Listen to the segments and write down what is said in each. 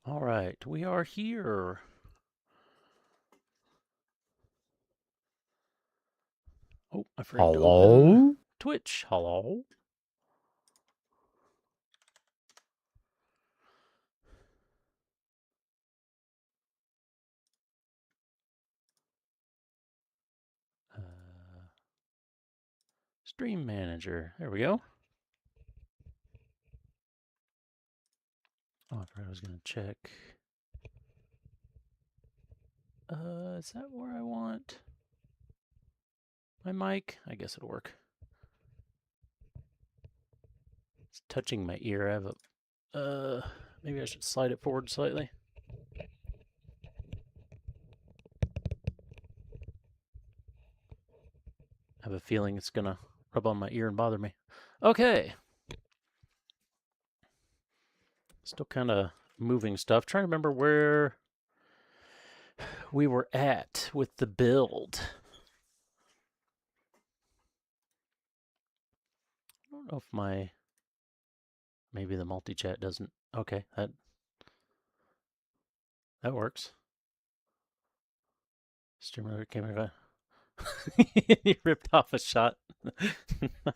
All right, we are here. Oh, I forgot to open Hello? Twitch. Hello. Stream manager. There we go. Oh, I forgot I was going to check. Is that where I want my mic? I guess it'll work. It's touching my ear. I have a, maybe I should slide it forward slightly. I have a feeling it's going to rub on my ear and bother me. Okay. Still kind of moving stuff. Trying to remember where we were at with the build. I don't know if maybe the multi-chat doesn't. Okay, that works. Streamer camera. You ripped off a shot.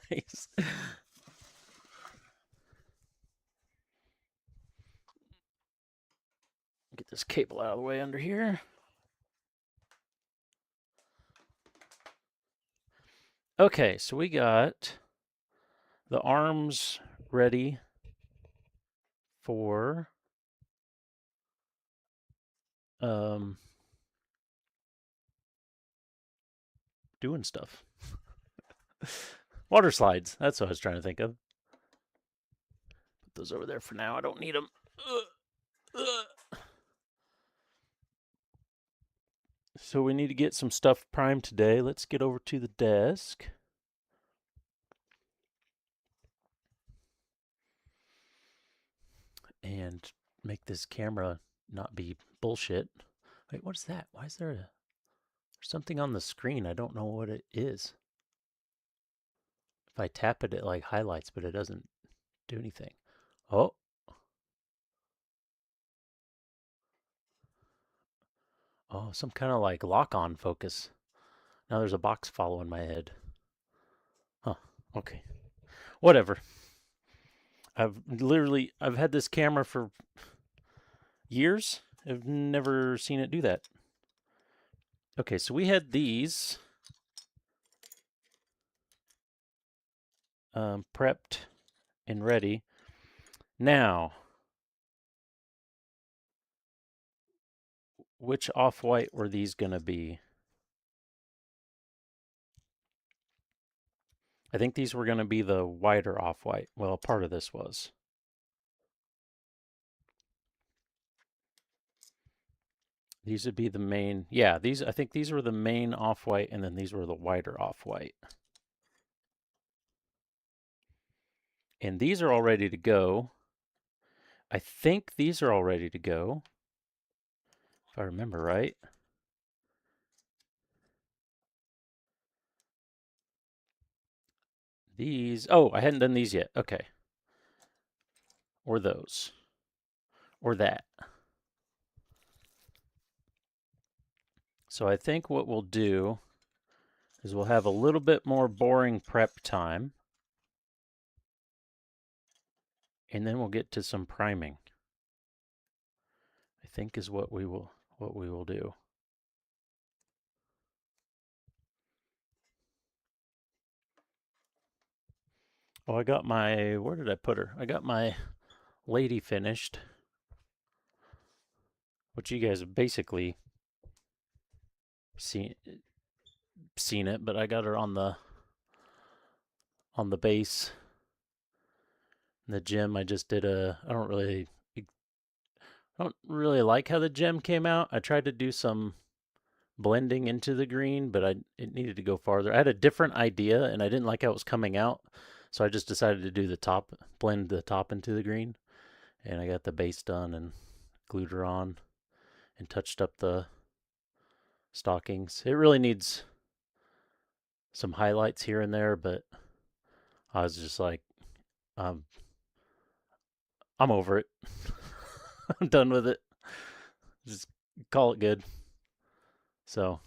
Nice. Get this cable out of the way under here. Okay, so we got the arms ready for doing stuff. Water slides. That's what I was trying to think of. Put those over there for now. I don't need them. So we need to get some stuff primed today. Let's get over to the desk. And make this camera not be bullshit. Wait, what is that? Why is there's something on the screen? I don't know what it is. If I tap it, it like highlights, but it doesn't do anything. Oh. Oh, some kind of like lock-on focus. Now there's a box following my head. Huh. Okay. Whatever. I've had this camera for years. I've never seen it do that. Okay, so we had these prepped and ready. Now, which off-white were these going to be? I think these were going to be the wider off-white. Well, part of this was. These would be the main. Yeah, I think these were the main off-white, and then these were the wider off-white. And these are all ready to go. I think these are all ready to go, if I remember right. These, oh, I hadn't done these yet. Okay. Or those. Or that. So I think what we'll do is we'll have a little bit more boring prep time. And then we'll get to some priming. I think is what we will do. Oh, I got my, where did I put her? I got my lady finished, which you guys have basically seen it, but I got her on the base. In the gym, I just did I don't really like how the gem came out. I tried to do some blending into the green, but it needed to go farther. I had a different idea, and I didn't like how it was coming out, so I just decided to do blend the top into the green, and I got the base done and glued her on and touched up the stockings. It really needs some highlights here and there, but I was just like, I'm over it. I'm done with it. Just call it good. So,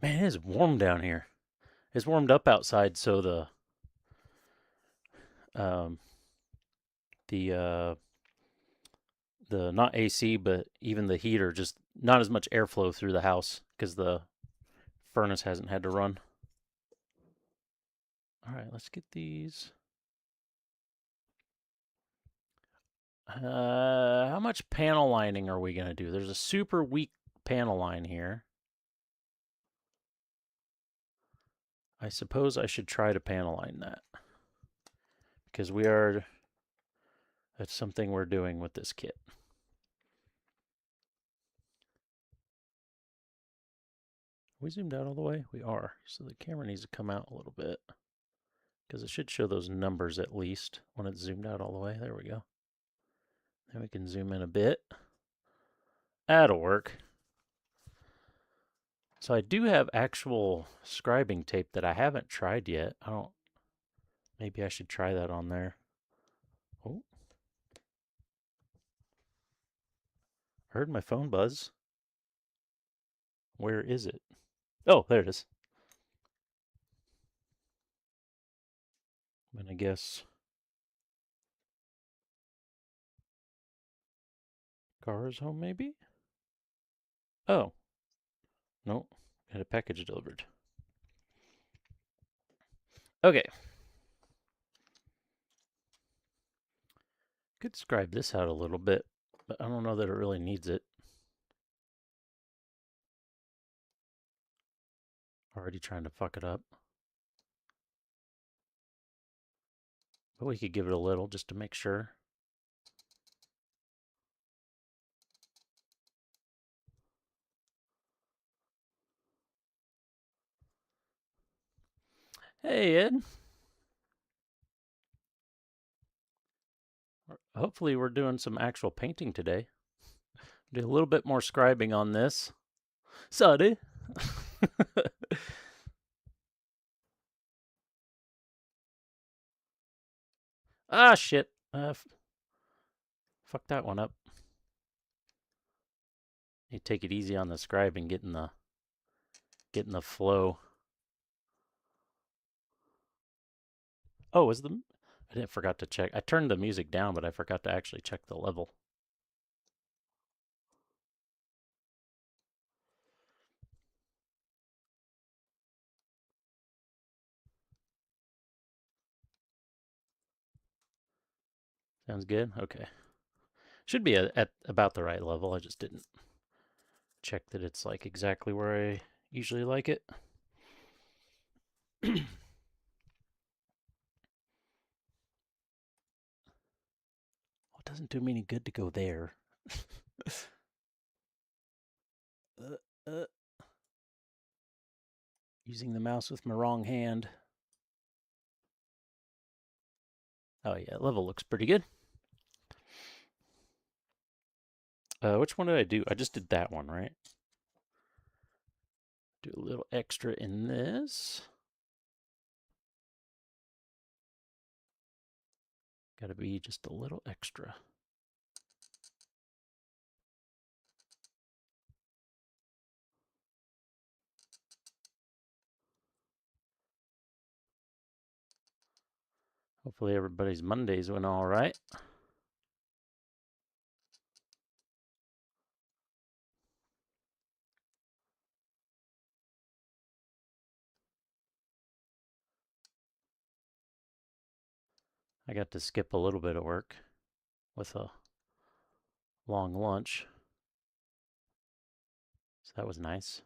man, it is warm down here. It's warmed up outside, so um, the the not AC, but even the heater, just not as much airflow through the house because the furnace hasn't had to run. All right, let's get these. How much panel lining are we gonna do? There's a super weak panel line here. I suppose I should try to panel line that because that's something we're doing with this kit. We zoomed out all the way? We are. So the camera needs to come out a little bit because it should show those numbers at least when it's zoomed out all the way. There we go. Then we can zoom in a bit. That'll work. So I do have actual scribing tape that I haven't tried yet. Maybe I should try that on there. Oh, heard my phone buzz. Where is it? Oh, there it is. I'm gonna guess car is home, maybe? Oh, no, had a package delivered. Okay. Could scribe this out a little bit, but I don't know that it really needs it. Already trying to fuck it up. But we could give it a little just to make sure. Hey, Ed. Hopefully we're doing some actual painting today. Do a little bit more scribing on this. Sorry. Ah, shit. Fuck that one up. You take it easy on the scribing, getting the flow. Oh, I didn't forgot to check. I turned the music down, but I forgot to actually check the level. Sounds good. Okay. Should be at about the right level. I just didn't check that it's like exactly where I usually like it. Well, it doesn't do me any good to go there. uh, uh, using the mouse with my wrong hand. Oh yeah, level looks pretty good. Which one did I do? I just did that one, right? Do a little extra in this. Got to be just a little extra. Hopefully everybody's Mondays went all right. I got to skip a little bit of work with a long lunch. So that was nice.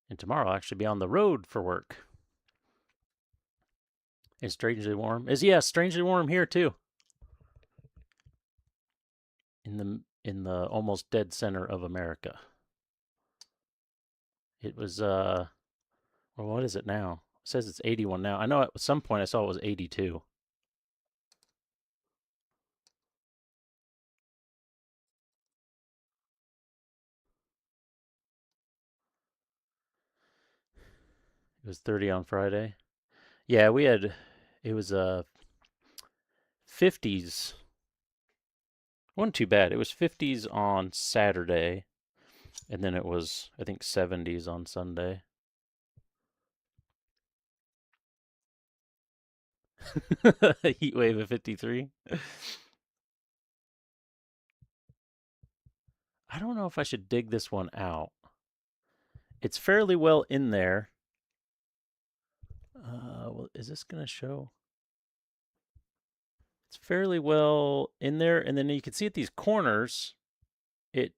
And tomorrow I'll actually be on the road for work. It's strangely warm. Strangely warm here too. In the almost dead center of America. It was well, what is it now? It says it's 81 now. I know at some point I saw it was 82. It was 30 on Friday. Yeah, we had it was 50s. Wasn't too bad. It was 50s on Saturday, and then it was I think 70s on Sunday. Heat wave of 53. I don't know if I should dig this one out. It's fairly well in there. Well, is this gonna show? It's fairly well in there, and then you can see at these corners, it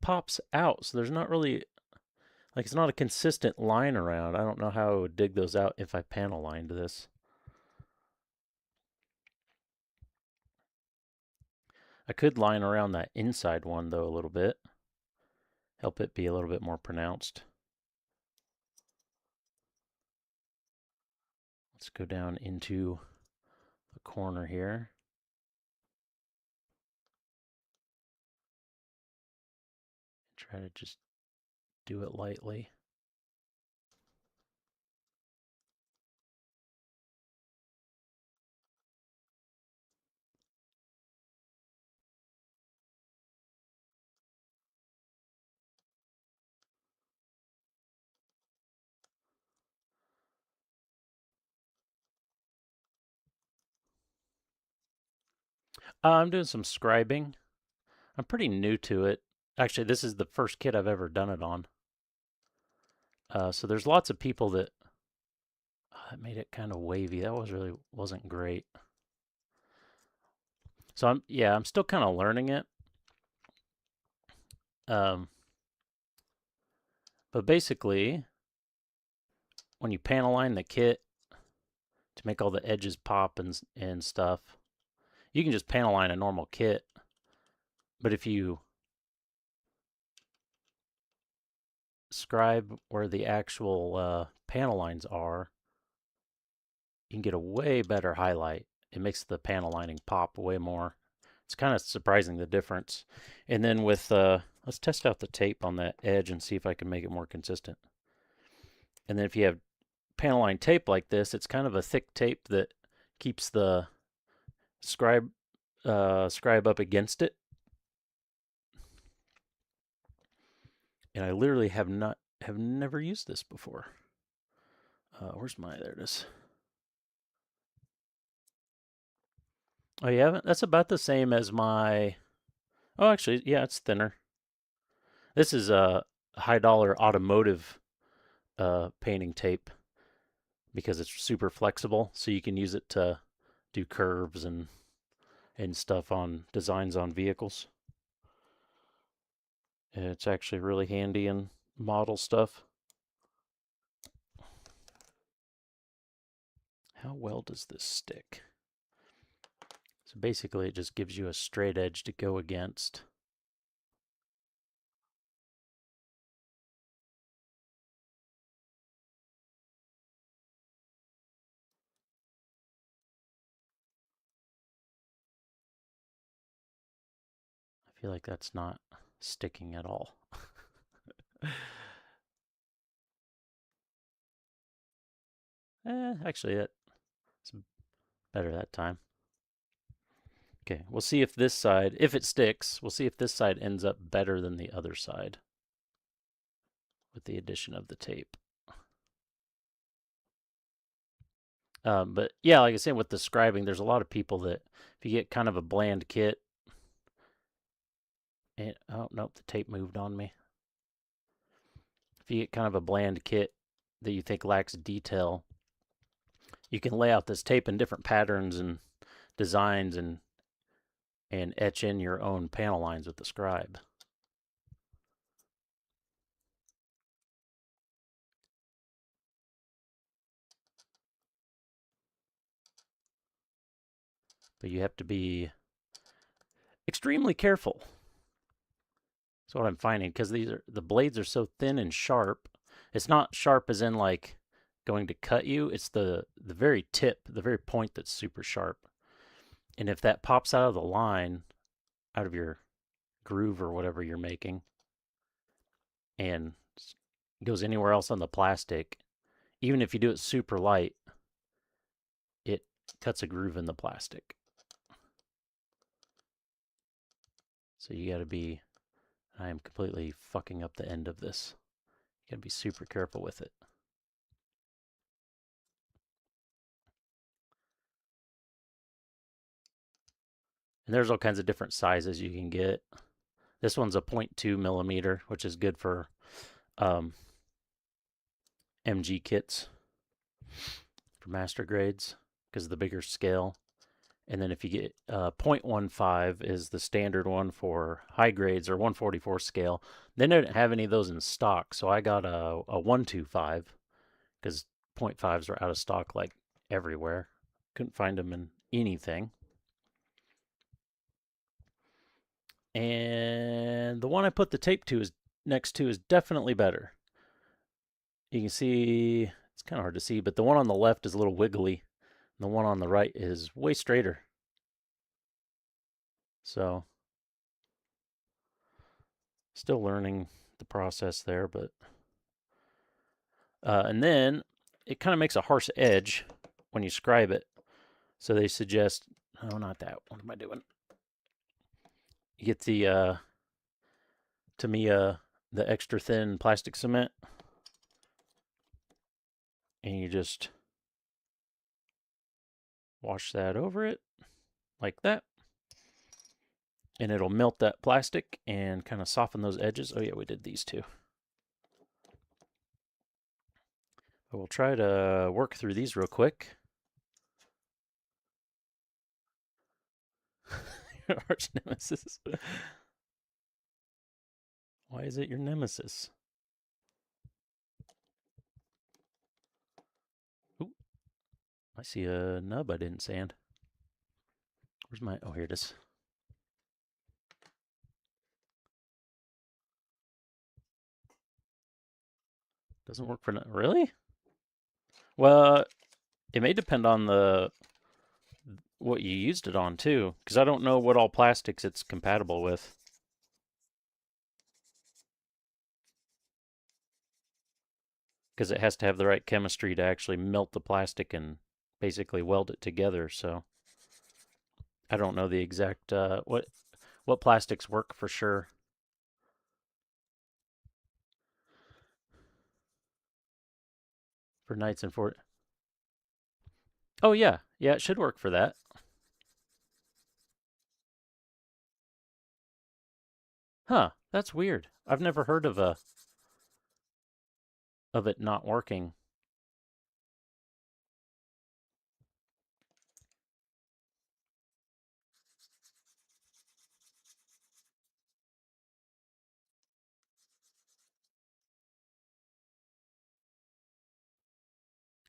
pops out. So there's not really like it's not a consistent line around. I don't know how I would dig those out if I panel lined this. I could line around that inside one though a little bit, help it be a little bit more pronounced. Let's go down into the corner here. Try to just do it lightly. I'm doing some scribing. I'm pretty new to it. Actually, this is the first kit I've ever done it on. So there's lots of people that that made it kind of wavy. That wasn't great. So I'm still kind of learning it. Um, but basically, when you panel line the kit to make all the edges pop and stuff, you can just panel line a normal kit. But if you scribe where the actual panel lines are, you can get a way better highlight. It makes the panel lining pop way more. It's kind of surprising the difference. And then with, let's test out the tape on that edge and see if I can make it more consistent. And then if you have panel line tape like this, it's kind of a thick tape that keeps the scribe up against it. And I literally have never used this before. Where's there it is. Oh, you haven't? That's about the same as my, oh, actually, yeah, it's thinner. This is a high dollar automotive painting tape because it's super flexible, so you can use it to do curves and stuff on designs on vehicles. And it's actually really handy in model stuff. How well does this stick? So basically it just gives you a straight edge to go against. I feel like that's not sticking at all. Actually, it's better that time. Okay, we'll see if this side, if it sticks, we'll see if this side ends up better than the other side with the addition of the tape. But yeah, like I said, with the scribing, there's a lot of people that if you get kind of a bland kit, and oh nope, the tape moved on me. If you get kind of a bland kit that you think lacks detail, you can lay out this tape in different patterns and designs and etch in your own panel lines with the scribe. But you have to be extremely careful. That's what I'm finding because the blades are so thin and sharp. It's not sharp as in like going to cut you. It's the very tip, the very point that's super sharp. And if that pops out of the line, out of your groove or whatever you're making, and goes anywhere else on the plastic, even if you do it super light, it cuts a groove in the plastic. So you got to be, I am completely fucking up the end of this. You got to be super careful with it. And there's all kinds of different sizes you can get. This one's a 0.2 millimeter, which is good for MG kits for master grades because of the bigger scale. And then if you get 0.15 is the standard one for high grades or 144 scale. They didn't have any of those in stock, so I got a 125 because 0.5s are out of stock like everywhere. Couldn't find them in anything. And the one I put the tape to is next to is definitely better. You can see, it's kind of hard to see, but the one on the left is a little wiggly. And the one on the right is way straighter. So, still learning the process there, but and then it kind of makes a harsh edge when you scribe it. So they suggest, oh, not that. What am I doing? You get the Tamiya, the extra thin plastic cement, and you just wash that over it like that. And it'll melt that plastic and kind of soften those edges. Oh yeah, we did these too. I will try to work through these real quick. Your arch nemesis. Why is it your nemesis? Ooh, I see a nub I didn't sand. Where's my, oh, here it is. Doesn't work for, really? Well, it may depend on the what you used it on too, because I don't know what all plastics it's compatible with. Because it has to have the right chemistry to actually melt the plastic and basically weld it together. So I don't know the exact what plastics work for sure. For Knights and Fort. Oh yeah, yeah, it should work for that. Huh? That's weird. I've never heard of it not working.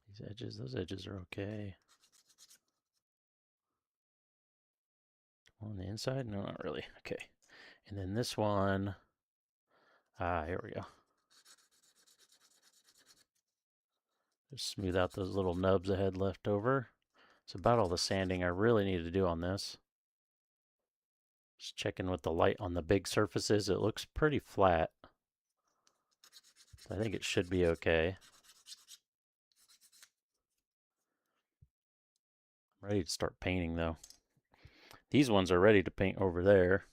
These edges, those edges are okay. On the inside? No, not really. Okay. And then this one. Ah, here we go. Just smooth out those little nubs I had left over. It's about all the sanding I really need to do on this. Just checking with the light on the big surfaces. It looks pretty flat. I think it should be okay. I'm ready to start painting though. These ones are ready to paint over there.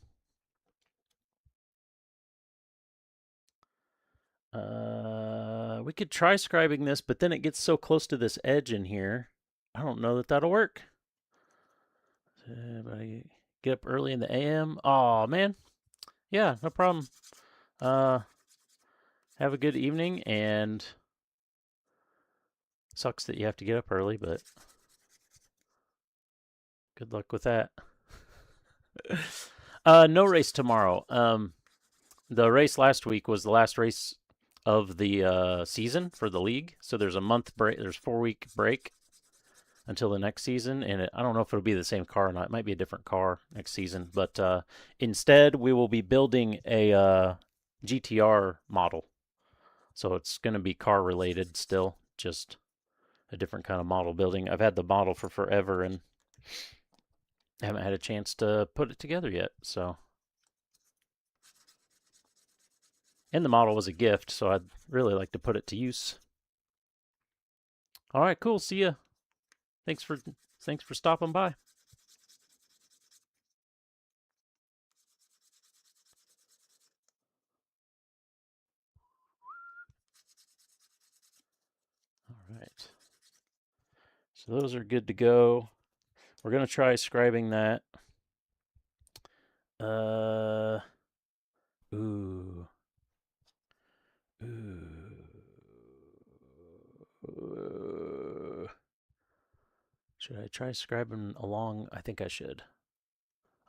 We could try scribing this, but then it gets so close to this edge in here. I don't know that that'll work. Everybody get up early in the AM. Oh man, yeah, no problem. Have a good evening, and sucks that you have to get up early, but good luck with that. No race tomorrow. The race last week was the last race of the season for the league. So there's a month break. There's 4 week break until the next season, and I don't know if it'll be the same car or not. It might be a different car next season, but instead we will be building a GTR model. So it's going to be car related still, just a different kind of model building. I've had the model for forever and haven't had a chance to put it together yet. So, and the model was a gift, so I'd really like to put it to use. All right, cool. See ya. Thanks for stopping by. All right. So those are good to go. We're gonna try scribing that. Uh, ooh, ooh. Should I try scribing along? I think I should.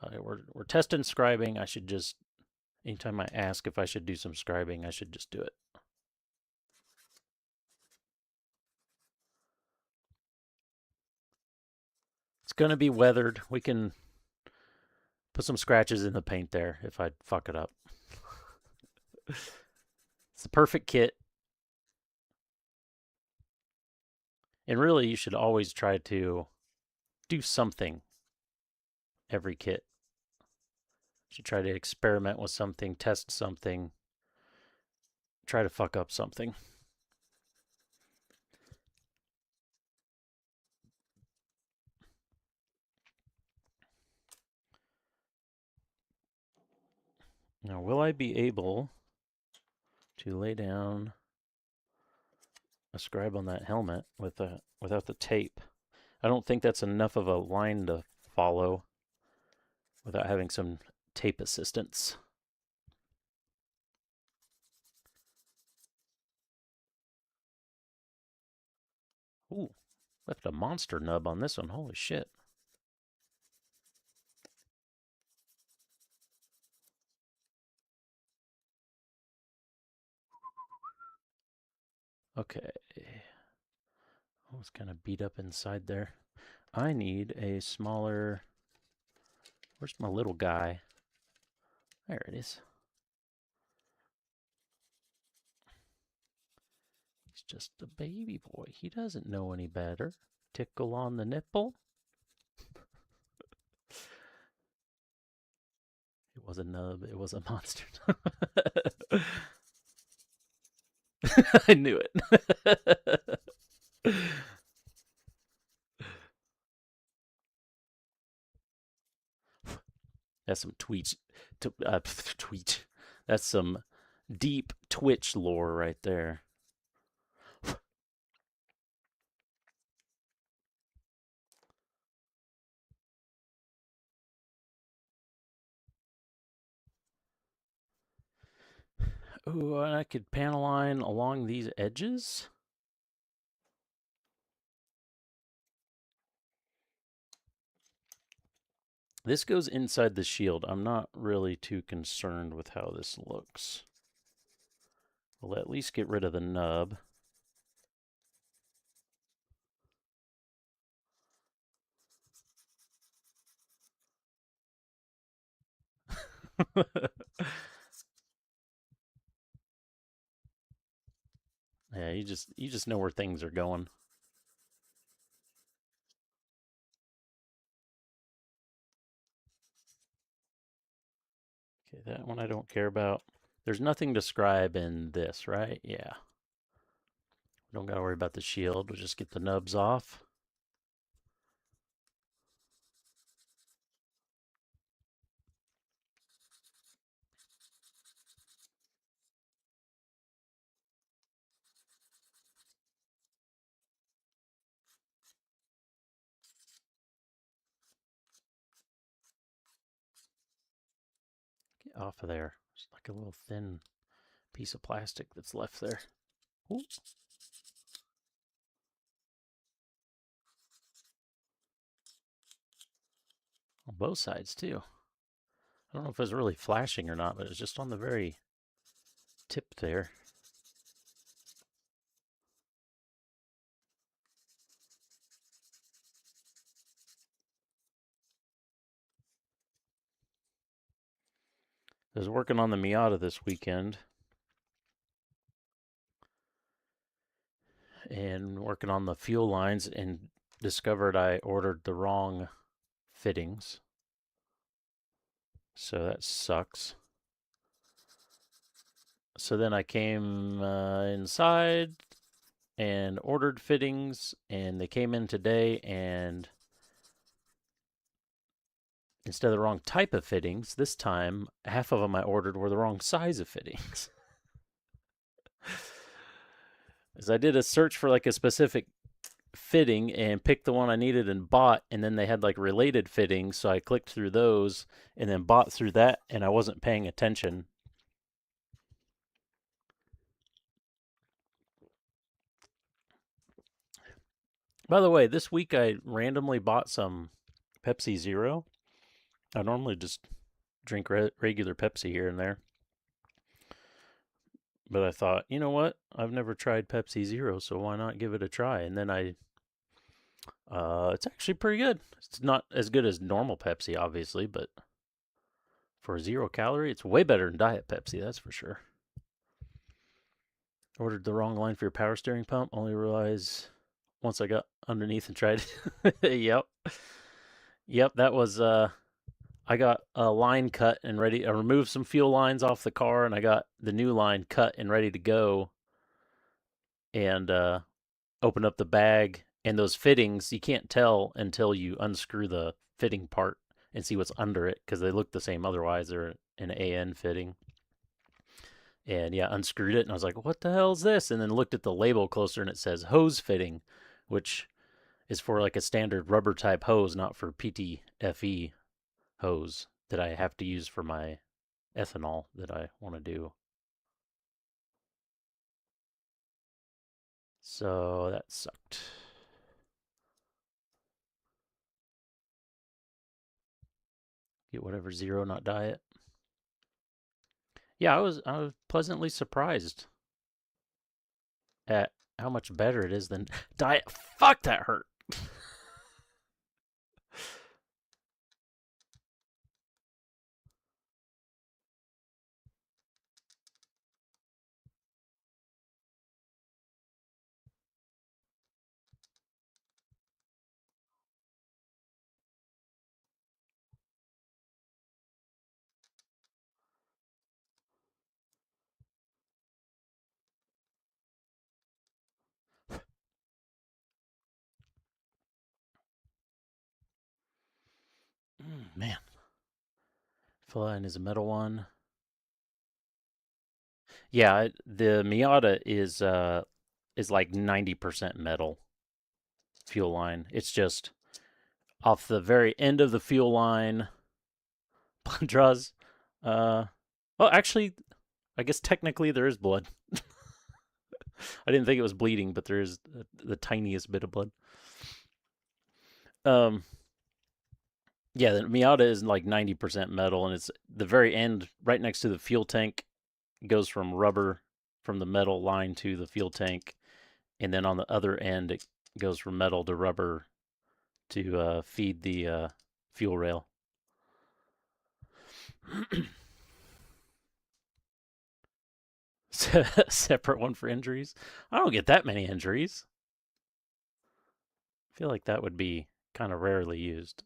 We're testing scribing. I should just anytime I ask if I should do some scribing, I should just do it. It's gonna be weathered. We can put some scratches in the paint there if I fuck it up. It's the perfect kit. And really, you should always try to do something every kit. You should try to experiment with something, test something, try to fuck up something. Now, will I be able to lay down a scribe on that helmet without the tape? I don't think that's enough of a line to follow without having some tape assistance. Ooh, left a monster nub on this one. Holy shit. Okay. Oh, it's kind of beat up inside there. I need a smaller... Where's my little guy? There it is. He's just a baby boy. He doesn't know any better. Tickle on the nipple. It was a nub. It was a monster. I knew it. That's some tweet. That's some deep Twitch lore right there. Ooh, and I could panel line along these edges. This goes inside the shield. I'm not really too concerned with how this looks. We'll at least get rid of the nub. Yeah, you just know where things are going. Okay, that one I don't care about. There's nothing to scribe in this, right? Yeah. We don't got to worry about the shield. We'll just get the nubs off. Get off of there. It's like a little thin piece of plastic that's left there. Ooh. On both sides, too. I don't know if it's really flashing or not, but it's just on the very tip there. I was working on the Miata this weekend and working on the fuel lines and discovered I ordered the wrong fittings. So that sucks. So then I came inside, and ordered fittings, and they came in today, and instead of the wrong type of fittings, this time half of them I ordered were the wrong size of fittings. As I did a search for like a specific fitting and picked the one I needed and bought, and then they had like related fittings, so I clicked through those and then bought through that, and I wasn't paying attention. By the way, this week I randomly bought some Pepsi Zero. I normally just drink regular Pepsi here and there, but I thought, you know what? I've never tried Pepsi Zero, so why not give it a try? And then it's actually pretty good. It's not as good as normal Pepsi, obviously, but for 0 calorie, it's way better than Diet Pepsi, that's for sure. Ordered the wrong line for your power steering pump. Only realized once I got underneath and tried. Yep. Yep, that was I got a line cut and ready. I removed some fuel lines off the car, and I got the new line cut and ready to go. And opened up the bag, and those fittings you can't tell until you unscrew the fitting part and see what's under it because they look the same otherwise. They're an AN fitting. And yeah, unscrewed it, and I was like, "What the hell is this?" And then looked at the label closer, and it says hose fitting, which is for like a standard rubber type hose, not for PTFE hose that I have to use for my ethanol that I want to do. So that sucked. Get whatever zero, not diet. Yeah, I was pleasantly surprised at how much better it is than diet. Fuck, that hurt. Man, Feline is a metal one. Yeah, the Miata is like 90% metal fuel line. It's just off the very end of the fuel line. Draws. Uh, well, actually, I guess technically there is blood. I didn't think it was bleeding, but there is the tiniest bit of blood. Um, yeah, the Miata is like 90% metal, and it's the very end, right next to the fuel tank. It goes from rubber from the metal line to the fuel tank, and then on the other end, it goes from metal to rubber to feed the fuel rail. Separate one for injuries. I don't get that many injuries. I feel like that would be kind of rarely used.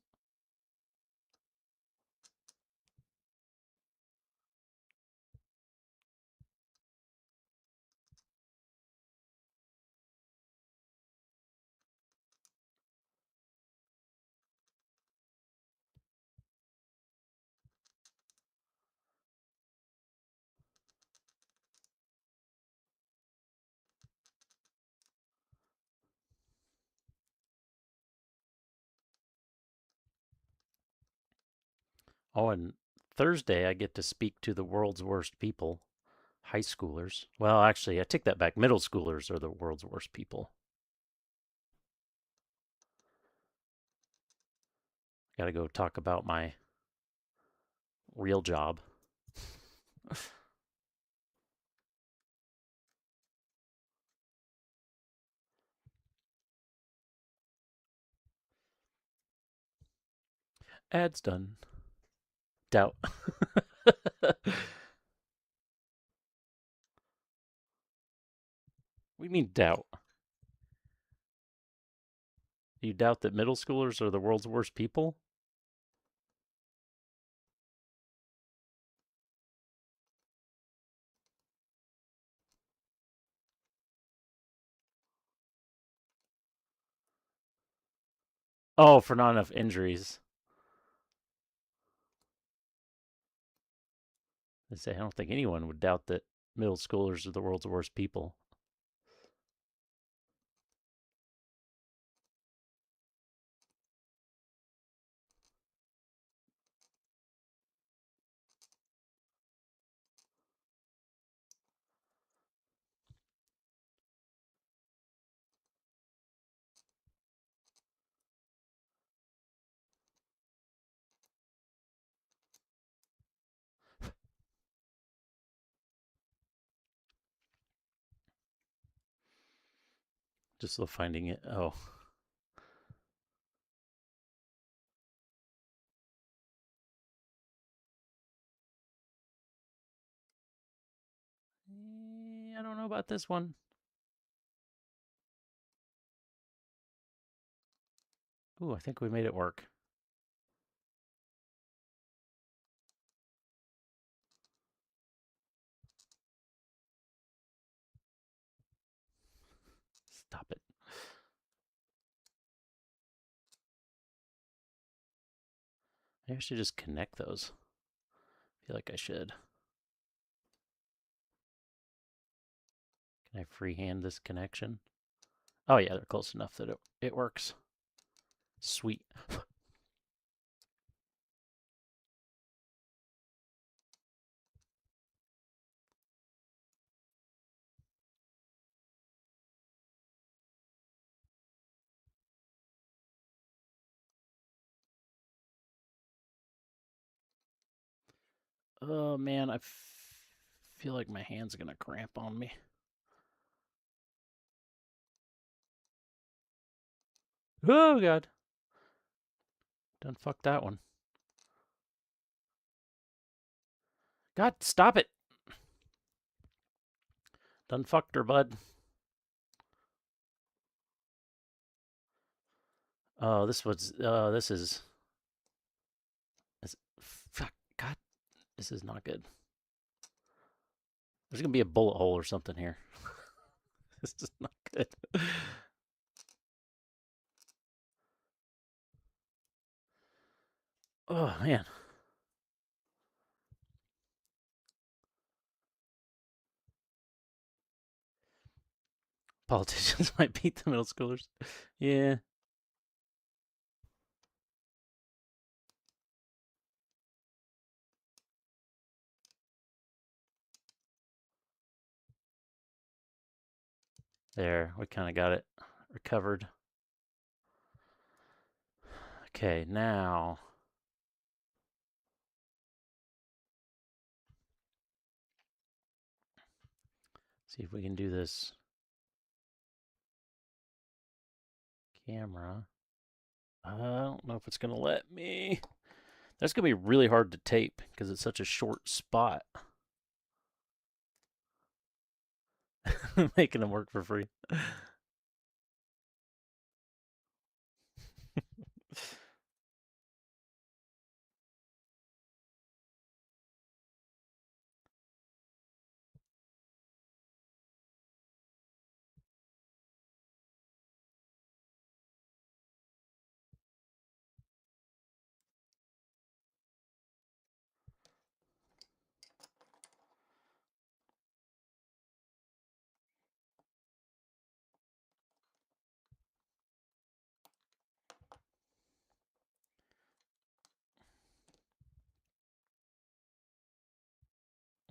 Oh, and Thursday I get to speak to the world's worst people, high schoolers. Well, actually, I take that back. Middle schoolers are the world's worst people. Got to go talk about my real job. Ads done. Doubt. We mean doubt. You doubt that middle schoolers are the world's worst people? Oh, for not enough injuries. I say I don't think anyone would doubt that middle schoolers are the world's worst people. Just love finding it. Oh, I don't know about this one. Ooh, I think we made it work. Stop it. Maybe I should just connect those. I feel like I should. Can I freehand this connection? Oh yeah, they're close enough that it works. Sweet. Oh man, feel like my hand's gonna cramp on me. Oh god. Done fucked that one. God, stop it. Done fucked her, bud. Oh, this is fuck god, this is not good. There's gonna be a bullet hole or something here. This is not good. Oh man. Politicians might beat the middle schoolers. Yeah. There, we kind of got it recovered. Okay, now see if we can do this camera. I don't know if it's going to let me. That's going to be really hard to tape because it's such a short spot. Making them work for free.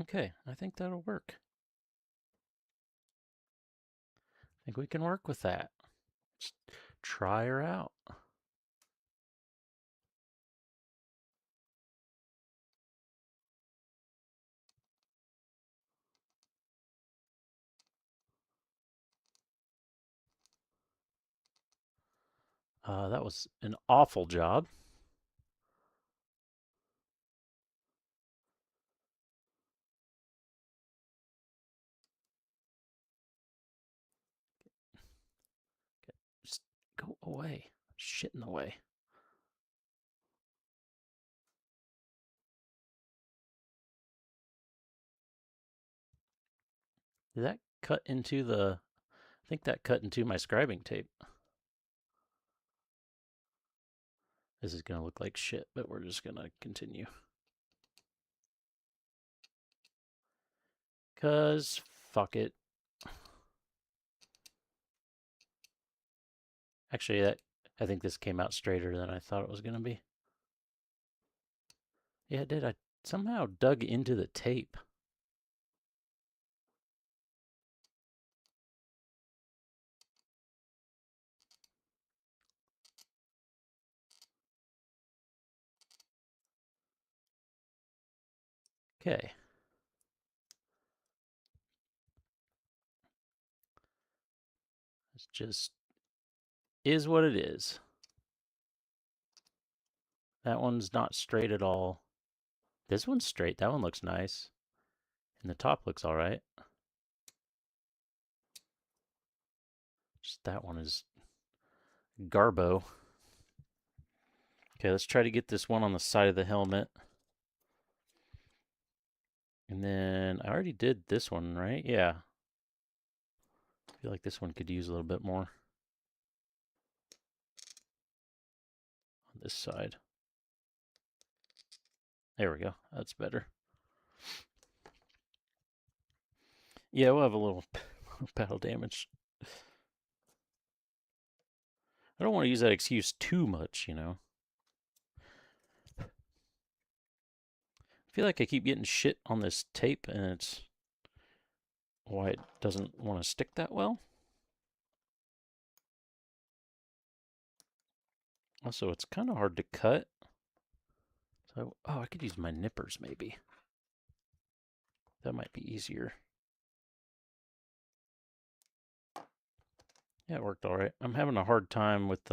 Okay, I think that'll work. I think we can work with that. Just try her out. That was an awful job. Just go away. Shit in the way. Did that cut into the. I think that cut into my scribing tape. This is going to look like shit, but we're just going to continue. Because fuck it. Actually, I think this came out straighter than I thought it was going to be. Yeah, it did. I somehow dug into the tape. Okay. It's just is what it is. That one's not straight at all. This one's straight. That one looks nice. And the top looks all right. Just that one is garbo. Okay, let's try to get this one on the side of the helmet. And then I already did this one, right? Yeah. I feel like this one could use a little bit more on this side. There we go. That's better. Yeah, we'll have a little battle damage. I don't want to use that excuse too much, you know. I feel like I keep getting shit on this tape, and it's why it doesn't want to stick that well. Also, it's kind of hard to cut. So, oh, I could use my nippers maybe. That might be easier. Yeah, it worked all right. I'm having a hard time with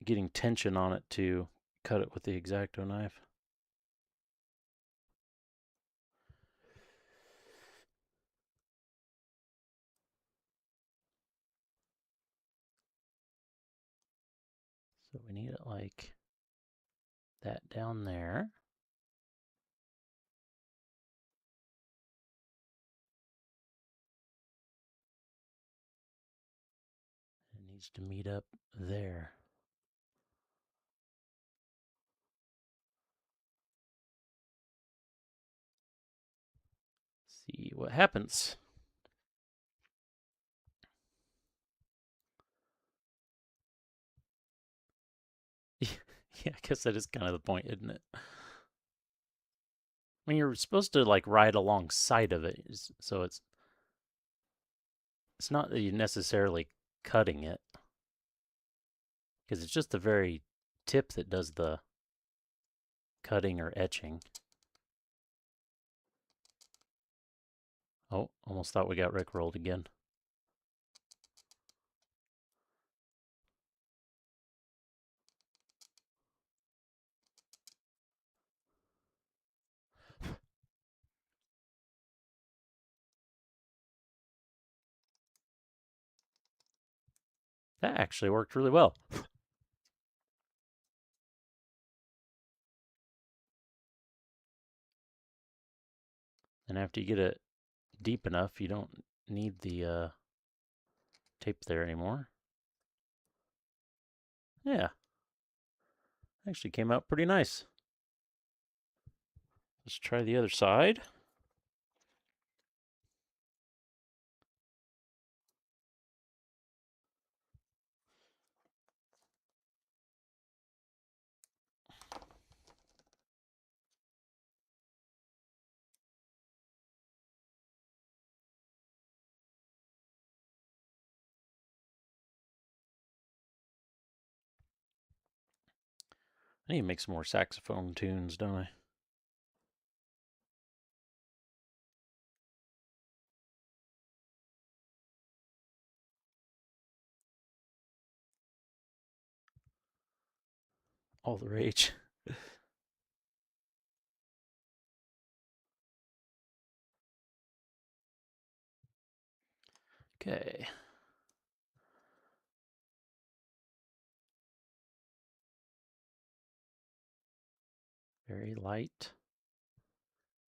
getting tension on it to cut it with the X-Acto knife. So we need it like that down there. It needs to meet up there. See what happens. Yeah, I guess that is kind of the point, isn't it? I mean, you're supposed to like ride alongside of it, so it's not that you're necessarily cutting it, because it's just the very tip that does the cutting or etching. Oh, almost thought we got rickrolled again. That actually worked really well. And after you get it deep enough, you don't need the tape there anymore. Yeah, actually came out pretty nice. Let's try the other side. I need to make some more saxophone tunes, don't I? All the rage. Okay.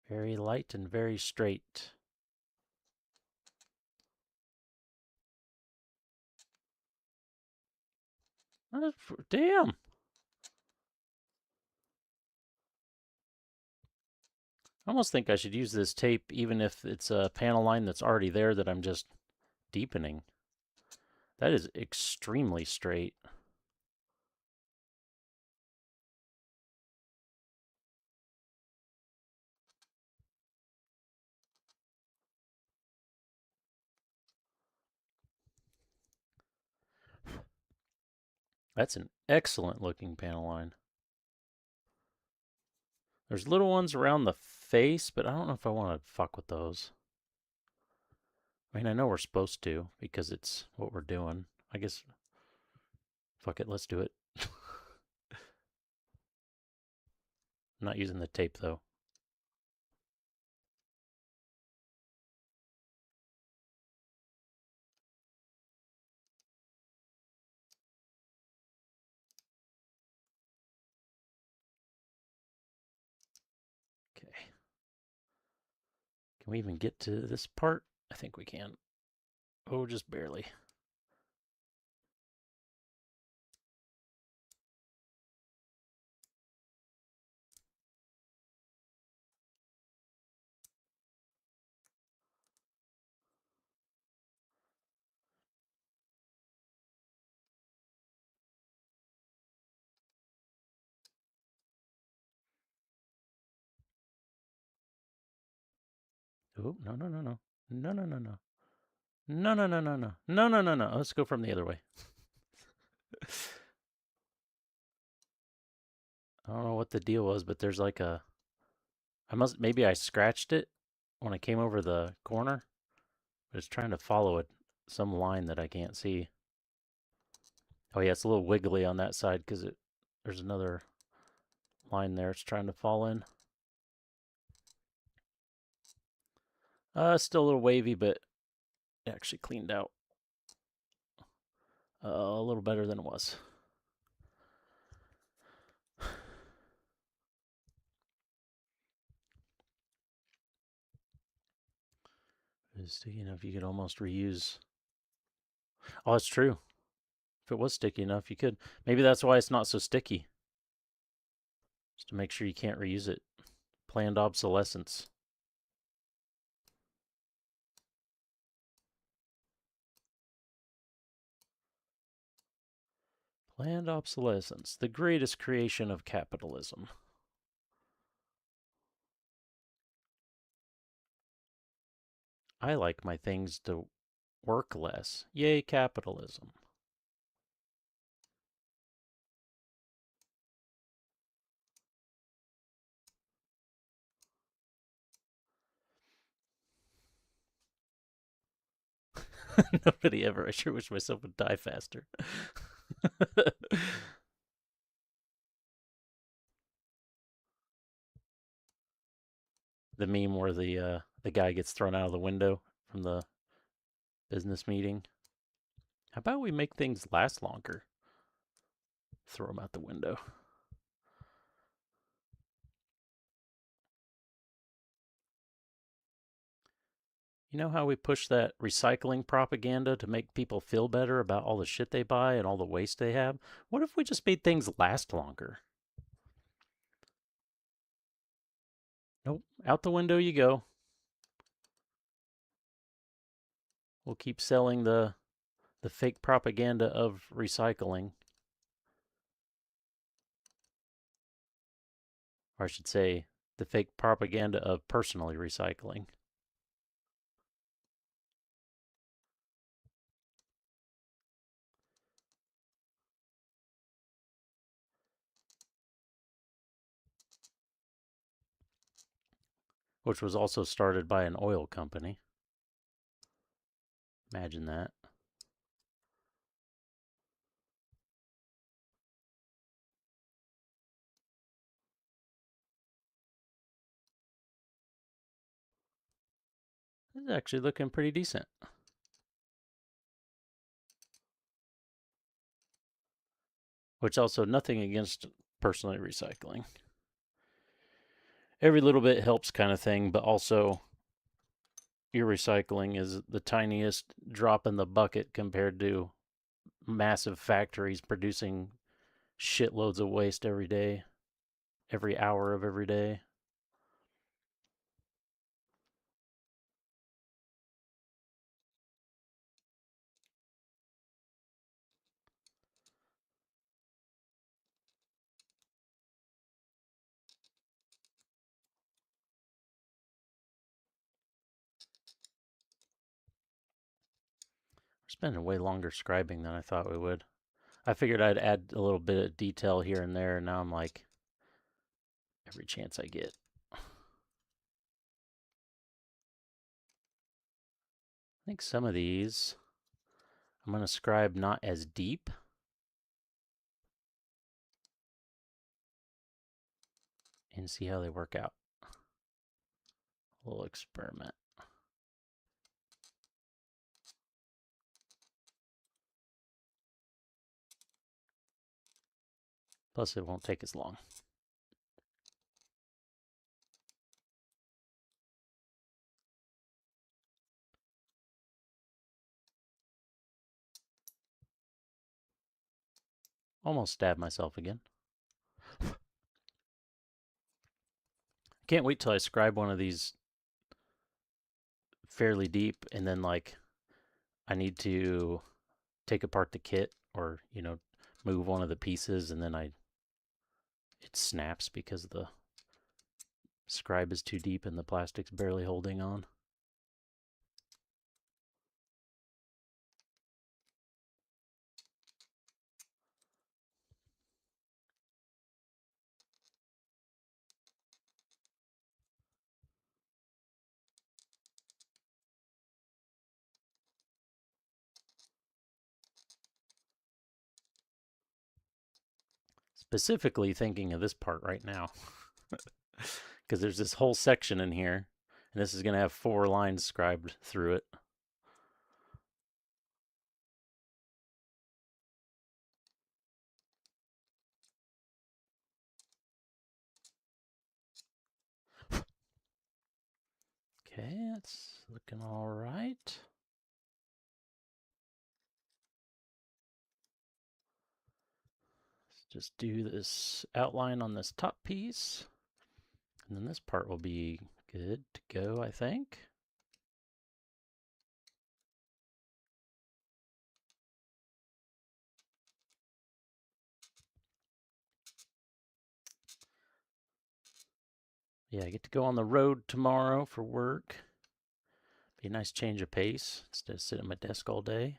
Very light and very straight. Damn. I almost think I should use this tape even if it's a panel line that's already there that I'm just deepening. That is extremely straight. That's an excellent looking panel line. There's little ones around the face, but I don't know if I want to fuck with those. I mean, I know we're supposed to because it's what we're doing. I guess, fuck it, let's do it. I'm not using the tape though. Okay. Can we even get to this part? I think we can. Oh, just barely. Oh, no, no, no, no. No, no, no, no. No, no, no, no, no. No, no, no, no. Let's go from the other way. I don't know what the deal was, but there's like a. Maybe I scratched it when I came over the corner, but it's trying to follow it, some line that I can't see. Oh yeah, it's a little wiggly on that side because there's another line there. It's trying to fall in. Still a little wavy, but it actually cleaned out a little better than it was. It's sticky enough you could almost reuse. Oh, it's true. If it was sticky enough, you could. Maybe that's why it's not so sticky. Just to make sure you can't reuse it. Planned obsolescence. Planned obsolescence, the greatest creation of capitalism. I like my things to work less. Yay, capitalism. Nobody ever. I sure wish myself would die faster. The meme where the guy gets thrown out of the window from the business meeting. How about we make things last longer? Throw them out the window. You know how we push that recycling propaganda to make people feel better about all the shit they buy and all the waste they have? What if we just made things last longer? Nope, out the window you go. We'll keep selling the fake propaganda of recycling. Or I should say, the fake propaganda of personally recycling. Which was also started by an oil company. Imagine that. This is actually looking pretty decent. Which also, nothing against personally recycling. Every little bit helps, kind of thing, but also your recycling is the tiniest drop in the bucket compared to massive factories producing shitloads of waste every day, every hour of every day. We're spending way longer scribing than I thought we would. I figured I'd add a little bit of detail here and there, and now I'm like, every chance I get. I think some of these I'm going to scribe not as deep and see how they work out. A little experiment. Plus, it won't take as long. Almost stabbed myself again. Can't wait till I scribe one of these fairly deep, and then like I need to take apart the kit or move one of the pieces, and then it snaps because the scribe is too deep and the plastic's barely holding on. Specifically thinking of this part right now because there's this whole section in here, and this is going to have 4 lines scribed through it. Okay, it's looking all right. Let's just do this outline on this top piece, and then this part will be good to go, I think. Yeah, I get to go on the road tomorrow for work. Be a nice change of pace instead of sitting at my desk all day.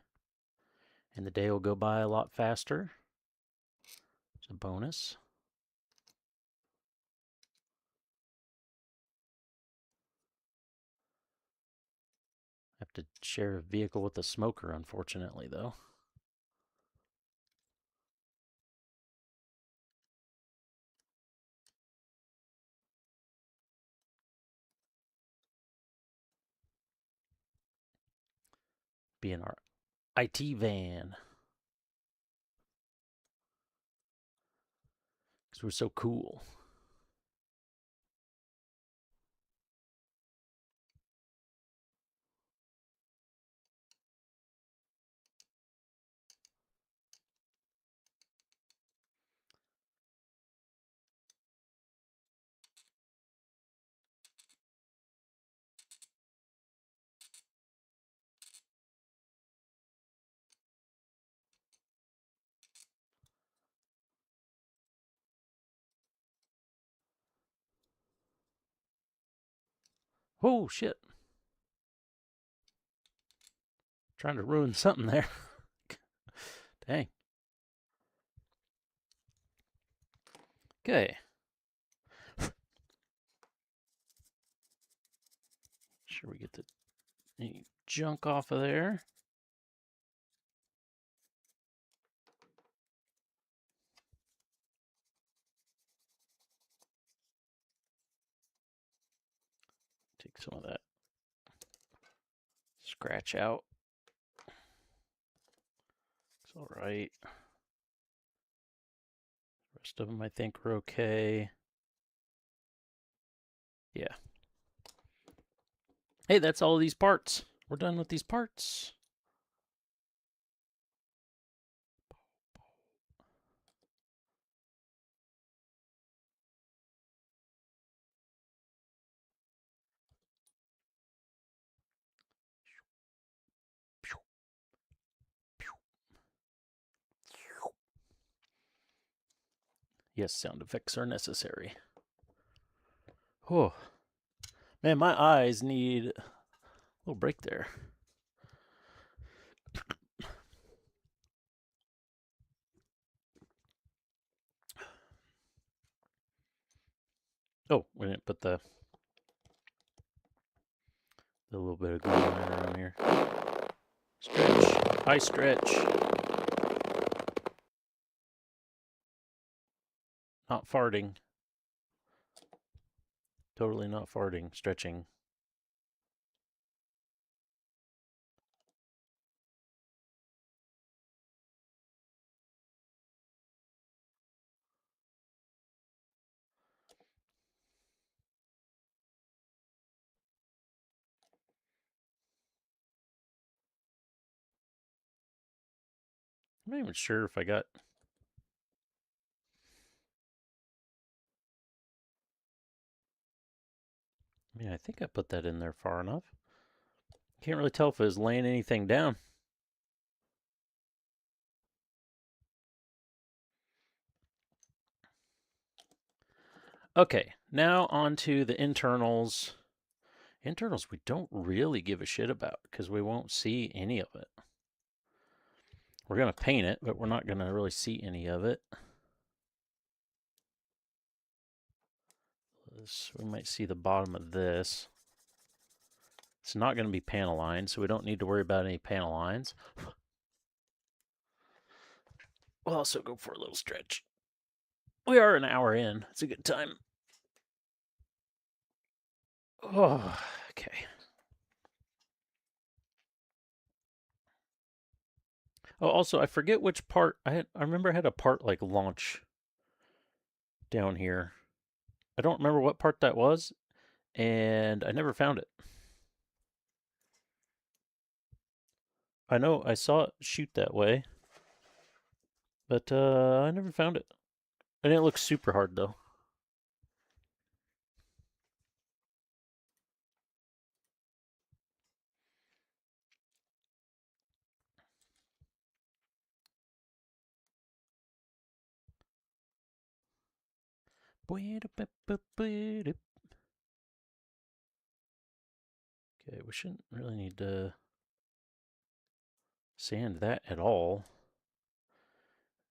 And the day will go by a lot faster. It's a bonus. I have to share a vehicle with a smoker, unfortunately, though. Be in our IT van. Because we're so cool. Oh, shit. Trying to ruin something there. Dang. Okay. Sure we get the any junk off of there. Take some of that scratch out. It's all right. The rest of them I think are okay. Yeah. Hey, that's all of these parts. We're done with these parts. Yes, sound effects are necessary. Oh, man, my eyes need a little break there. Oh, we didn't put the little bit of glue around here. Stretch. I stretch. Not farting. Totally not farting. Stretching. I'm not even sure if I got... I mean, I think I put that in there far enough. Can't really tell if it was laying anything down. Okay, now on to the internals. Internals we don't really give a shit about because we won't see any of it. We're going to paint it, but we're not going to really see any of it. We might see the bottom of this. It's not going to be panel lines, so we don't need to worry about any panel lines. We'll also go for a little stretch. We are an hour in. It's a good time. Oh, okay. Oh, also, I forget which part. I remember I had a part like launch down here. I don't remember what part that was, and I never found it. I know I saw it shoot that way, but I never found it. And it looks super hard though. Okay, we shouldn't really need to sand that at all.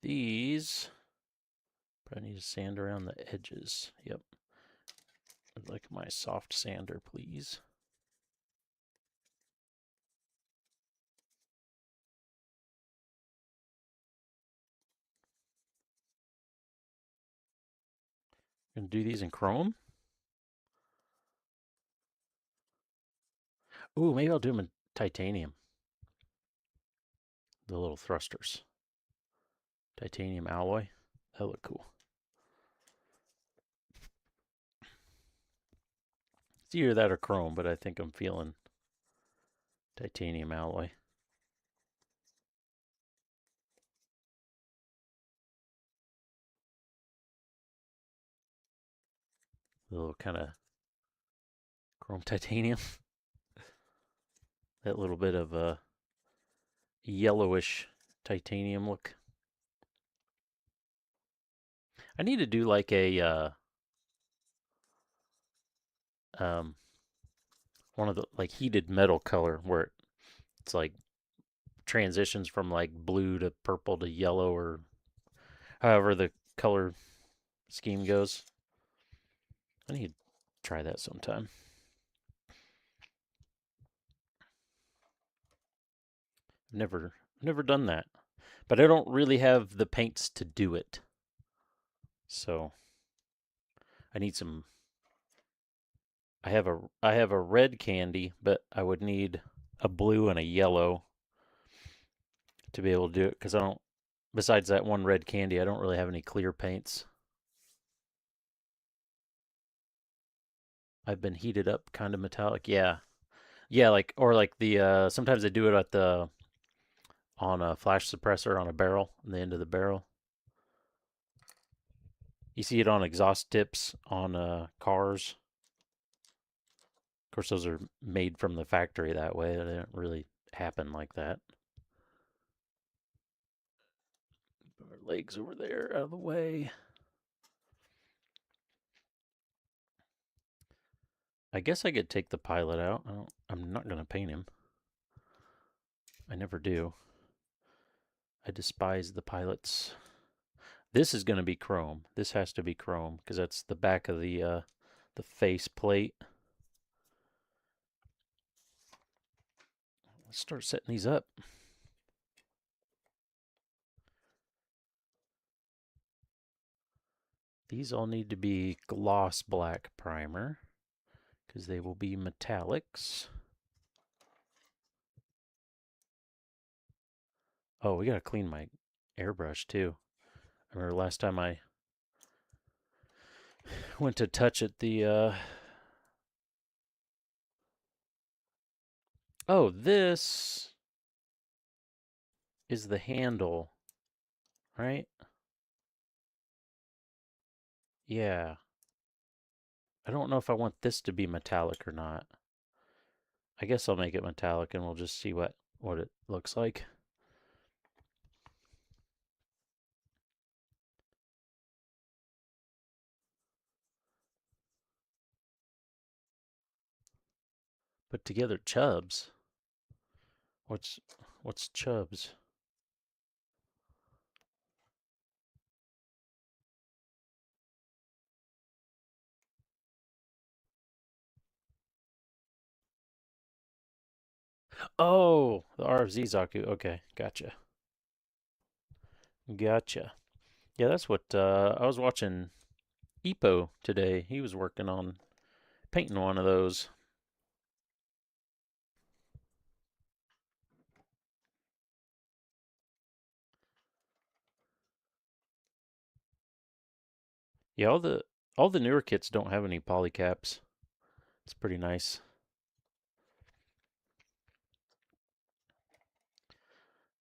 These probably need to sand around the edges. Yep. I'd like my soft sander, please. Gonna do these in chrome. Ooh, maybe I'll do them in titanium. The little thrusters. Titanium alloy. That look cool. It's either that or chrome, but I think I'm feeling titanium alloy. A little kind of chrome titanium. That little bit of a yellowish titanium look. I need to do like a one of the like heated metal color where it's like transitions from like blue to purple to yellow or however the color scheme goes. I need to try that sometime. Never done that. But I don't really have the paints to do it. So I need some I have a red candy, but I would need a blue and a yellow to be able to do it because I don't besides that one red candy, I don't really have any clear paints. I've been heated up kind of metallic. Yeah. Yeah, like or like the sometimes they do it at the on a flash suppressor on a barrel, on the end of the barrel. You see it on exhaust tips on cars. Of course, those are made from the factory that way. They don't really happen like that. Put our legs over there out of the way. I guess I could take the pilot out. I'm not going to paint him. I never do. I despise the pilots. This is going to be chrome. This has to be chrome because that's the back of the face plate. Let's start setting these up. These all need to be gloss black primer because they will be metallics. Oh, we got to clean my airbrush too. I remember last time I went to touch it, oh, this is the handle, right? Yeah. I don't know if I want this to be metallic or not. I guess I'll make it metallic and we'll just see what it looks like. Put together chubs. What's what's chubs? Oh, the RFZ Zaku. Okay, gotcha. Gotcha. Yeah, that's what I was watching Epo today. He was working on painting one of those. Yeah, all the newer kits don't have any poly caps. It's pretty nice.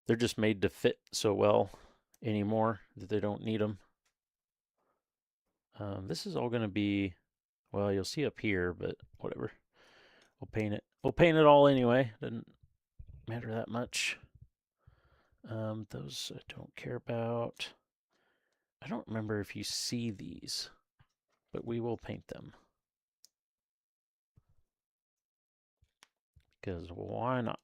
They're just made to fit so well anymore that they don't need them. This is all going to be, well, you'll see up here, but whatever. We'll paint it. We'll paint it all anyway. Doesn't matter that much. Those I don't care about. I don't remember if you see these, but we will paint them. Because why not?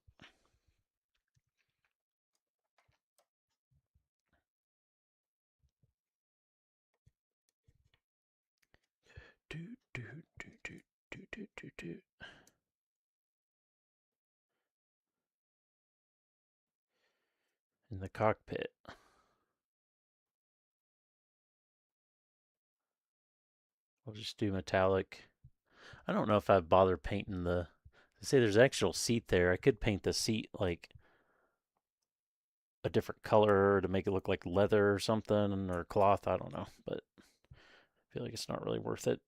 Do, do, do, do, do, do, do, do. In the cockpit. We'll just do metallic. I don't know if I'd bother painting the. Say there's actual seat there. I could paint the seat like a different color to make it look like leather or something or cloth. I don't know, but I feel like it's not really worth it.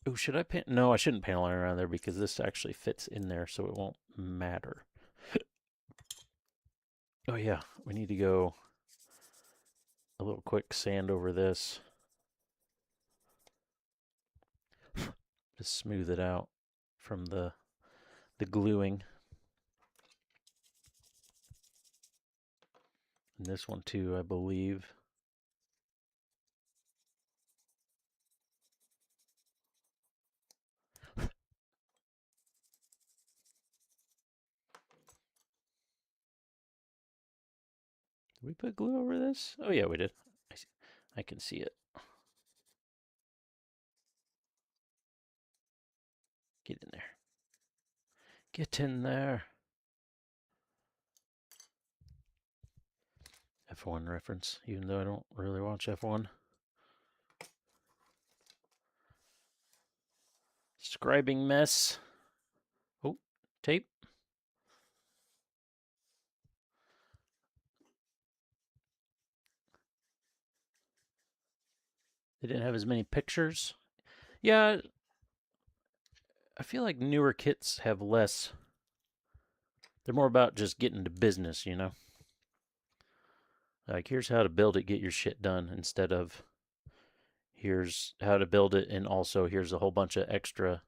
Oh, should I paint? No, I shouldn't paint a line around there because this actually fits in there, so it won't matter. Oh yeah, we need to go a little quick sand over this. Just smooth it out from the gluing. And this one too, I believe. Did we put glue over this? Oh yeah, we did. I can see it. Get in there. Get in there. F1 reference, even though I don't really watch F1. Scribing mess. Oh, tape. They didn't have as many pictures. Yeah, I feel like newer kits have less. They're more about just getting to business, you know? Like, here's how to build it, get your shit done, instead of here's how to build it, and also here's a whole bunch of extra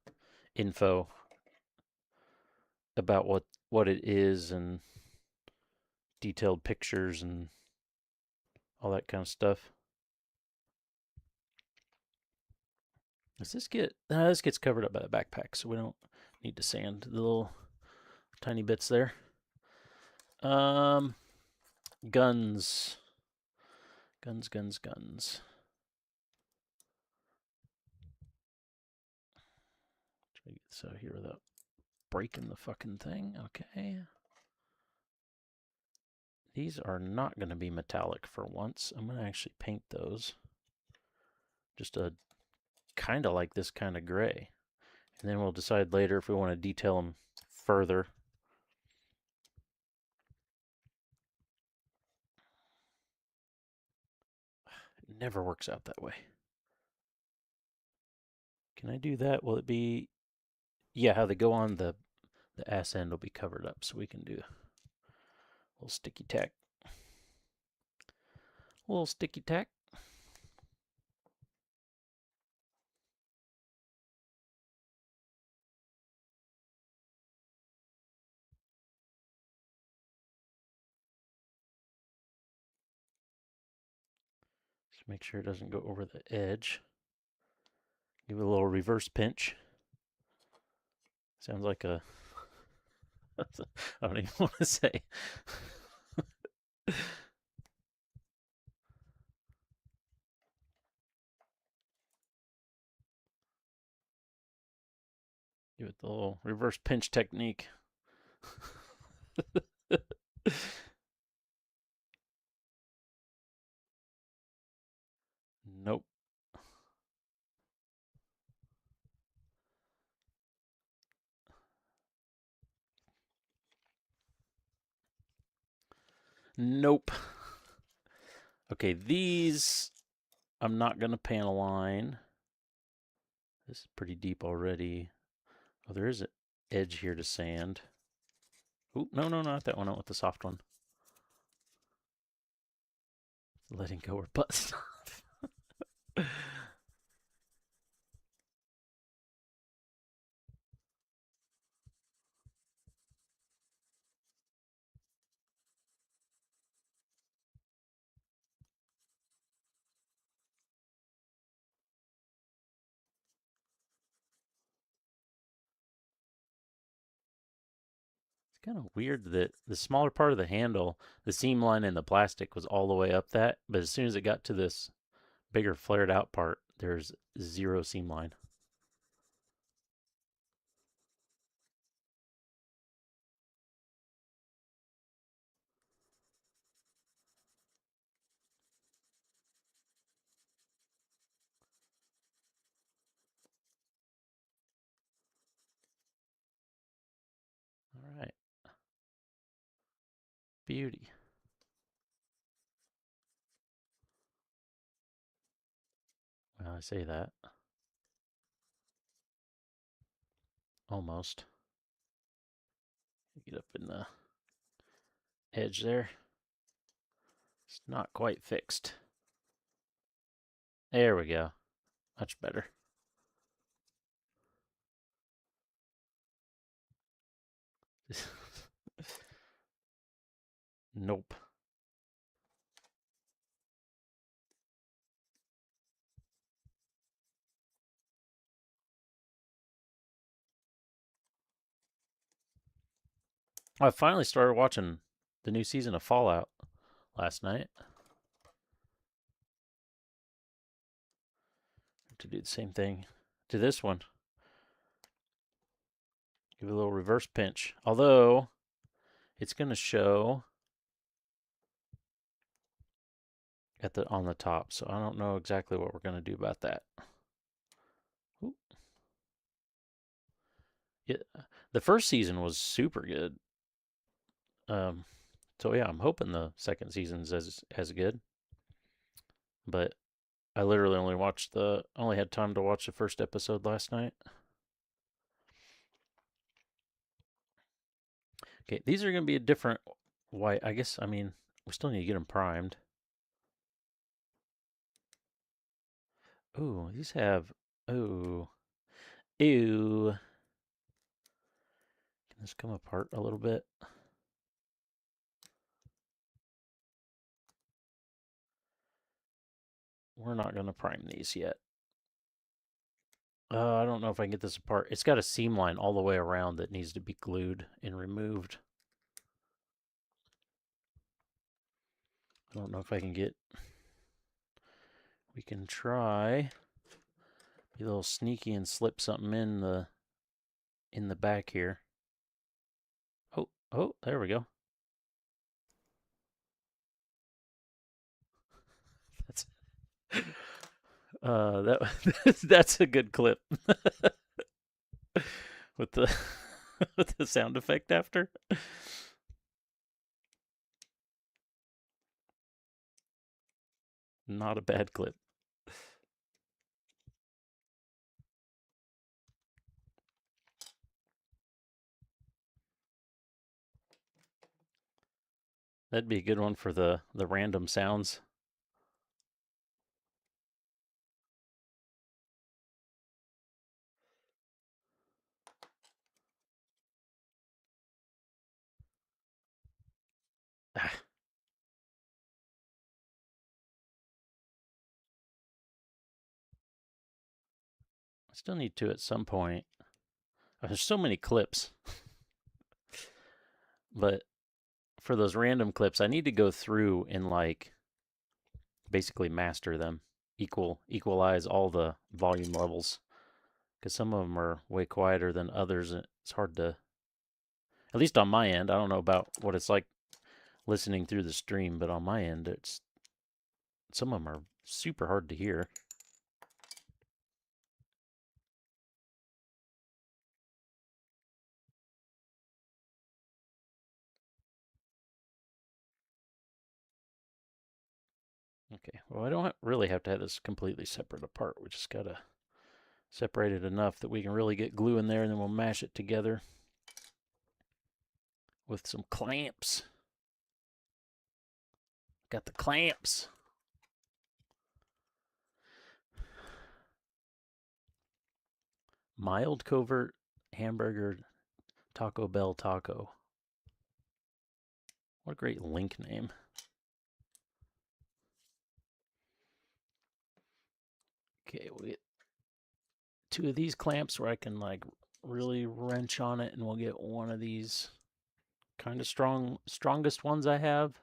info about what it is and detailed pictures and all that kind of stuff. Does this get? This gets covered up by the backpack, so we don't need to sand the little tiny bits there. Guns, guns. Try to get this out here without breaking the fucking thing. Okay. These are not going to be metallic for once. I'm going to actually paint those. Just a kind of like this kind of gray. And then we'll decide later if we want to detail them further. It never works out that way. Can I do that? Will it be... Yeah, how they go on the ass end will be covered up, so we can do a little sticky tack. A little sticky tack. Just make sure it doesn't go over the edge. Give it a little reverse pinch. Sounds like a... I don't even want to say. Give it the little reverse pinch technique. Nope. Nope. Okay, these I'm not going to panel line. This is pretty deep already. Oh, there is an edge here to sand. Oh, no, not that one. I want the soft one. Letting go or butt stuff. It's kind of weird that the smaller part of the handle, the seam line in the plastic was all the way up that, but as soon as it got to this bigger flared out part, there's zero seam line. All right. Beauty. Well, I say that. Almost. Get up in the edge there. It's not quite fixed. There we go. Much better. Nope. I finally started watching the new season of Fallout last night. To do the same thing to this one. Give it a little reverse pinch. Although it's going to show at the on the top, so I don't know exactly what we're going to do about that. Ooh. Yeah, the first season was super good. So yeah, I'm hoping the second season's as good. But I literally only had time to watch the first episode last night. Okay, these are going to be a different white. I guess, I mean, we still need to get them primed. Ooh, these have, ooh, ew. Can this come apart a little bit? We're not going to prime these yet. I don't know if I can get this apart. It's got a seam line all the way around that needs to be glued and removed. I don't know if I can get... We can try... Be a little sneaky and slip something in the back here. Oh, there we go. That's that's a good clip with the with the sound effect after. Not a bad clip. That'd be a good one for the random sounds. I still need to at some point. There's so many clips, but for those random clips, I need to go through and like basically master them, equalize all the volume levels, because some of them are way quieter than others. And it's hard to, at least on my end. I don't know about what it's like listening through the stream, but on my end, it's some of them are super hard to hear. Okay, well, I don't really have to have this completely separate apart. We just gotta separate it enough that we can really get glue in there, and then we'll mash it together with some clamps. Got the clamps. Mild Covert Hamburger Taco Bell Taco. What a great link name. Okay, we'll get 2 of these clamps where I can like really wrench on it, and we'll get 1 of these kind of strongest ones I have.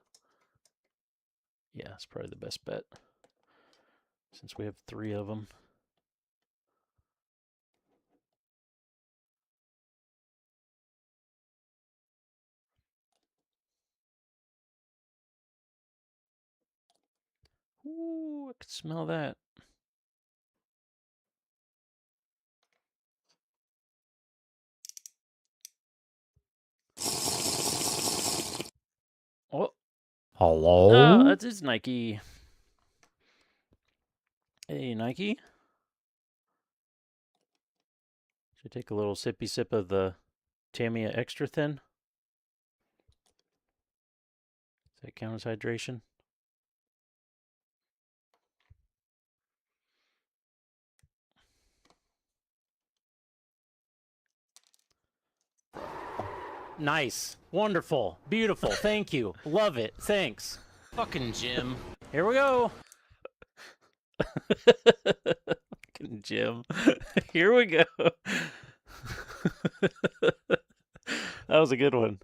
Yeah, it's probably the best bet since we have 3 of them. Ooh, I can smell that. Oh, Hello? that's his Nike. Hey, Nike. Should I take a little sippy sip of the Tamiya Extra Thin? Does that count as hydration? Nice. Wonderful. Beautiful. Thank you. Love it. Thanks. Fucking Jim. Here we go. Fucking Jim. Here we go. That was a good one.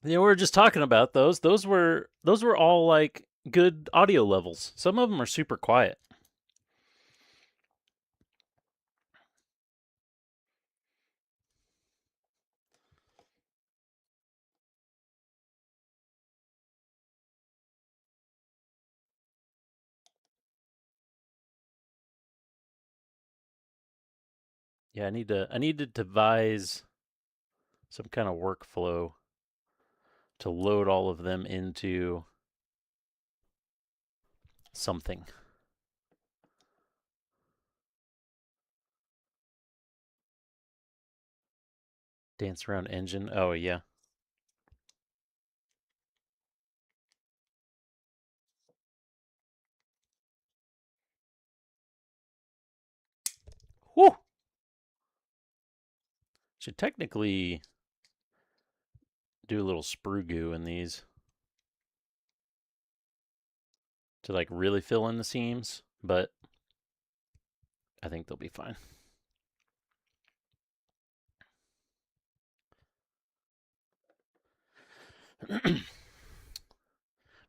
We were just talking about those. Those were all like good audio levels. Some of them are super quiet. Yeah, I need to devise some kind of workflow to load all of them into something. Dance around engine. Oh yeah. Whew. Should technically do a little sprue goo in these. to like really fill in the seams, but I think they'll be fine.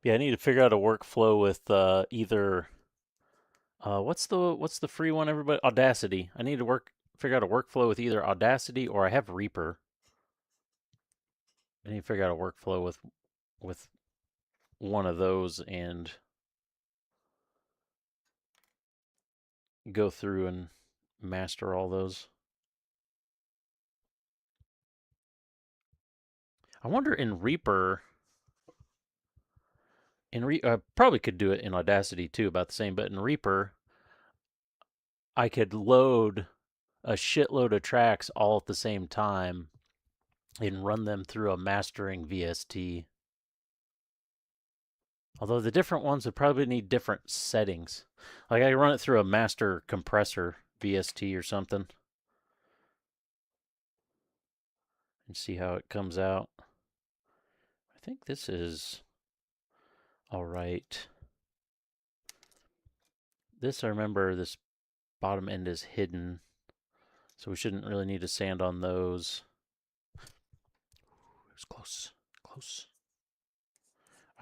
Yeah, I need to figure out a workflow with either what's the free one everybody Audacity. I need to figure out a workflow with either Audacity or I have Reaper. I need to figure out a workflow with one of those and go through and master all those. I wonder in Reaper I probably could do it in Audacity too, about the same, but in Reaper I could load a shitload of tracks all at the same time and run them through a mastering VST. Although the different ones would probably need different settings. Like I run it through a master compressor VST or something and see how it comes out. I think this is all right. This, I remember, this bottom end is hidden, so we shouldn't really need to sand on those. It was close, close.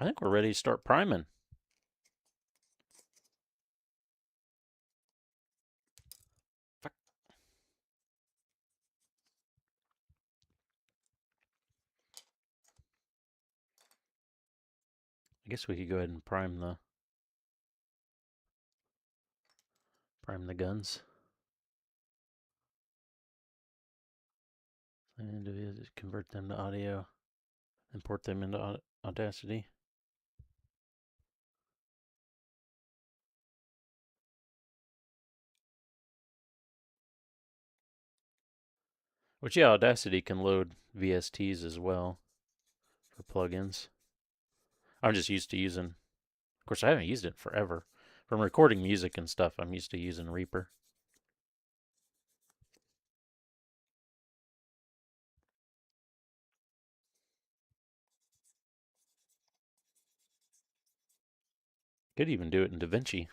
I think we're ready to start priming. Fuck. I guess we could go ahead and prime the guns. And convert them to audio, import them into Audacity. Which, yeah, Audacity can load VSTs as well for plugins. I'm just used to using, of course, I haven't used it forever. From recording music and stuff, I'm used to using Reaper. Could even do it in DaVinci.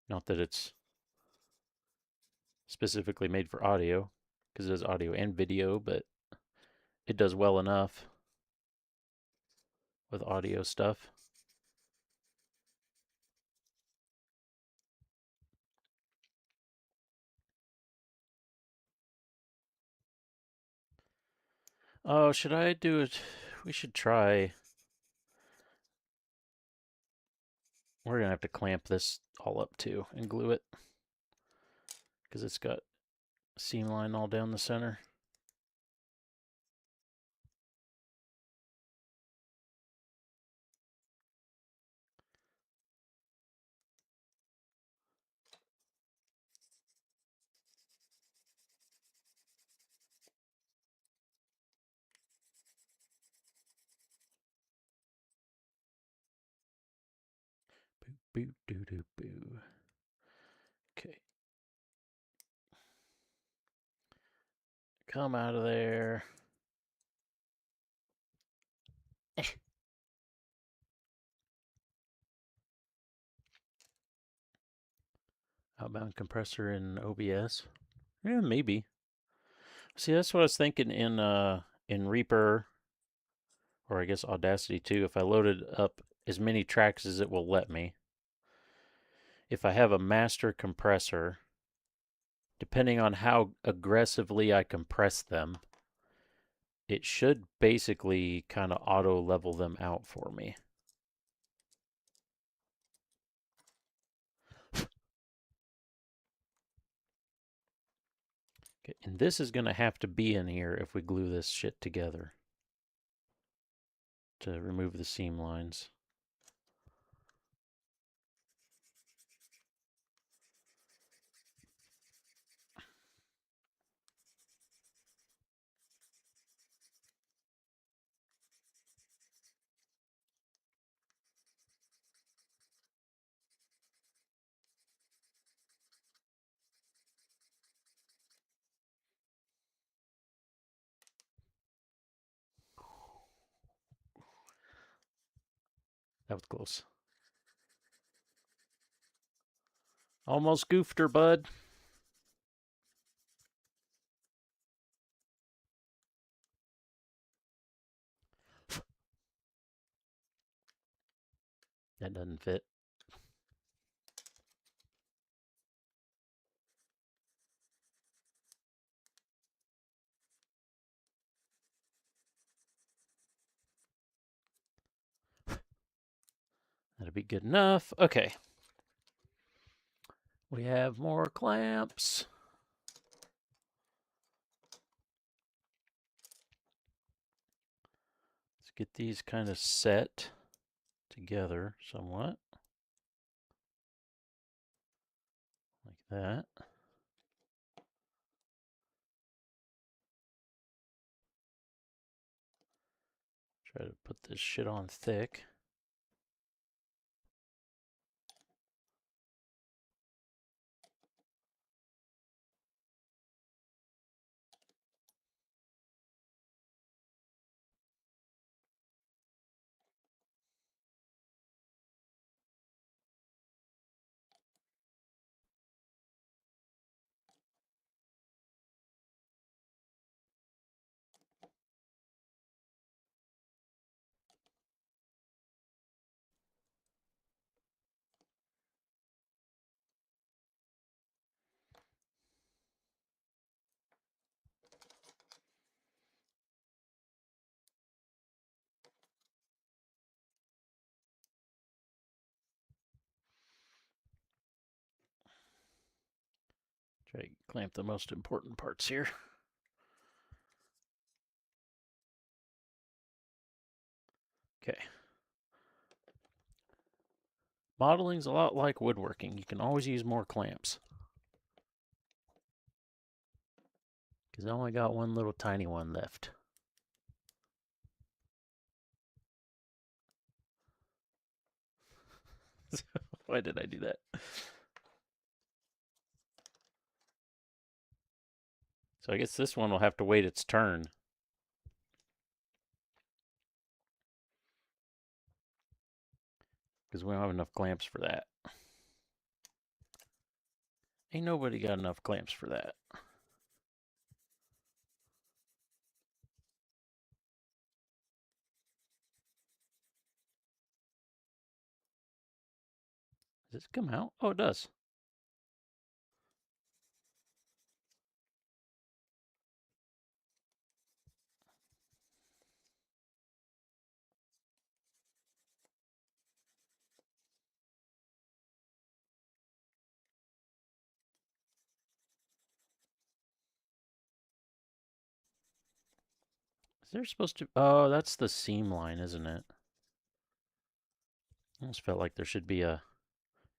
Not that it's specifically made for audio, because it does audio and video, but it does well enough with audio stuff. Oh, should I do it? We should try. We're going to have to clamp this all up too and glue it because it's got a seam line all down the center. Boo, doo, doo, boo. Okay. Come out of there. Outbound compressor in OBS. Yeah, maybe. See, that's what I was thinking in Reaper, or I guess Audacity too. If I loaded up as many tracks as it will let me, if I have a master compressor, depending on how aggressively I compress them, it should basically kind of auto level them out for me. Okay, and this is going to have to be in here if we glue this shit together to remove the seam lines. That was close. Almost goofed her, bud. That doesn't fit. That'll be good enough. Okay. We have more clamps. Let's get these kind of set together somewhat. Like that. Try to put this shit on thick. Try to clamp the most important parts here. Okay. Modeling's a lot like woodworking. You can always use more clamps. Because I only got one little tiny one left. Why did I do that? So I guess this one will have to wait its turn. Because we don't have enough clamps for that. Ain't nobody got enough clamps for that. Does this come out? Oh, it does. Is there supposed to... Oh, that's the seam line, isn't it? I almost felt like there should be a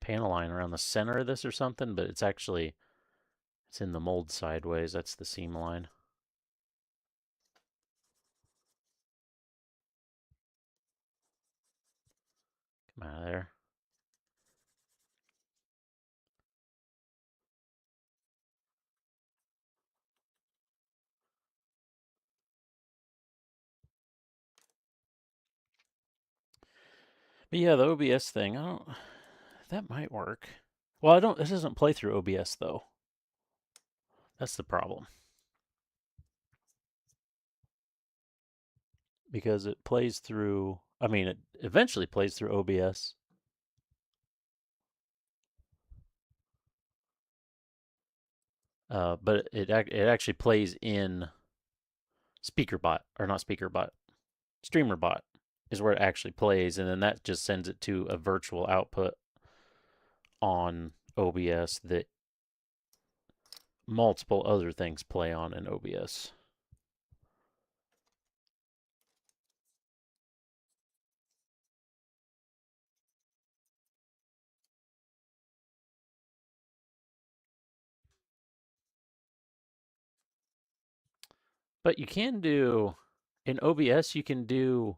panel line around the center of this or something, but it's actually... It's in the mold sideways. That's the seam line. Come out of there. But yeah, the OBS thing, I don't... That might work. Well, I don't... This doesn't play through OBS, though. That's the problem. Because it plays through... I mean, it eventually plays through OBS. But it actually plays in SpeakerBot, or not SpeakerBot, StreamerBot is where it actually plays, and then that just sends it to a virtual output on OBS that multiple other things play on in OBS. But you can do, in OBS, you can do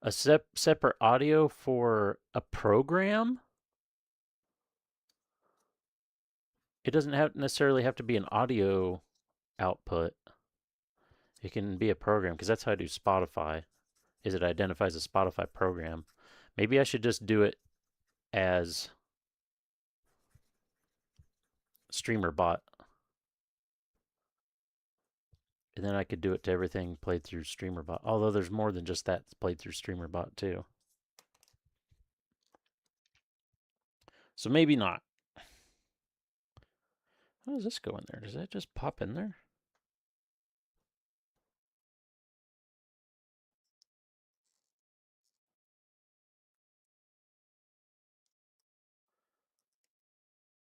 a separate audio for a program. It doesn't necessarily have to be an audio output. It can be a program, because that's how I do Spotify, is it identifies a Spotify program. Maybe I should just do it as streamer bot, and then I could do it to everything played through streamer bot. Although there's more than just that played through streamer bot too. So maybe not. How does this go in there? Does that just pop in there?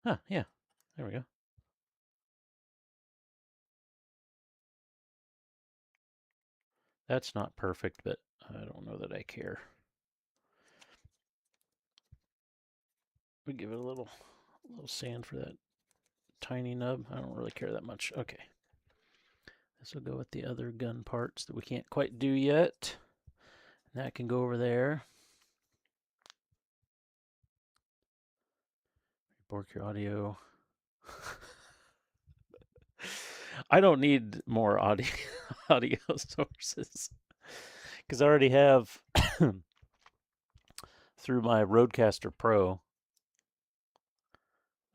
Huh, yeah. There we go. That's not perfect, but I don't know that I care. We give it a little sand for that tiny nub. I don't really care that much. Okay. This will go with the other gun parts that we can't quite do yet. And that can go over there. Bork your audio. I don't need more audio sources because I already have through my Rodecaster Pro.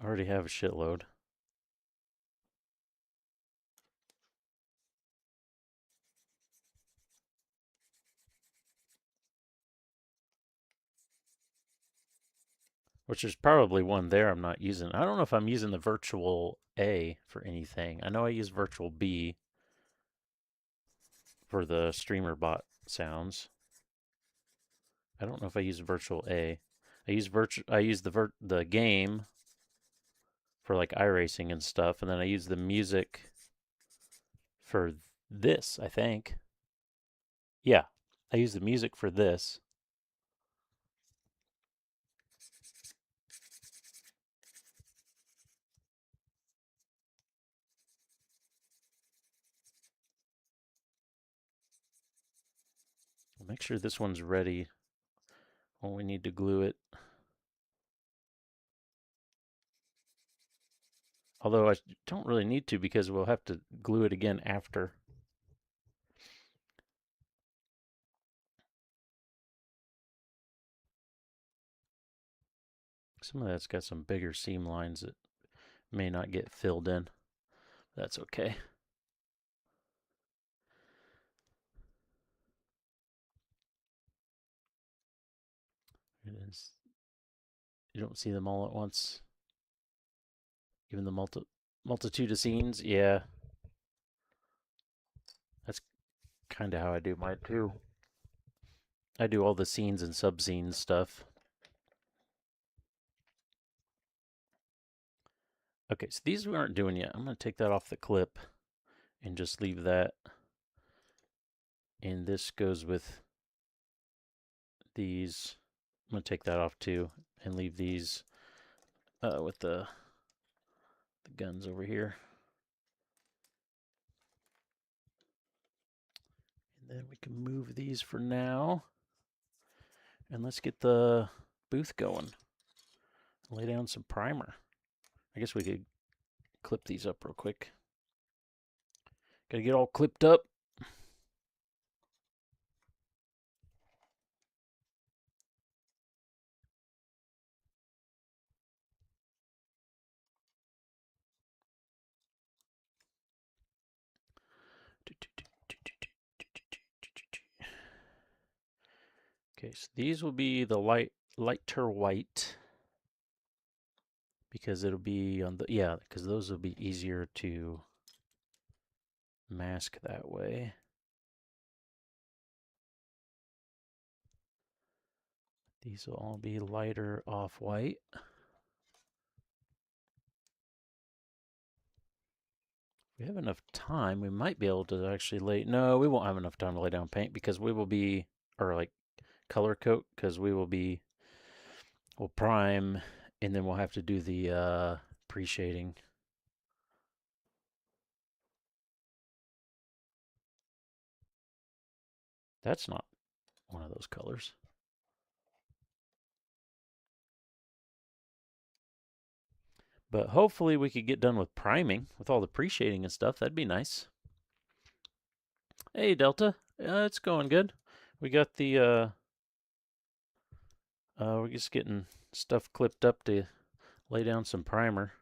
I already have a shitload. Which there's probably one there I'm not using. I don't know if I'm using the virtual A for anything. I know I use virtual B for the streamer bot sounds. I don't know if I use virtual A. I use the game for like iRacing and stuff, and then I use the music for this, I think. Yeah, I use the music for this. I'll make sure this one's ready when we need to glue it. Although I don't really need to because we'll have to glue it again after. Some of that's got some bigger seam lines that may not get filled in. That's okay. It is. You don't see them all at once. Given the multitude of scenes, yeah. That's kind of how I do mine too. I do all the scenes and sub-scenes stuff. Okay, so these we aren't doing yet. I'm going to take that off the clip and just leave that. And this goes with these. I'm going to take that off too and leave these with the guns over here. And then we can move these for now. And let's get the booth going. Lay down some primer. I guess we could clip these up real quick. Gotta get all clipped up. Okay, so these will be the lighter white because it'll be on the, yeah, because those will be easier to mask that way. These will all be lighter off-white. If we have enough time, we might be able to actually lay, no, we won't have enough time to lay down paint because we will be, or like color coat, because we'll prime, and then we'll have to do the pre-shading. That's not one of those colors. But hopefully we could get done with priming with all the pre-shading and stuff. That'd be nice. Hey, Delta. It's going good. We got the We're just getting stuff clipped up to lay down some primer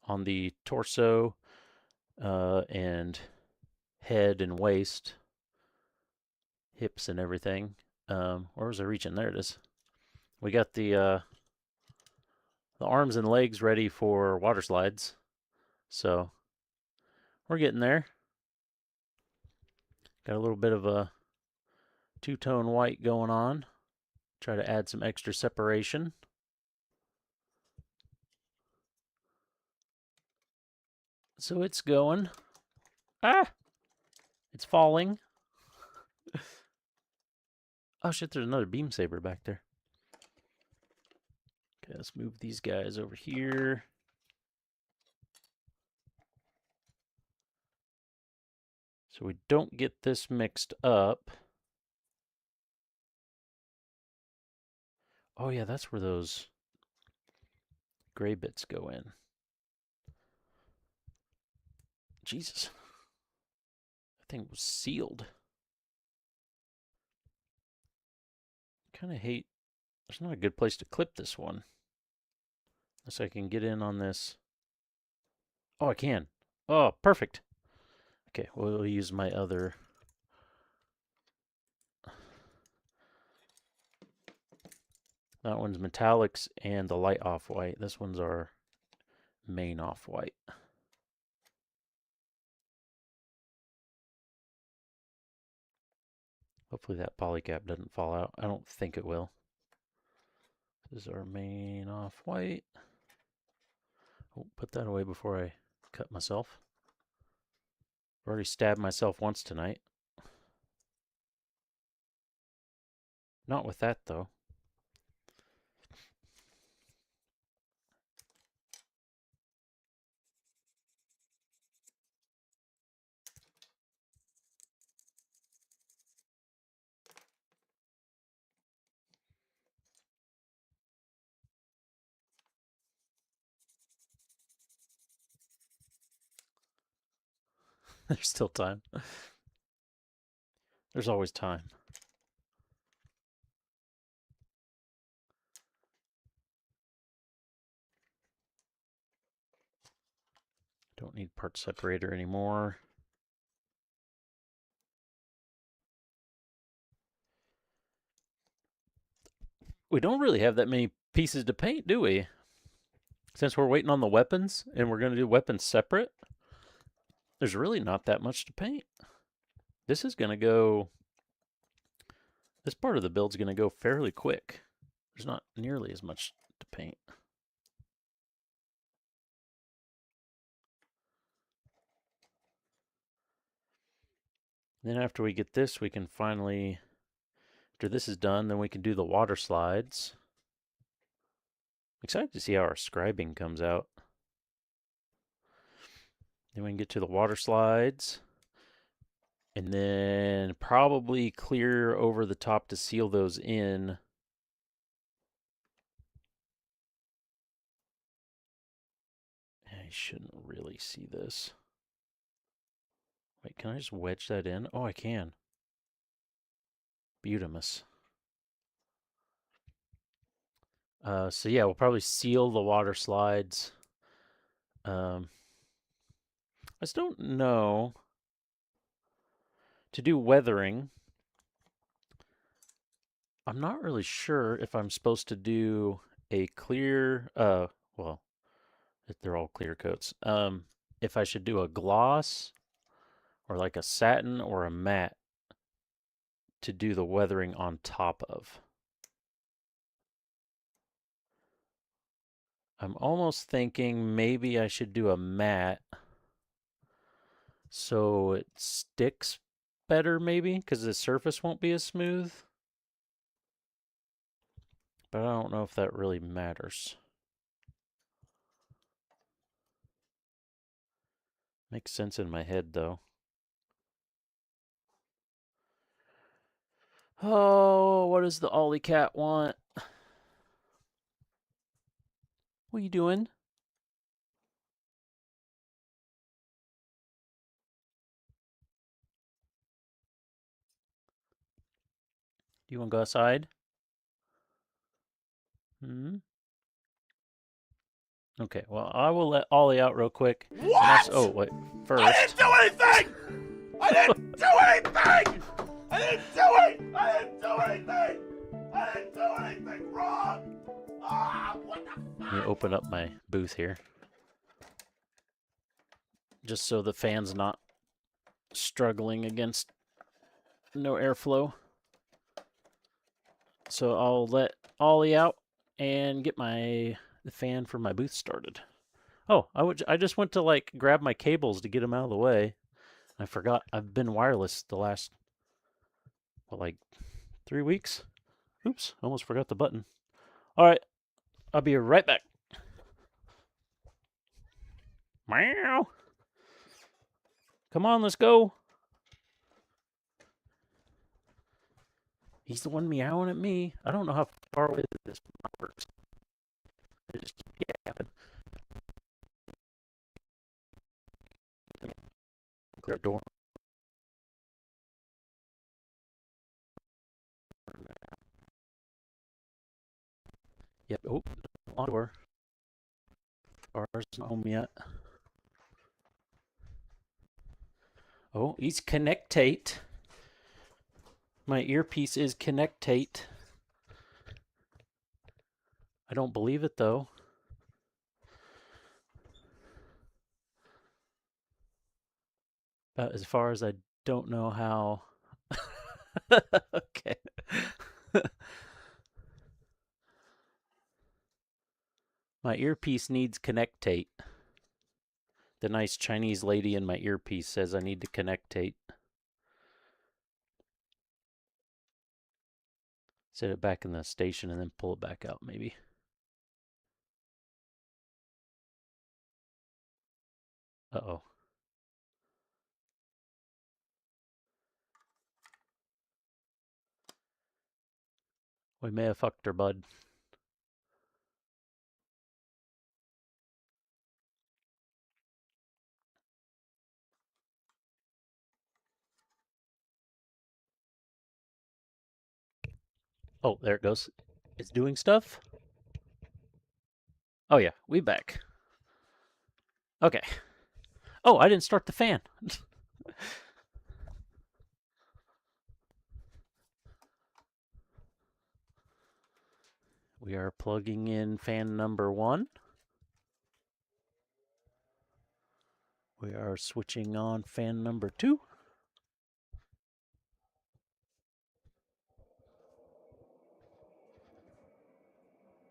on the torso and head and waist, hips and everything. Where was I reaching? There it is. We got the arms and legs ready for water slides, so we're getting there. Got a little bit of a two-tone white going on. Try to add some extra separation. So it's going. Ah! It's falling. Oh shit, there's another beam saber back there. Okay, let's move these guys over here. So we don't get this mixed up. Oh yeah, that's where those gray bits go in. Jesus. That thing was sealed. Kind of hate. There's not a good place to clip this one. Unless I can get in on this. Oh, I can. Oh, perfect. Okay, we'll use my other. That one's metallics and the light off-white. This one's our main off-white. Hopefully that polycap doesn't fall out. I don't think it will. This is our main off-white. Oh, put that away before I cut myself. I've already stabbed myself once tonight. Not with that, though. There's still time. There's always time. Don't need part separator anymore. We don't really have that many pieces to paint, do we? Since we're waiting on the weapons and we're going to do weapons separate, there's really not that much to paint. This is going to go. This part of the build's going to go fairly quick. There's not nearly as much to paint. Then after we get this, we can finally, after this is done, then we can do the water slides. I'm excited to see how our scribing comes out. Then we can get to the water slides. And then probably clear over the top to seal those in. I shouldn't really see this. Wait, can I just wedge that in? Oh, I can. Beautimus. So yeah, we'll probably seal the water slides. I just don't know. To do weathering, I'm not really sure if I'm supposed to do a clear, well, they're all clear coats. If I should do a gloss or like a satin or a matte to do the weathering on top of. I'm almost thinking maybe I should do a matte so it sticks better maybe because the surface won't be as smooth. But I don't know if that really matters. Makes sense in my head though. Oh, what does the Ollie cat want? What are you doing? Do you want to go outside? Hmm. Okay, well, I will let Ollie out real quick. What? Oh, wait. First. I didn't do anything! I didn't do anything! I didn't do it! I didn't do anything! I didn't do anything wrong! Ah, what the fuck? Let me open up my booth here. Just so the fan's not struggling against no airflow. So I'll let Ollie out and get the fan for my booth started. Oh, I just went to like grab my cables to get them out of the way. I forgot I've been wireless the last like 3 weeks. Oops, almost forgot the button. All right, I'll be right back. Meow. Come on, let's go. He's the one meowing at me. I don't know how far away this works. It just keeps happening. Clear door. Yep. Oh, on door. Ours not home yet. Oh, he's connectate. My earpiece is connectate. I don't believe it though. About as far as I don't know how. Okay. My earpiece needs connectate. The nice Chinese lady in my earpiece says I need to connectate. Set it back in the station and then pull it back out, maybe. Uh-oh. We may have fucked her, bud. Oh, there it goes. It's doing stuff? Oh yeah, we back. Okay. Oh, I didn't start the fan. We are plugging in fan number 1. We are switching on fan number 2.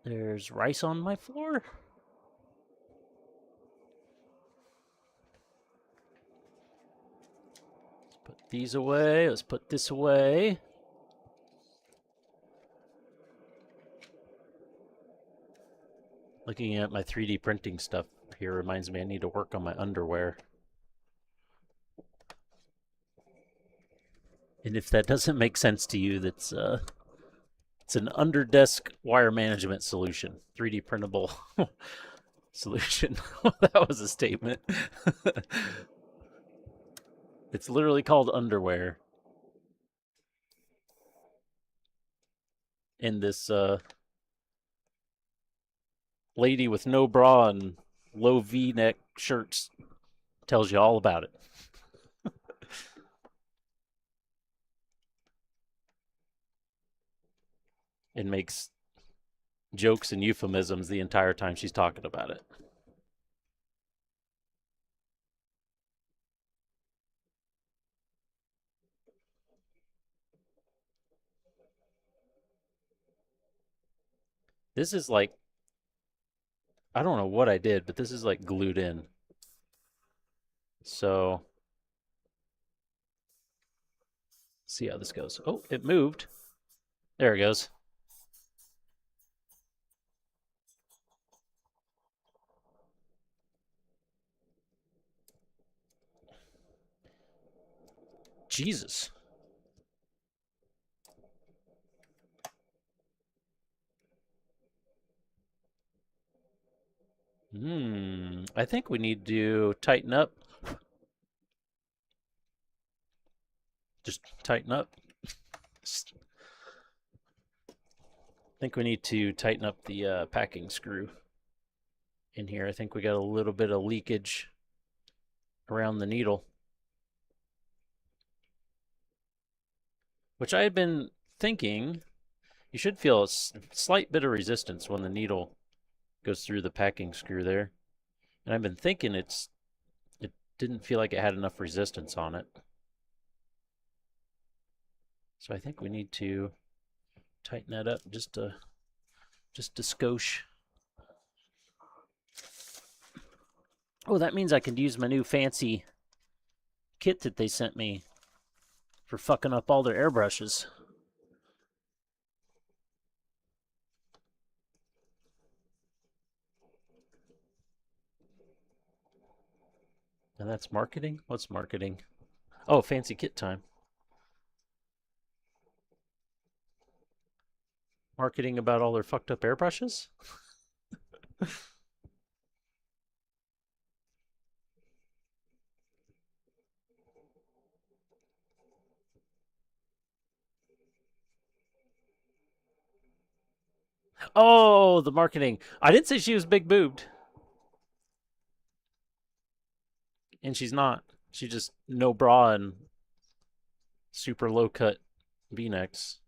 There's rice on my floor. Let's put these away. Let's put this away. Looking at my 3D printing stuff here reminds me I need to work on my underwear. And if that doesn't make sense to you, it's an under-desk wire management solution. 3D printable solution. That was a statement. It's literally called underwear. And this lady with no bra and low V-neck shirts tells you all about it. And makes jokes and euphemisms the entire time she's talking about it. This is like, I don't know what I did, but this is like glued in. So, see how this goes. Oh, it moved. There it goes. Jesus. I think we need to tighten up. Just tighten up. think we need to tighten up the packing screw in here. I think we got a little bit of leakage around the needle, which I had been thinking you should feel a slight bit of resistance when the needle goes through the packing screw there. And I've been thinking it didn't feel like it had enough resistance on it. So I think we need to tighten that up just a skosh. Oh, that means I can use my new fancy kit that they sent me for fucking up all their airbrushes. And that's marketing? What's marketing? Oh, fancy kit time. Marketing about all their fucked up airbrushes? Oh, the marketing. I didn't say she was big boobed. And she's not. She just no bra and super low cut V-necks.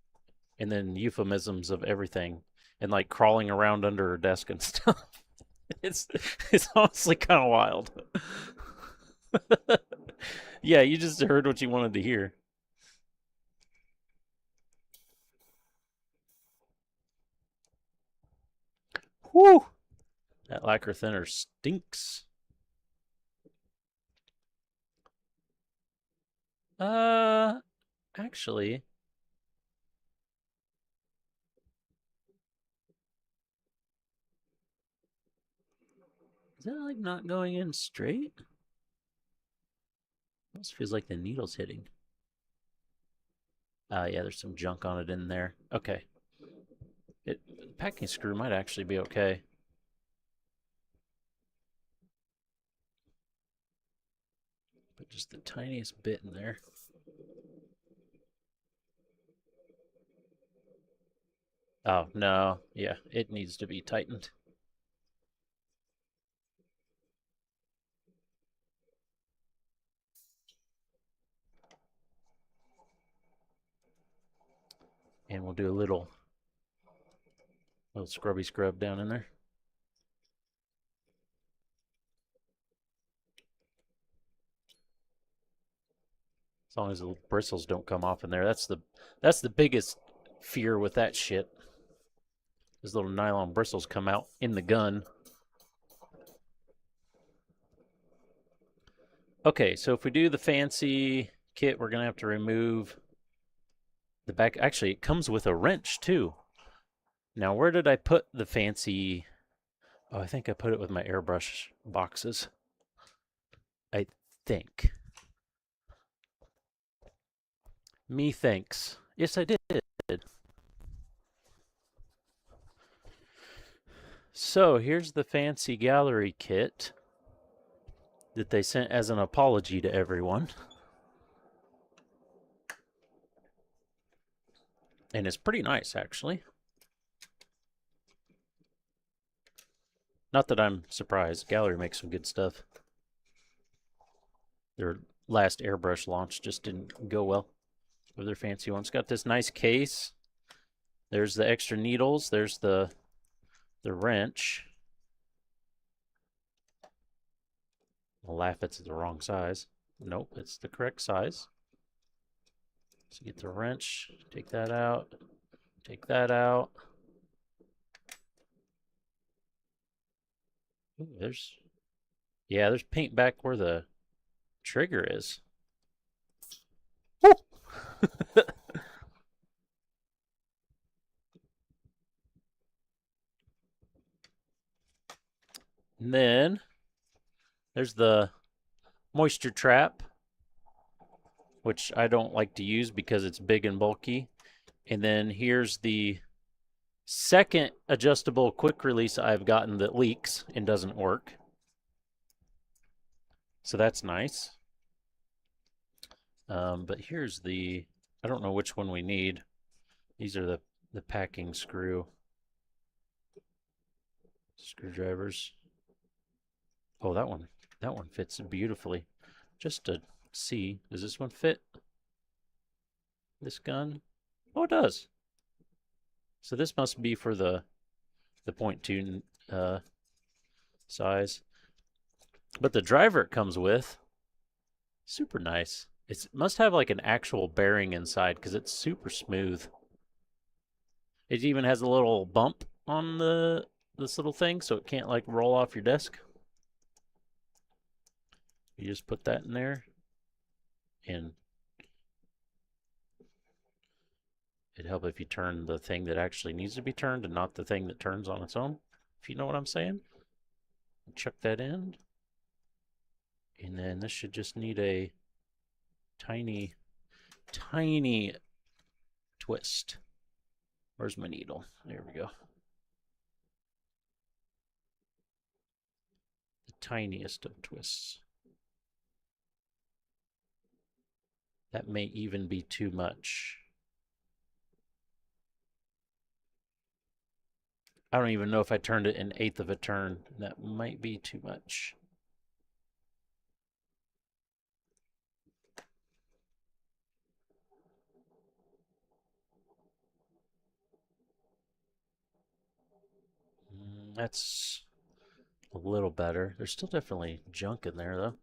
And then euphemisms of everything. And like crawling around under her desk and stuff. It's honestly kind of wild. Yeah, you just heard what you wanted to hear. Whew! That lacquer thinner stinks. Actually, is that like not going in straight? Almost feels like the needle's hitting. Yeah, there's some junk on it in there. Okay. The packing screw might actually be okay. But just the tiniest bit in there. Oh, no. Yeah, it needs to be tightened. And we'll do a little scrubby scrub down in there. As long as the bristles don't come off in there. That's the biggest fear with that shit. Those little nylon bristles come out in the gun. Okay, so if we do the fancy kit, we're going to have to remove the back. Actually, it comes with a wrench, too. Now, where did I put the fancy... Oh, I think I put it with my airbrush boxes. I think. Me thinks. Yes, I did. So, here's the fancy gallery kit that they sent as an apology to everyone. And it's pretty nice, actually. Not that I'm surprised. Gallery makes some good stuff. Their last airbrush launch just didn't go well with their fancy ones. Got this nice case. There's the extra needles. There's the wrench. I'll laugh it's the wrong size. Nope, it's the correct size. So get the wrench, take that out, take that out. Ooh, there's paint back where the trigger is. And then there's the moisture trap, which I don't like to use because it's big and bulky. And then here's the second adjustable quick release I've gotten that leaks and doesn't work. So that's nice. But here's I don't know which one we need. These are the packing screw. Screwdrivers. Oh, that one fits beautifully. Just to see, does this one fit? This gun? Oh, it does. So this must be for the .2 size. But the driver it comes with, super nice. It must have like an actual bearing inside because it's super smooth. It even has a little bump on this little thing so it can't like roll off your desk. You just put that in there and it'd help if you turn the thing that actually needs to be turned and not the thing that turns on its own, if you know what I'm saying. Chuck that in. And then this should just need a tiny, tiny twist. Where's my needle? There we go. The tiniest of twists. That may even be too much. I don't even know if I turned it 1/8 of a turn. That might be too much. That's a little better. There's still definitely junk in there, though.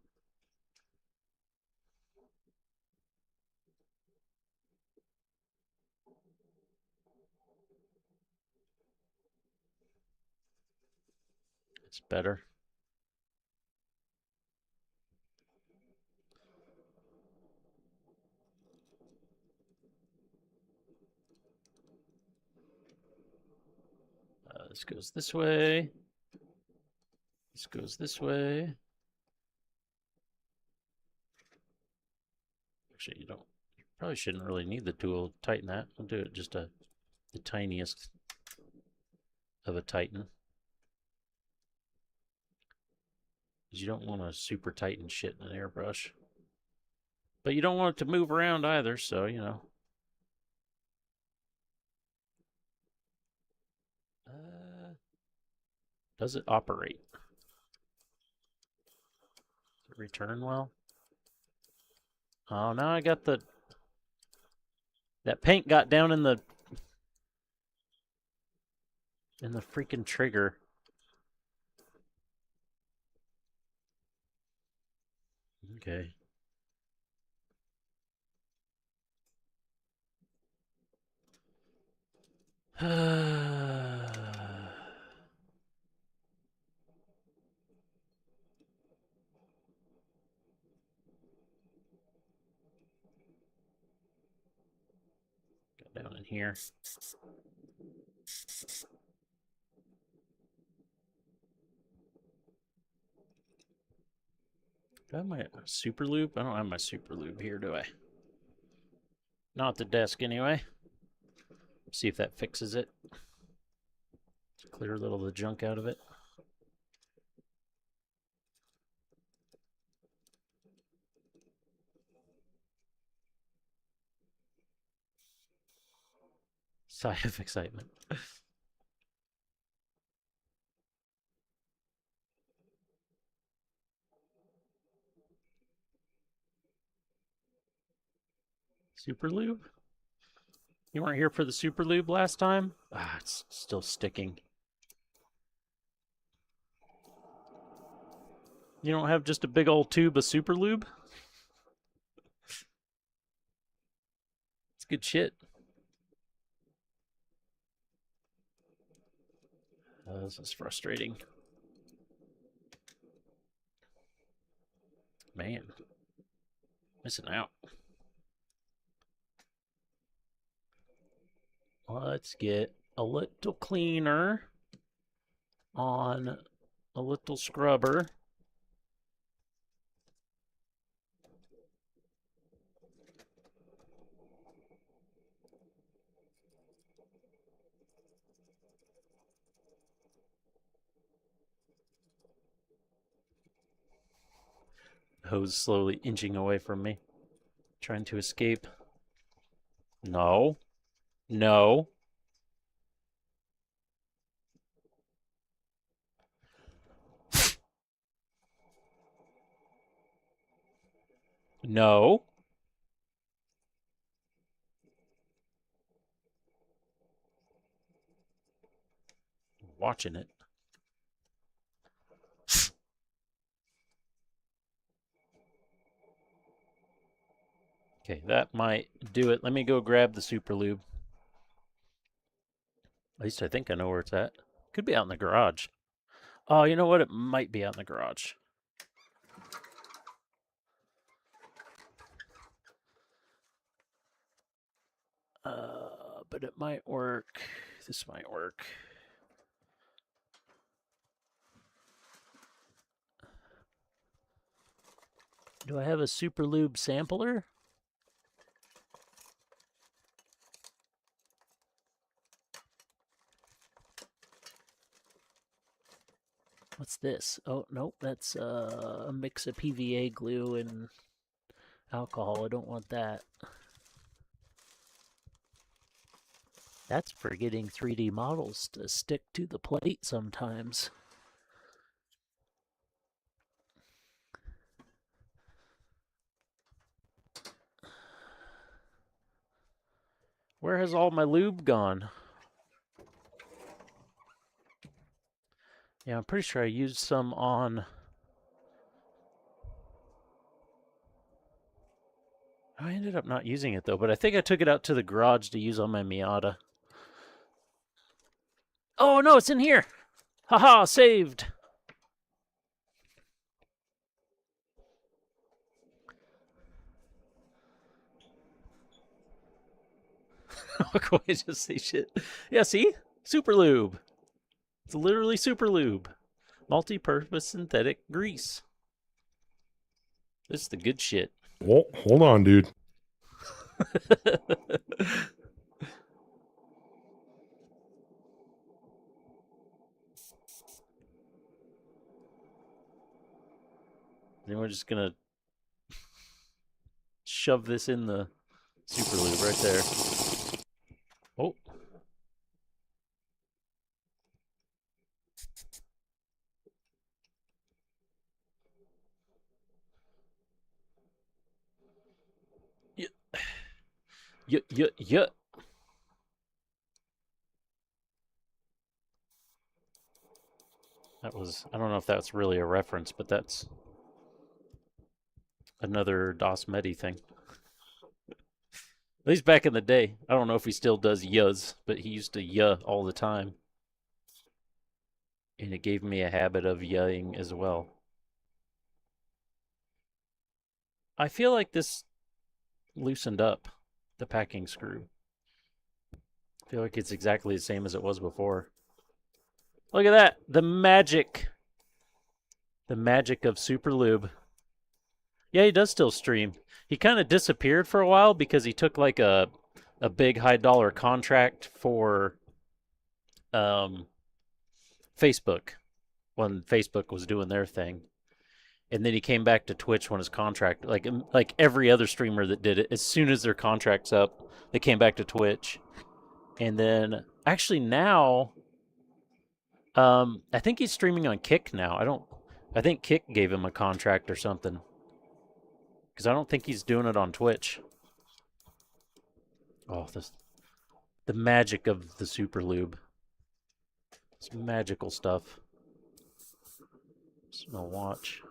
It's better. This goes this way. This goes this way. Actually, you probably shouldn't really need the tool to tighten that. I'll do it just the tiniest of a tighten. Because you don't want to super tighten shit in an airbrush. But you don't want it to move around either, so, you know. Does it operate? Does it return well? Oh, now I got that paint got down in the freaking trigger. Okay. Go down in here. Do I have my super lube? I don't have my super lube here, do I? Not at the desk, anyway. See if that fixes it. Clear a little of the junk out of it. Sigh of excitement. Super lube? You weren't here for the super lube last time? Ah, it's still sticking. You don't have just a big old tube of super lube? It's good shit. This is frustrating. Man. Missing out. Let's get a little cleaner on a little scrubber. Hose slowly inching away from me, trying to escape. No. No. No. Watching it. Okay, that might do it. Let me go grab the super lube. At least I think I know where it's at. Could be out in the garage. Oh, you know what? It might be out in the garage. But it might work. This might work. Do I have a super lube sampler? What's this? Oh, nope, that's a mix of PVA glue and alcohol. I don't want that. That's for getting 3D models to stick to the plate sometimes. Where has all my lube gone? Yeah, I'm pretty sure I used some on... I ended up not using it though, but I think I took it out to the garage to use on my Miata. Oh no, it's in here! Haha, saved! Go ahead, just say shit. Yeah, see? Super lube. It's literally super lube. Multi-purpose synthetic grease. This is the good shit. Well, hold on, dude. Then we're just gonna shove this in the super lube right there. Oh. Yeah. Yeah, yeah, yeah. That was, I don't know if that's really a reference, but that's another DOS Medi thing. At least back in the day. I don't know if he still does yas, but he used to yuh all the time. And it gave me a habit of yahing as well. I feel like this loosened up the packing screw. I feel like it's exactly the same as it was before. Look at that. The magic. The magic of Super Lube. Yeah, he does still stream. He kind of disappeared for a while because he took like a big high dollar contract for Facebook when Facebook was doing their thing. And then he came back to Twitch when his contract, like every other streamer that did it, as soon as their contract's up, they came back to Twitch. And then actually now, I think he's streaming on Kick now. I think Kick gave him a contract or something. Because I don't think he's doing it on Twitch. Oh, the magic of the Super Lube. It's magical stuff. Smell watch.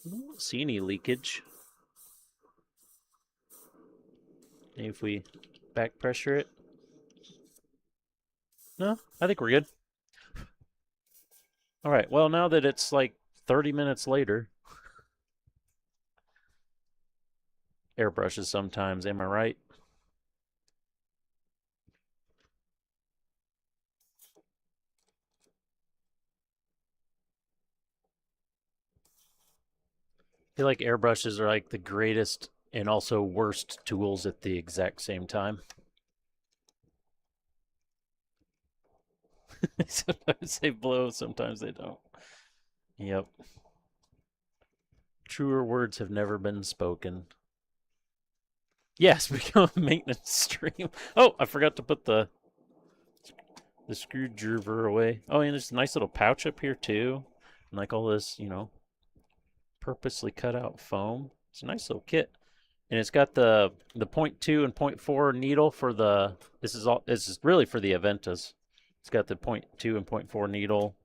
I don't see any leakage. Maybe if we back pressure it. No, I think we're good. All right, well, now that it's like 30 minutes later, airbrushes sometimes, am I right? I feel like airbrushes are like the greatest and also worst tools at the exact same time. Sometimes they blow, sometimes they don't. Yep. Truer words have never been spoken. Yes, become a maintenance stream. Oh, I forgot to put the screwdriver away. Oh, and there's a nice little pouch up here too. And like all this, purposely cut out foam. It's a nice little kit. And it's got the 0.2 and 0.4 needle for the, this is really for the Aventas. It's got the 0.2 and 0.4 needle.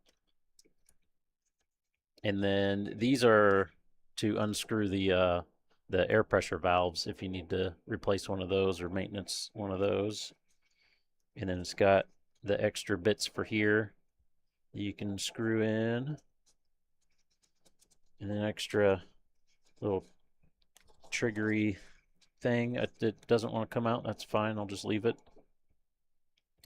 And then these are to unscrew the air pressure valves if you need to replace one of those or maintenance one of those. And then it's got the extra bits for here that you can screw in. And an extra little triggery thing that doesn't want to come out. That's fine. I'll just leave it.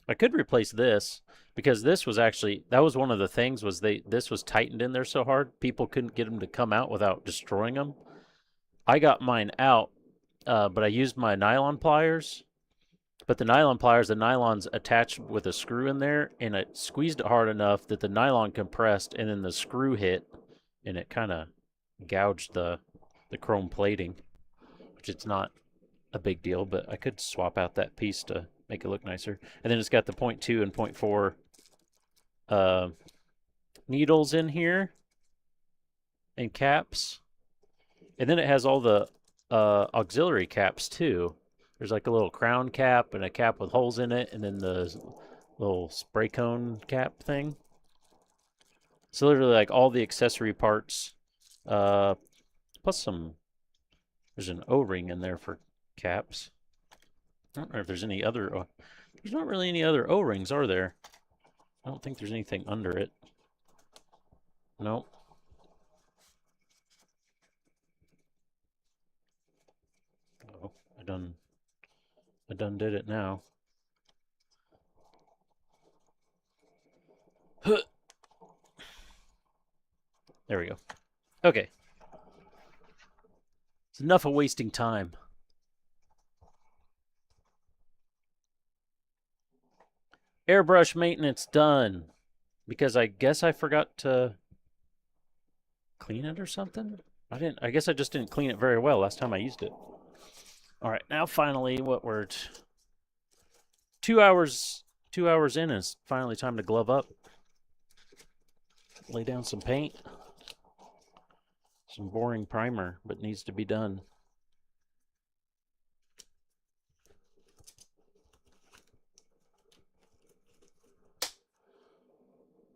I could replace this because this was actually, that was one of the things was this was tightened in there so hard people couldn't get them to come out without destroying them. I got mine out, but I used my nylon pliers. But the nylon's attached with a screw in there, and I squeezed it hard enough that the nylon compressed, and then the screw hit, and it kind of gouged the chrome plating, which it's not a big deal, but I could swap out that piece to make it look nicer. And then it's got the 0.2 and 0.4 needles in here and caps. And then it has all the auxiliary caps too. There's like a little crown cap and a cap with holes in it, and then the little spray cone cap thing. So literally like all the accessory parts, plus there's an O-ring in there for caps. I don't know if there's any other, there's not really any other O-rings, are there? I don't think there's anything under it. Nope. Oh, I done did it now. There we go. Okay. It's enough of wasting time. Airbrush maintenance done. Because I guess I forgot to clean it or something? I guess I just didn't clean it very well last time I used it. All right, now finally, what we're 2 hours in, is finally time to glove up. Lay down some paint. Some boring primer, but needs to be done.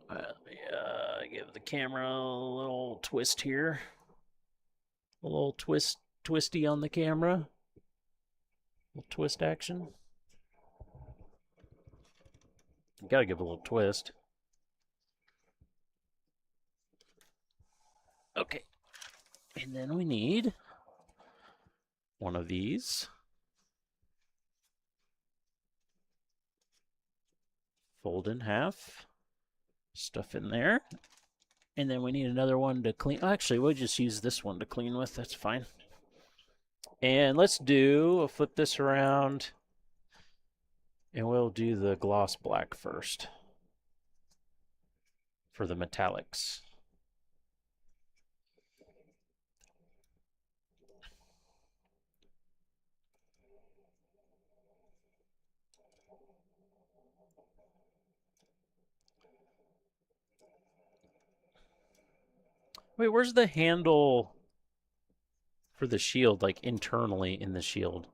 Let me give the camera a little twist here. A little twisty on the camera. A little twist action. Gotta give a little twist. Okay. And then we need one of these. Fold in half. Stuff in there. And then we need another one to clean. Actually, we'll just use this one to clean with. That's fine. And let's flip this around. And we'll do the gloss black first. For the metallics. Wait, where's the handle for the shield, like internally in the shield?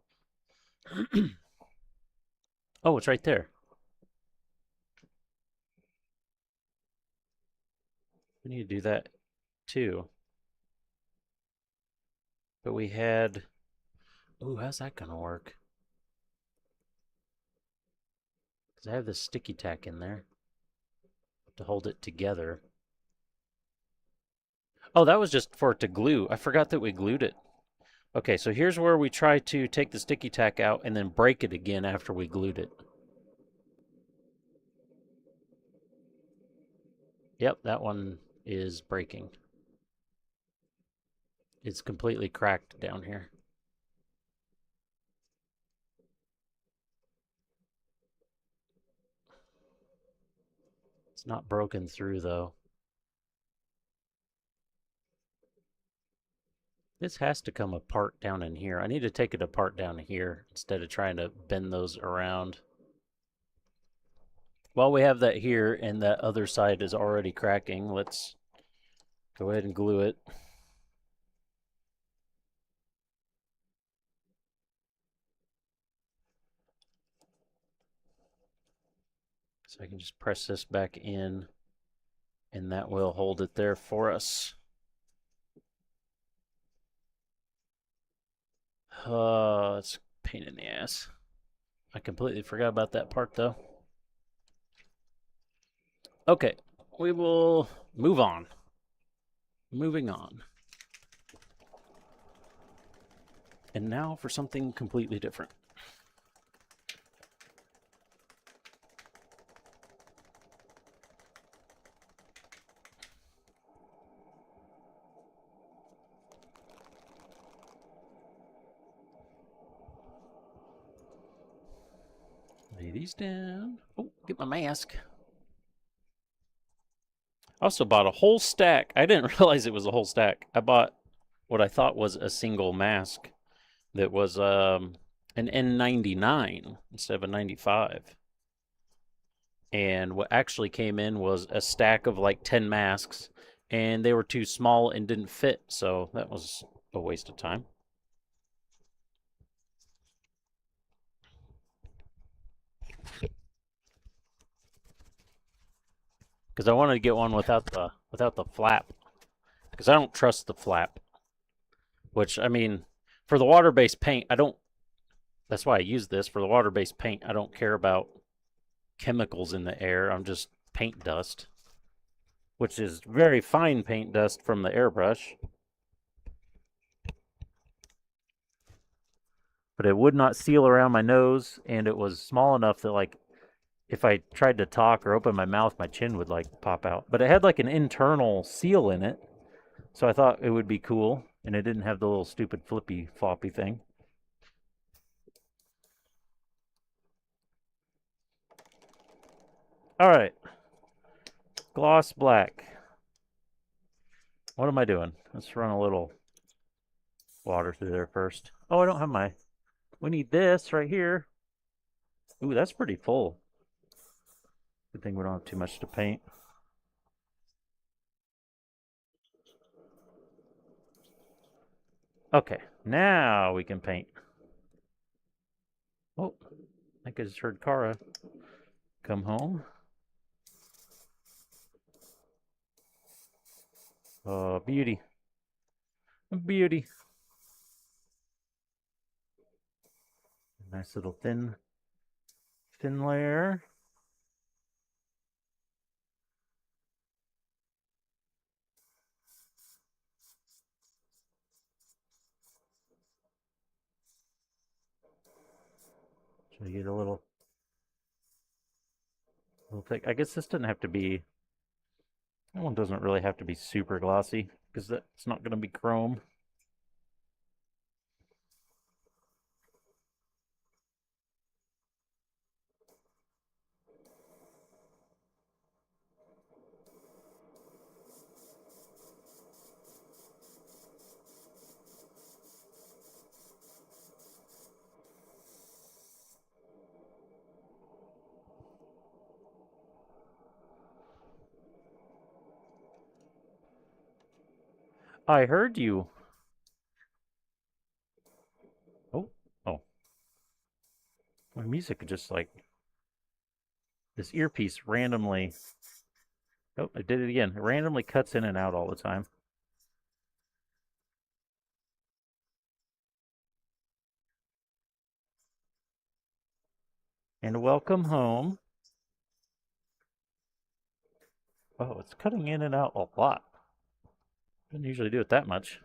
Oh, it's right there. We need to do that too. But we had... Ooh, how's that gonna work? Because I have this sticky tack in there to hold it together. Oh, that was just for it to glue. I forgot that we glued it. Okay, so here's where we try to take the sticky tack out and then break it again after we glued it. Yep, that one is breaking. It's completely cracked down here. It's not broken through though. This has to come apart down in here. I need to take it apart down here instead of trying to bend those around. While we have that here and that other side is already cracking, let's go ahead and glue it. So I can just press this back in, and that will hold it there for us. It's a pain in the ass. I completely forgot about that part, though. Okay, we will move on. Moving on. And now for something completely different. Lay these down. Oh, get my mask. I also bought a whole stack. I didn't realize it was a whole stack. I bought what I thought was a single mask that was an N99 instead of a 95. And what actually came in was a stack of like 10 masks, and they were too small and didn't fit, so that was a waste of time. Because I wanted to get one without the flap, because I don't trust the flap. Which, I mean, for the water-based paint, I don't. That's why I use this. For the water-based paint, I don't care about chemicals in the air. I'm just paint dust, which is very fine paint dust from the airbrush. But it would not seal around my nose, and it was small enough that, like, if I tried to talk or open my mouth, my chin would, like, pop out. But it had, like, an internal seal in it, so I thought it would be cool, and it didn't have the little stupid flippy floppy thing. All right. Gloss black. What am I doing? Let's run a little water through there first. Oh, I don't have my... We need this right here. Ooh, that's pretty full. Good thing we don't have too much to paint. Okay, now we can paint. Oh, I think I just heard Kara come home. Oh, beauty. Beauty. Nice little thin layer. Should I get a little thick? I guess this doesn't have to be... That one doesn't really have to be super glossy, because that's not going to be chrome. I heard you. Oh, oh. My music just like... This earpiece randomly... Oh, I did it again. It randomly cuts in and out all the time. And welcome home. Oh, it's cutting in and out a lot. Doesn't usually do it that much.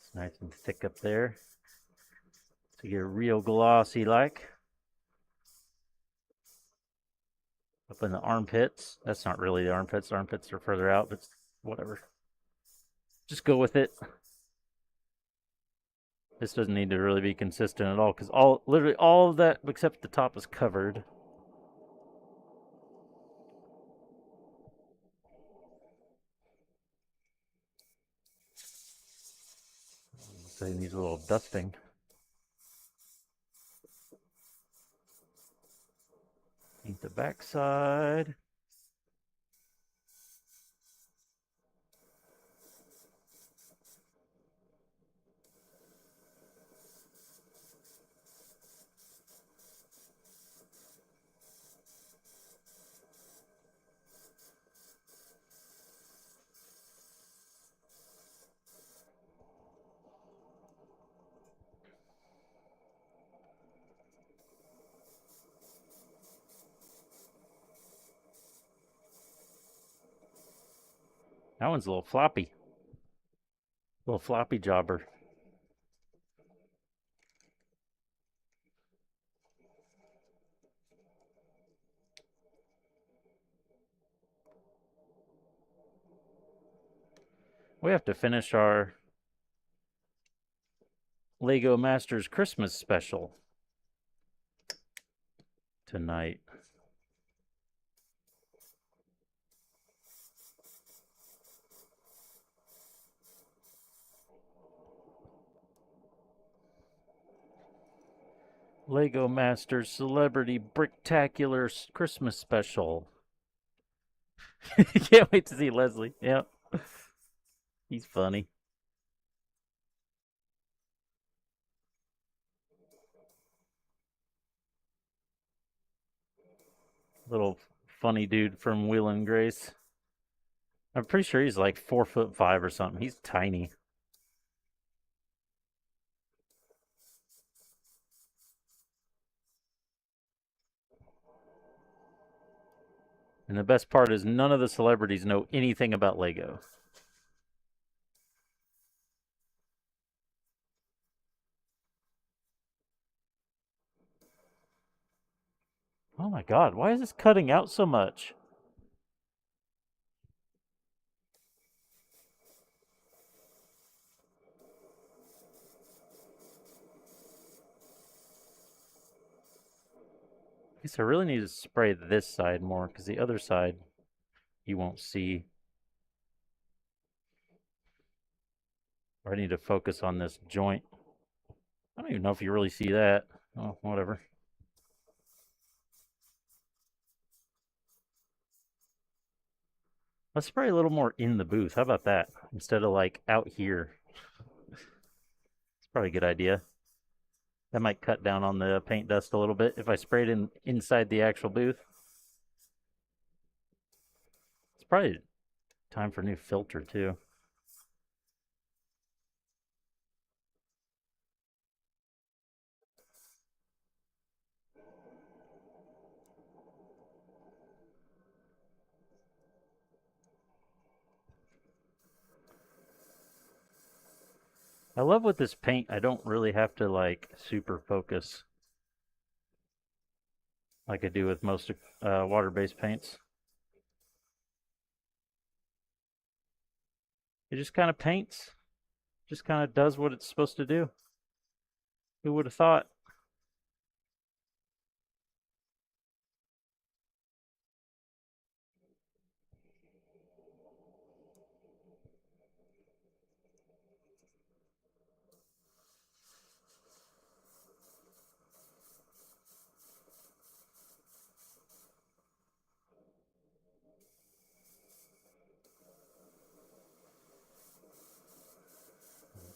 It's nice and thick up there. To get real glossy like. Up in the armpits. That's not really the armpits. The armpits are further out, but whatever. Just go with it. This doesn't need to really be consistent at all, because literally all of that except the top is covered. So it needs a little dusting. Paint the backside. That one's a little floppy. Little floppy jobber. We have to finish our Lego Masters Christmas special tonight. Lego Masters Celebrity Bricktacular Christmas Special. Can't wait to see Leslie. Yep. He's funny. Little funny dude from Will and Grace. I'm pretty sure he's like 4'5" or something. He's tiny. And the best part is none of the celebrities know anything about Lego. Oh my god, why is this cutting out so much? I guess I really need to spray this side more because the other side you won't see. Or I need to focus on this joint. I don't even know if you really see that. Oh, whatever. Let's spray a little more in the booth. How about that? Instead of like out here. It's probably a good idea. That might cut down on the paint dust a little bit if I sprayed in inside the actual booth. It's probably time for a new filter too. I love with this paint, I don't really have to like super focus like I do with most water-based paints. It just kind of paints, just kind of does what it's supposed to do. Who would have thought?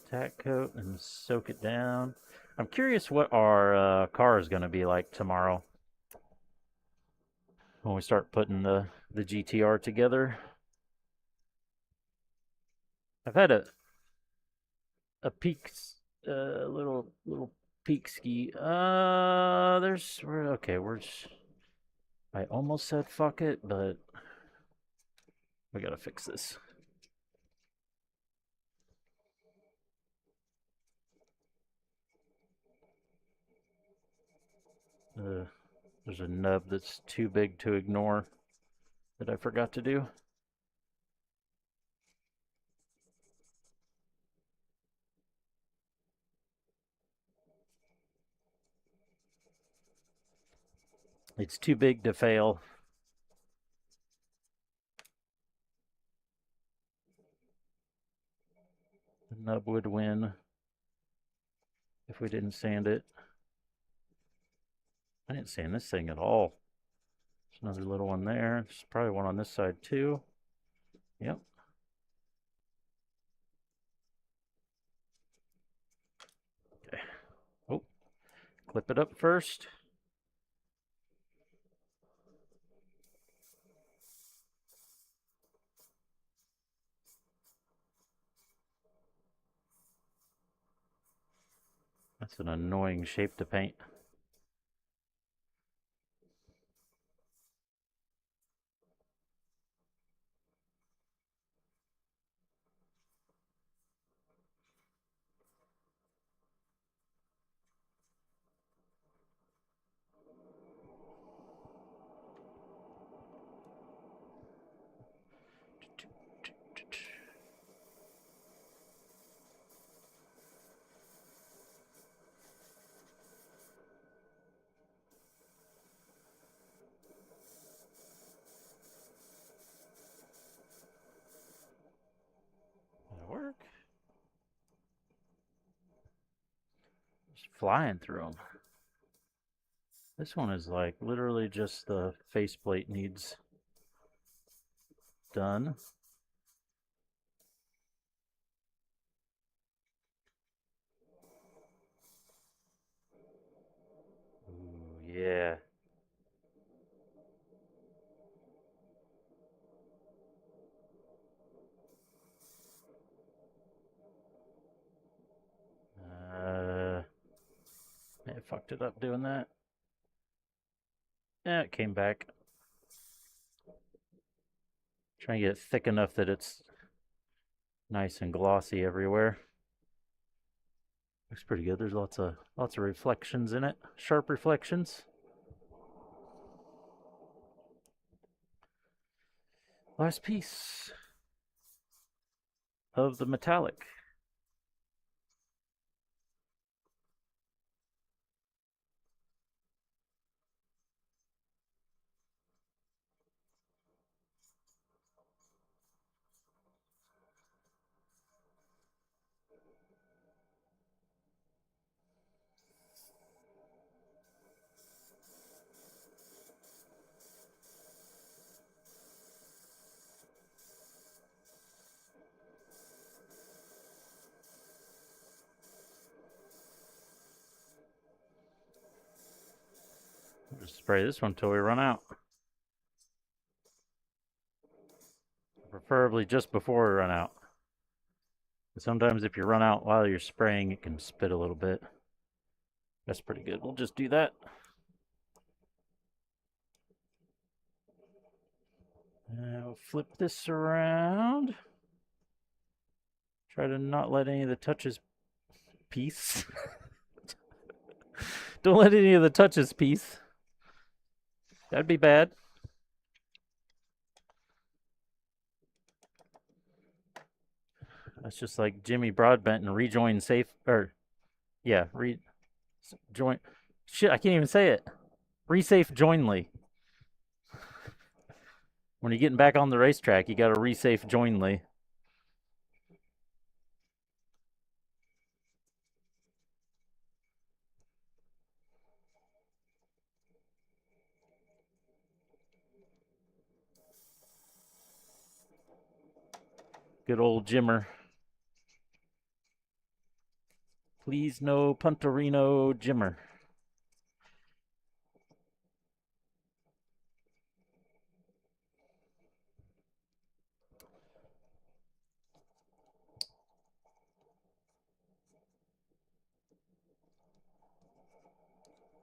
Tack coat and soak it down. I'm curious what our car is going to be like tomorrow when we start putting the GTR together. I've had a peek, little peek ski. We're okay. I almost said fuck it, but we gotta fix this. There's a nub that's too big to ignore that I forgot to do. It's too big to fail. The nub would win if we didn't sand it. I didn't sand this thing at all. There's another little one there. There's probably one on this side too. Yep. Okay. Oh, clip it up first. That's an annoying shape to paint. Just flying through them. This one is like literally just the faceplate needs done. Ooh, yeah. I fucked it up doing that. Yeah, it came back. Trying to get it thick enough that it's nice and glossy everywhere. Looks pretty good. There's lots of reflections in it. Sharp reflections. Last piece of the metallic. We'll just spray this one until we run out. Preferably just before we run out. Sometimes if you run out while you're spraying, it can spit a little bit. That's pretty good. We'll just do that. Now flip this around. Try to not let any of the touches piece. Don't let any of the touches piece. That'd be bad. That's just like Jimmy Broadbent and rejoin safe, or yeah, join. Shit, I can't even say it. Resafe joinly. When you're getting back on the racetrack, you got to resafe joinly. Good old Jimmer. Please no Punterino Jimmer.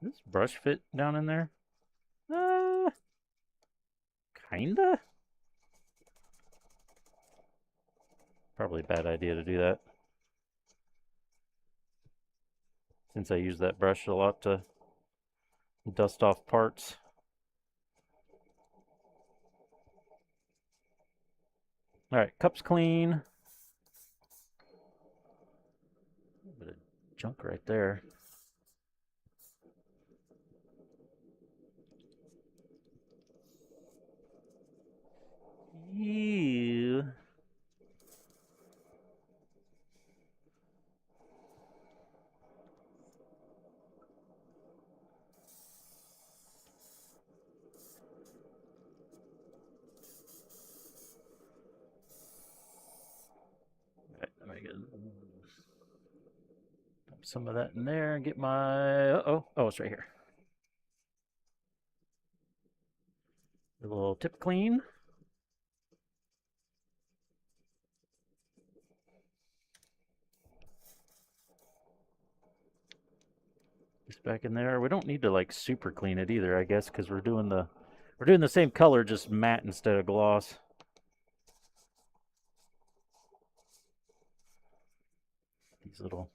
Does this brush fit down in there? Kinda? Probably a bad idea to do that. Since I use that brush a lot to dust off parts. Alright, cup's clean. A bit of junk right there. Ew. Right, let me get dump some of that in there and get my. Oh, it's right here. A little tip clean. Just back in there. We don't need to like super clean it either, I guess, because we're doing the same color, just matte instead of gloss. These little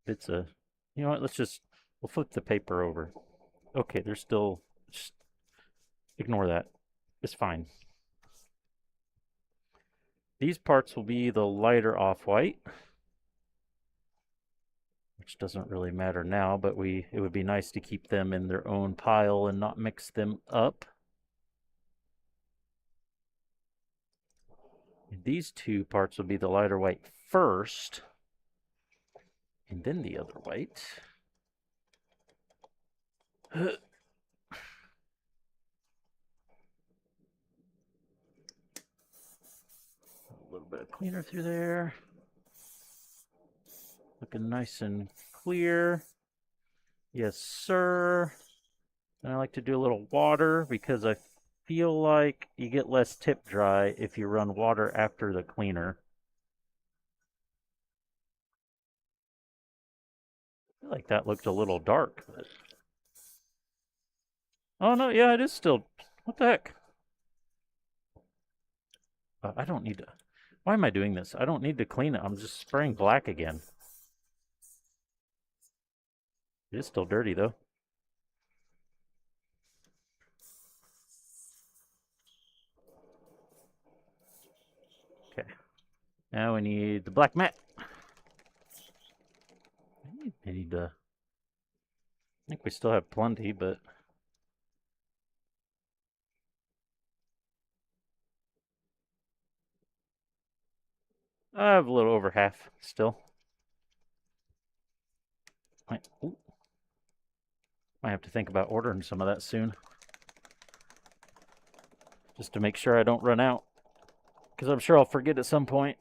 bits of, you know what? We'll flip the paper over. Okay, there's still. Just ignore that. It's fine. These parts will be the lighter off-white, which doesn't really matter now, but it would be nice to keep them in their own pile and not mix them up. These two parts will be the lighter white first. And then the other white. A little bit of cleaner through there. Looking nice and clear. Yes, sir. And I like to do a little water because I feel like you get less tip dry if you run water after the cleaner. I feel like that looked a little dark. But... Oh, no, yeah, it is still... What the heck? I don't need to... Why am I doing this? I don't need to clean it. I'm just spraying black again. It is still dirty, though. Okay. Now we need the black mat. I need to... I think we still have plenty, but... I have a little over half still. Might have to think about ordering some of that soon. Just to make sure I don't run out. Because I'm sure I'll forget at some point.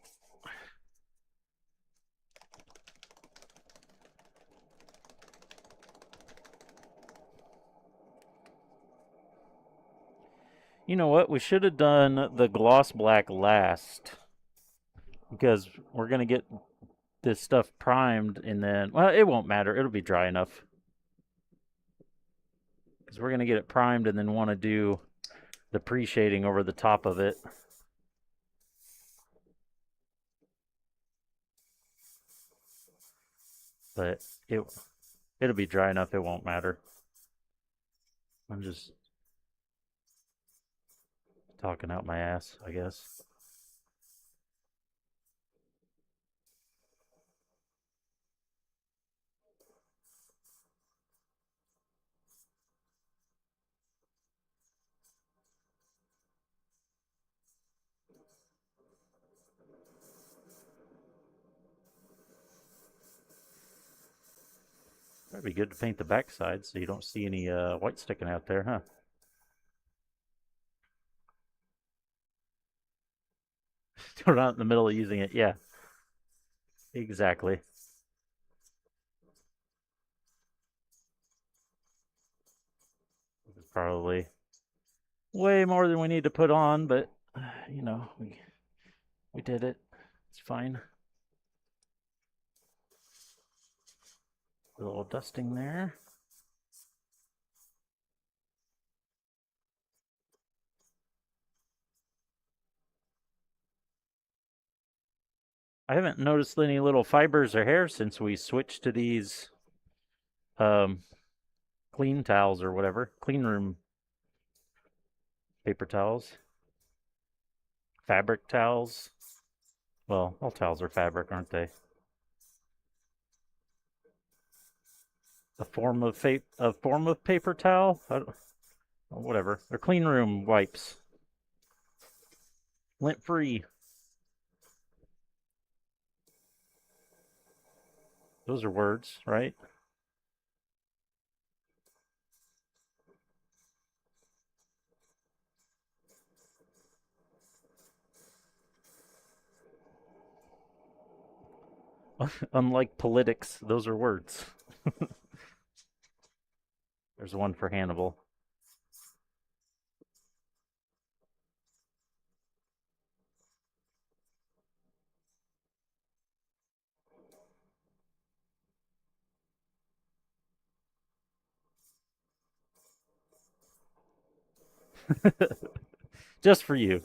You know what? We should have done the gloss black last. Because we're going to get this stuff primed and then... Well, it won't matter. It'll be dry enough. Because we're going to get it primed and then want to do the pre-shading over the top of it. But it'll be dry enough. It won't matter. I'm just talking out my ass, I guess. That'd be good to paint the backside so you don't see any white sticking out there, huh? We're not in the middle of using it. Yeah, exactly. This is probably way more than we need to put on, but you know, we did it. It's fine. A little dusting there. I haven't noticed any little fibers or hair since we switched to these clean towels or whatever. Clean room paper towels. Fabric towels. Well, all towels are fabric, aren't they? A form of paper towel? Whatever. They're clean room wipes. Lint free. Those are words, right? Unlike politics, those are words. There's one for Hannibal. Just for you.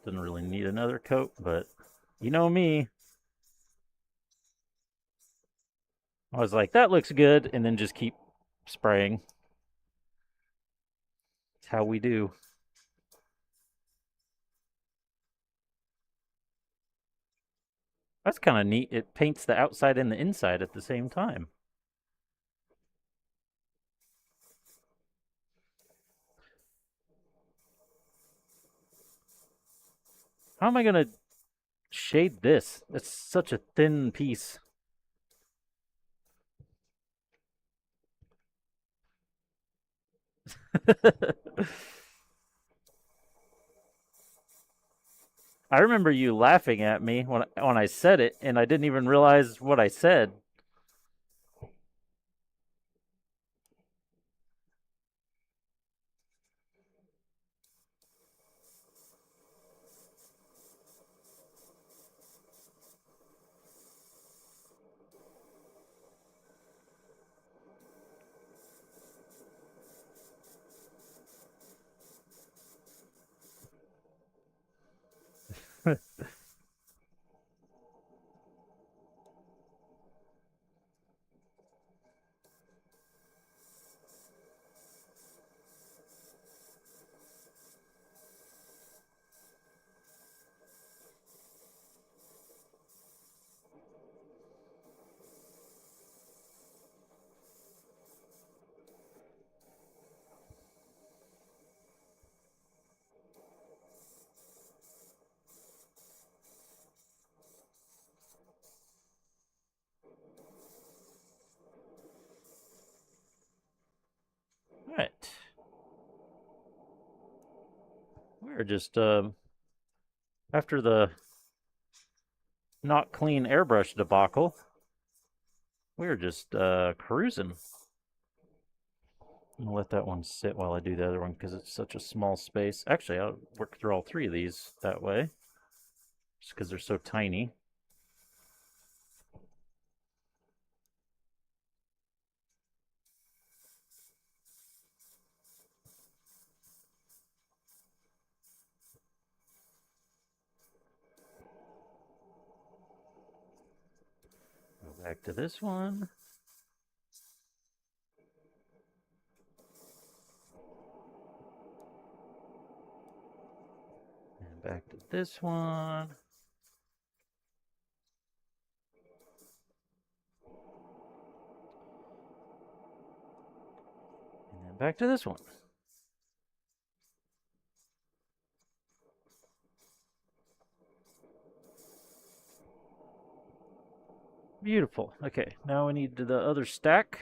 Didn't really need another coat, but you know me. I was like, that looks good, and then just keep spraying. It's how we do. That's kind of neat. It paints the outside and the inside at the same time. How am I going to shade this? It's such a thin piece. I remember you laughing at me when I said it, and I didn't even realize what I said. All right. We're just after the not clean airbrush debacle, we're just cruising. I'm gonna let that one sit while I do the other one because it's such a small space. Actually, I'll work through all three of these that way, just because they're so tiny. Go back to this one. And back to this one. And then back to this one. Beautiful. Okay, now we need the other stack.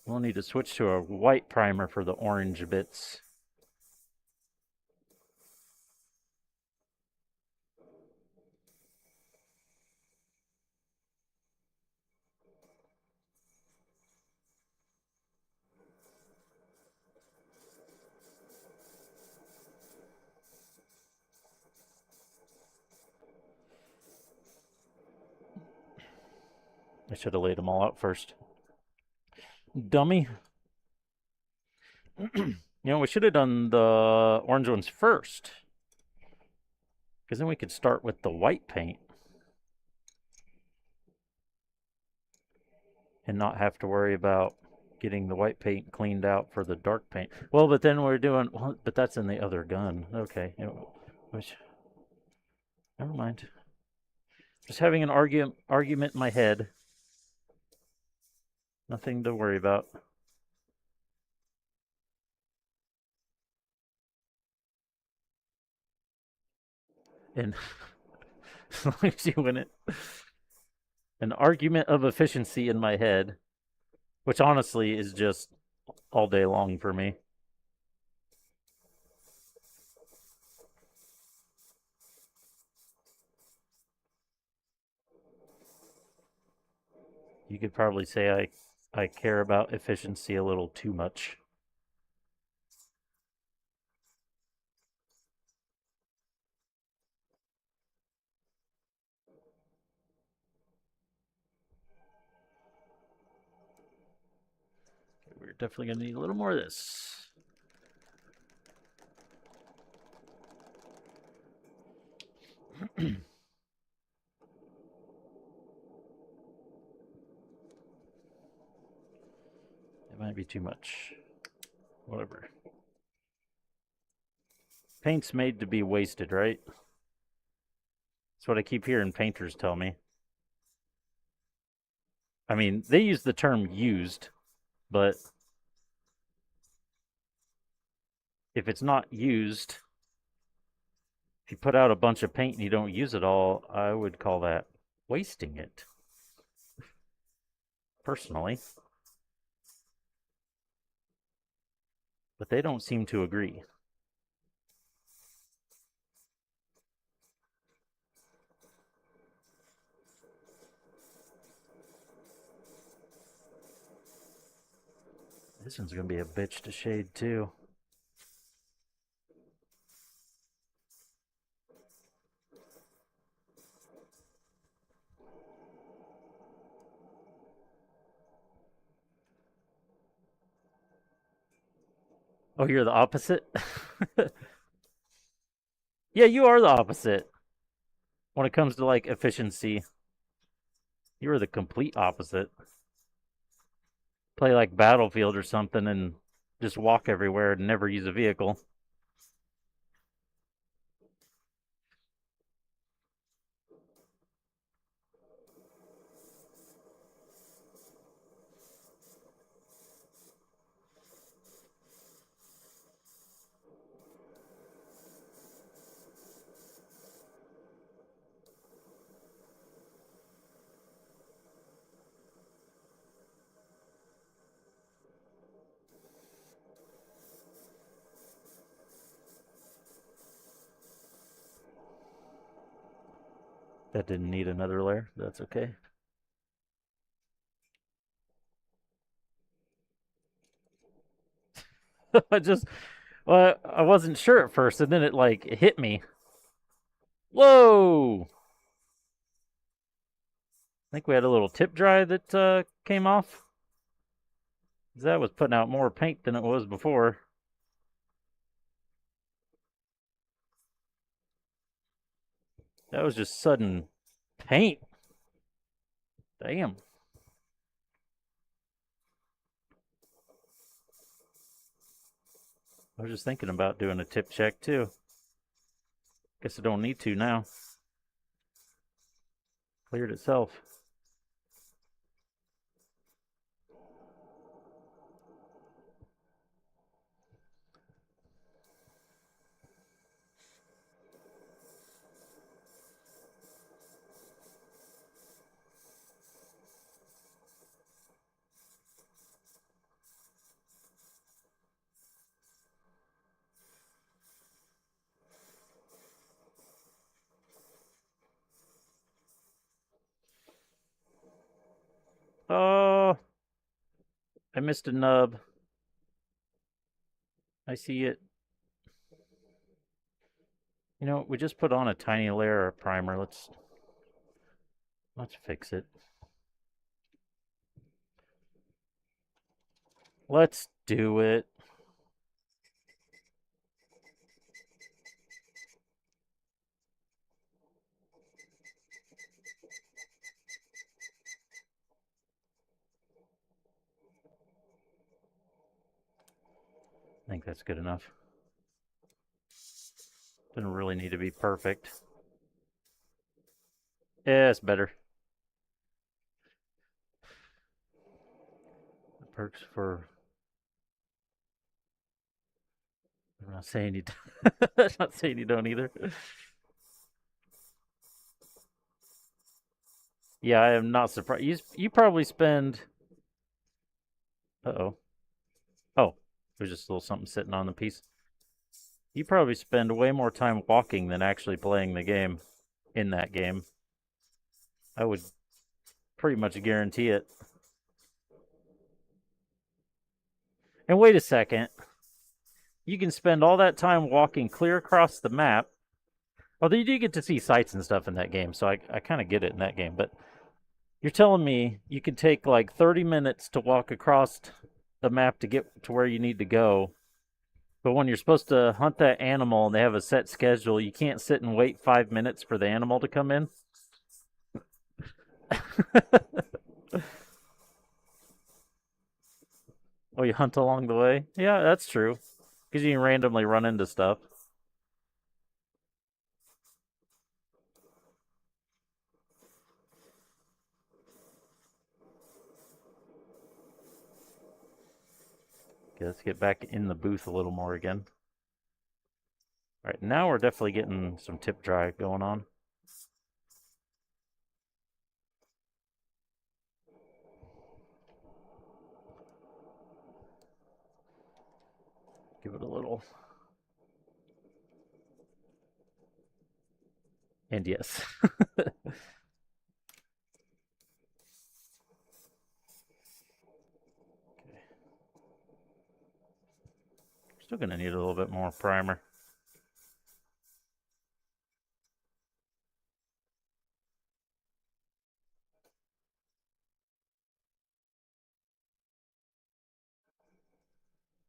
We'll need to switch to a white primer for the orange bits. I should have laid them all out first. Dummy. We should have done the orange ones first. Because then we could start with the white paint. And not have to worry about getting the white paint cleaned out for the dark paint. Well, but then we're doing... Well, but that's in the other gun. Okay. Never mind. Just having an argument in my head. Nothing to worry about. And as long as you win it. An argument of efficiency in my head, which honestly is just all day long for me. You could probably say I care about efficiency a little too much. We're definitely going to need a little more of this. Might be too much. Whatever. Paint's made to be wasted, right? That's what I keep hearing painters tell me. I mean, they use the term used, but if it's not used, if you put out a bunch of paint and you don't use it all, I would call that wasting it. Personally. But they don't seem to agree. This one's going to be a bitch to shade too. Oh, you're the opposite? Yeah, you are the opposite. When it comes to like efficiency, you're the complete opposite. Play like Battlefield or something and just walk everywhere and never use a vehicle. That didn't need another layer. That's okay. Well, I wasn't sure at first, and then it like hit me. Whoa! I think we had a little tip dry that came off. That was putting out more paint than it was before. That was just sudden paint. Damn. I was just thinking about doing a tip check too. Guess I don't need to now. Cleared itself. Oh, I missed a nub. I see it. You know, we just put on a tiny layer of primer. Let's fix it. Let's do it. I think that's good enough. Doesn't really need to be perfect. Yeah, it's better. The perks for... I'm not saying you I'm not saying you don't either. Yeah, I am not surprised. You probably spend... Uh-oh. Oh, there's just a little something sitting on the piece. You probably spend way more time walking than actually playing the game in that game. I would pretty much guarantee it. And wait a second. You can spend all that time walking clear across the map. Although you do get to see sights and stuff in that game, so I kind of get it in that game. But you're telling me you can take like 30 minutes to walk across the map to get to where you need to go. But when you're supposed to hunt that animal and they have a set schedule, you can't sit and wait 5 minutes for the animal to come in? Oh, you hunt along the way? Yeah, that's true. Because you can randomly run into stuff. Okay, let's get back in the booth a little more again. Alright, now we're definitely getting some tip drive going on. Give it a little. And yes. Still gonna need a little bit more primer.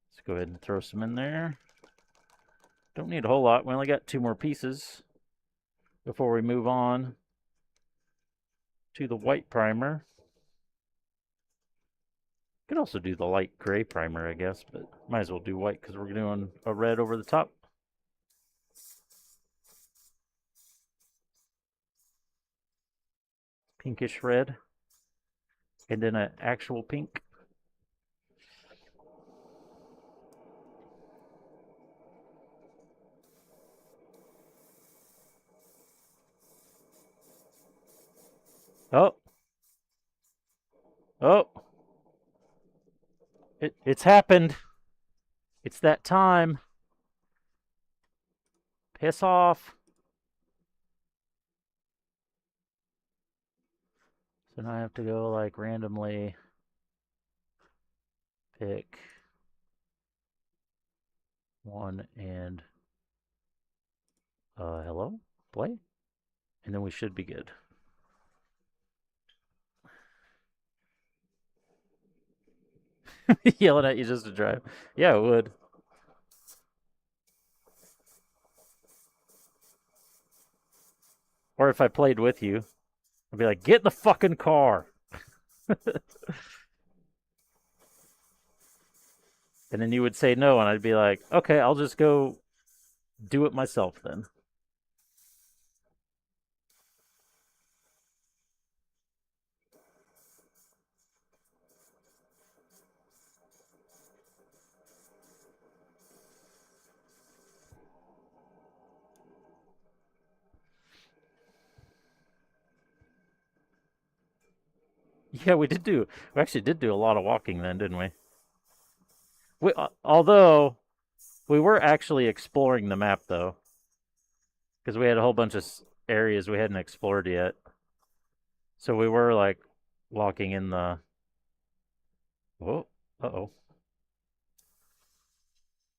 Let's go ahead and throw some in there. Don't need a whole lot. We only got 2 more pieces before we move on to the white primer. Could also do the light gray primer, I guess, but might as well do white because we're doing a red over the top. Pinkish red. And then an actual pink. Oh. Oh. It's happened. It's that time. Piss off. So now I have to go like randomly pick one and hello? Play? And then we should be good. Yelling at you just to drive. Yeah, it would. Or if I played with you, I'd be like, get in the fucking car. And then you would say no, and I'd be like, okay, I'll just go do it myself then. Yeah, we actually did do a lot of walking then, didn't we? Although we were actually exploring the map though, because we had a whole bunch of areas we hadn't explored yet. So we were like walking in the. Whoa! Uh-oh!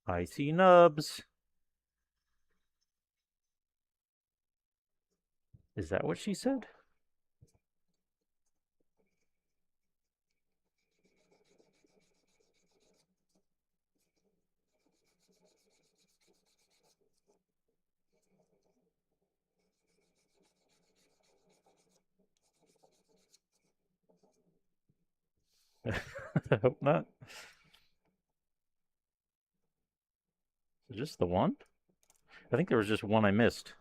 I see nubs. Is that what she said? I hope not. Just the one? I think there was just one I missed.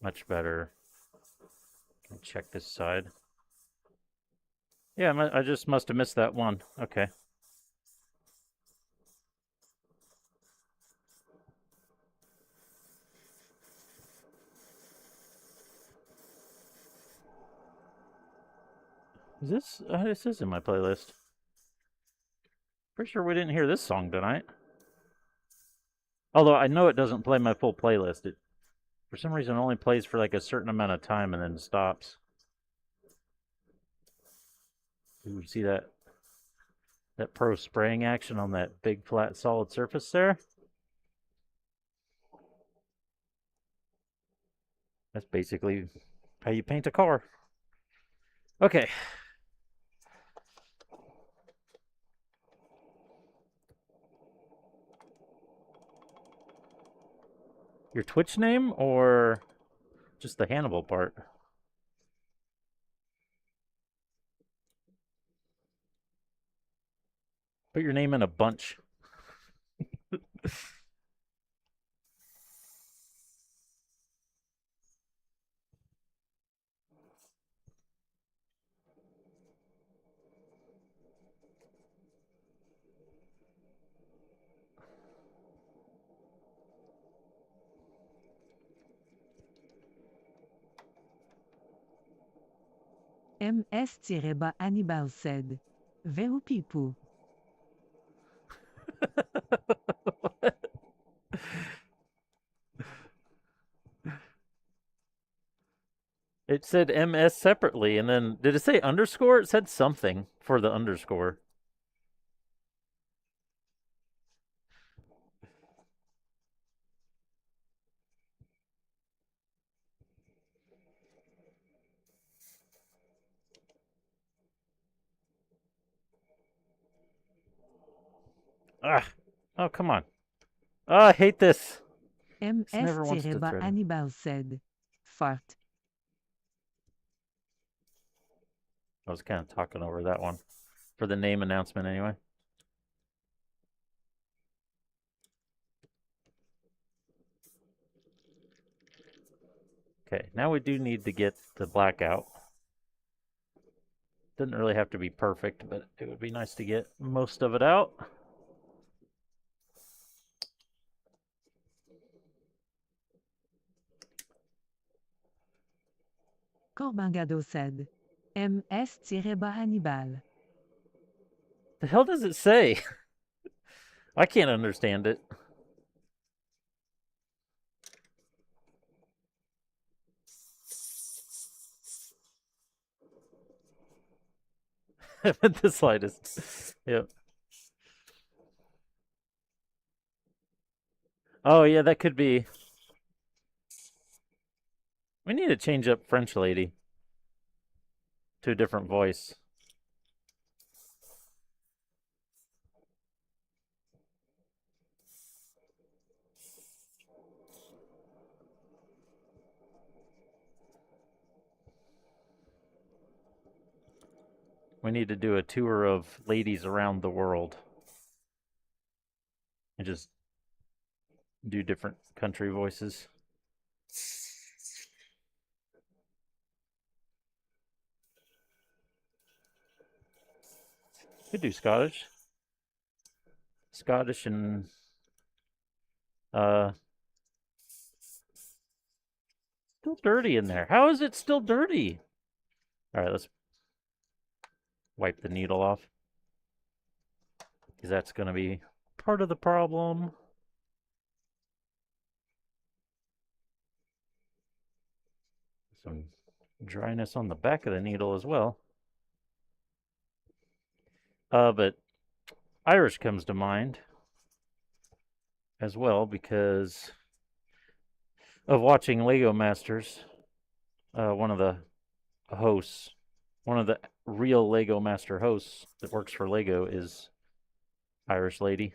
Much better. Check this side. Yeah, I just must have missed that one. Okay. Is this? This is in my playlist. Pretty sure we didn't hear this song tonight. Although I know it doesn't play my full playlist. It, for some reason, only plays for like a certain amount of time and then stops. You see that pro spraying action on that big flat solid surface there? That's basically how you paint a car. Okay. Your Twitch name or just the Hannibal part? Put your name in a bunch. MS-Hannibal said. Very people. It said MS separately, and then did it say underscore? It said something for the underscore. Ah, oh come on. Oh, I hate this. This never wants to thread. MS-Hannibal said. Fart. I was kind of talking over that one for the name announcement anyway. Okay, now we do need to get the black out. Doesn't really have to be perfect, but it would be nice to get most of it out. Corbangado said. MS-Hannibal. The hell does it say? I can't understand it. The slightest. Yep. Oh yeah, that could be. We need to change up French lady to a different voice. We need to do a tour of ladies around the world and just do different country voices. Could do Scottish. Scottish and still dirty in there. How is it still dirty? All right, let's wipe the needle off because that's going to be part of the problem. Some dryness on the back of the needle as well. But Irish comes to mind as well because of watching Lego Masters. One of the hosts, one of the real Lego Master hosts that works for Lego is Irish lady.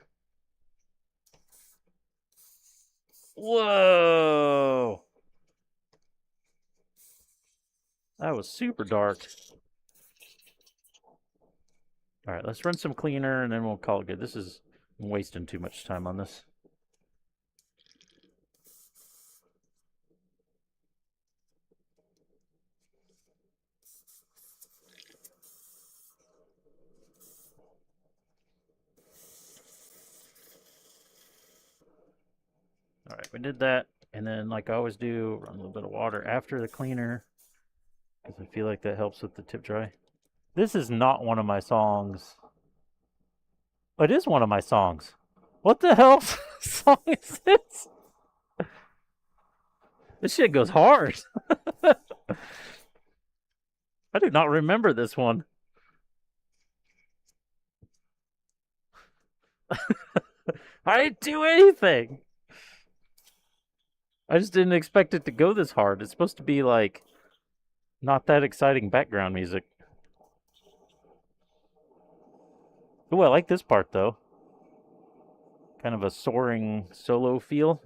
Whoa! That was super dark. All right, let's run some cleaner and then we'll call it good. I'm wasting too much time on this. All right, we did that. And then, like I always do, run a little bit of water after the cleaner because I feel like that helps with the tip dry. This is not one of my songs. It is one of my songs. What the hell song is this? This shit goes hard. I do not remember this one. I didn't do anything. I just didn't expect it to go this hard. It's supposed to be like not that exciting background music. Oh, I like this part though. Kind of a soaring solo feel.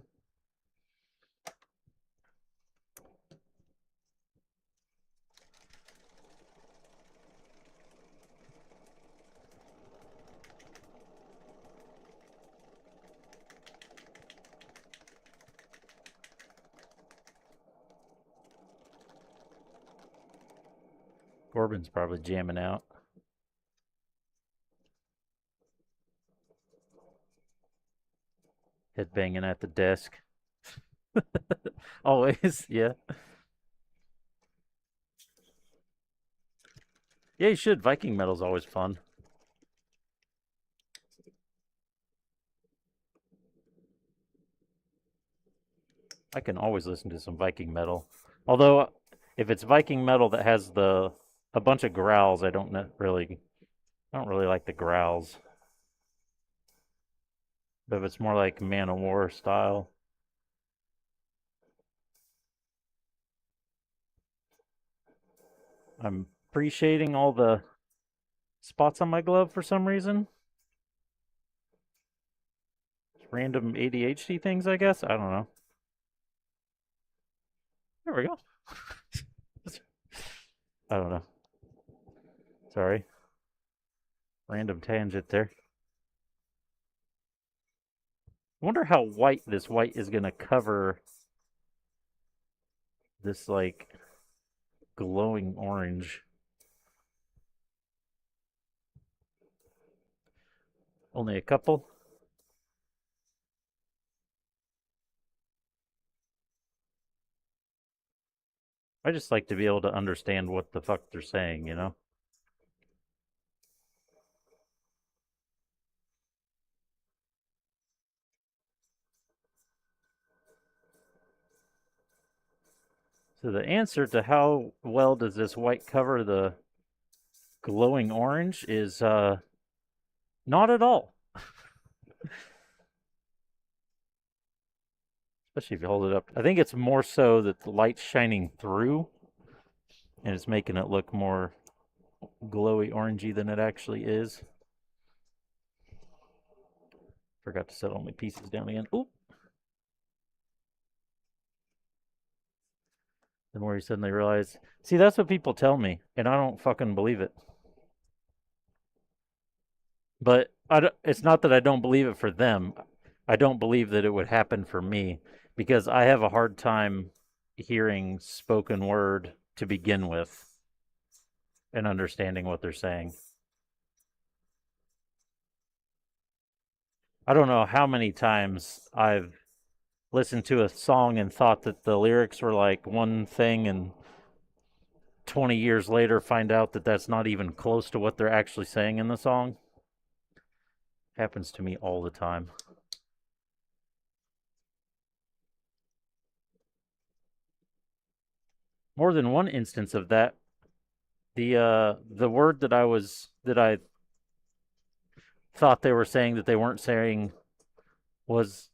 Corbin's probably jamming out. Head banging at the desk. Always, yeah. Yeah, you should. Viking metal's always fun. I can always listen to some Viking metal. Although, if it's Viking metal that has a bunch of growls, I don't really like the growls. But if it's more like Man of War style, I'm appreciating all the spots on my glove for some reason. Random ADHD things, I guess. I don't know. There we go. I don't know. Sorry. Random tangent there. I wonder how white this white is going to cover this, like, glowing orange. Only a couple? I just like to be able to understand what the fuck they're saying, you know? So the answer to how well does this white cover the glowing orange is not at all. Especially if you hold it up. I think it's more so that the light's shining through and it's making it look more glowy orangey than it actually is. Forgot to set all my pieces down again. Oop. The more you suddenly realize, see, that's what people tell me, and I don't fucking believe it. But it's not that I don't believe it for them. I don't believe that it would happen for me because I have a hard time hearing spoken word to begin with and understanding what they're saying. I don't know how many times I've listened to a song and thought that the lyrics were like one thing, and 20 years later find out that that's not even close to what they're actually saying in the song. Happens to me all the time. More than one instance of that. The word that I thought they were saying that they weren't saying was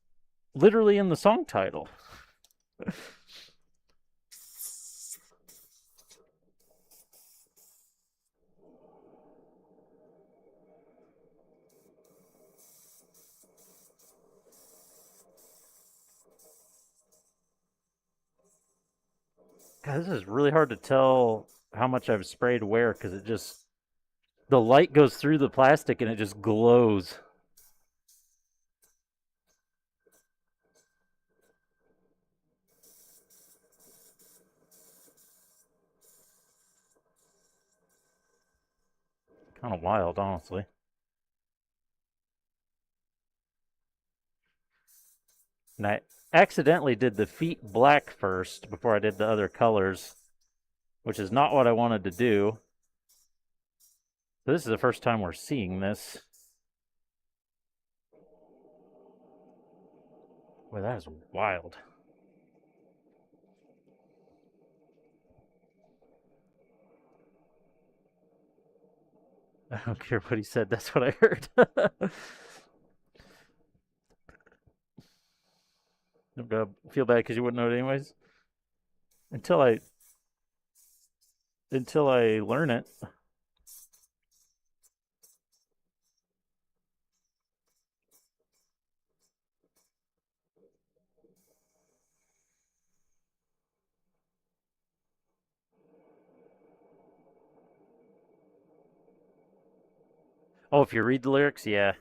literally in the song title. God, this is really hard to tell how much I've sprayed where because it just the light goes through the plastic and it just glows. Kind of wild, honestly. And I accidentally did the feet black first before I did the other colors, which is not what I wanted to do. So this is the first time we're seeing this. Boy, that is wild. I don't care what he said, that's what I heard. I'm gonna feel bad because you wouldn't know it anyways. Until I learn it. Oh, if you read the lyrics, yeah.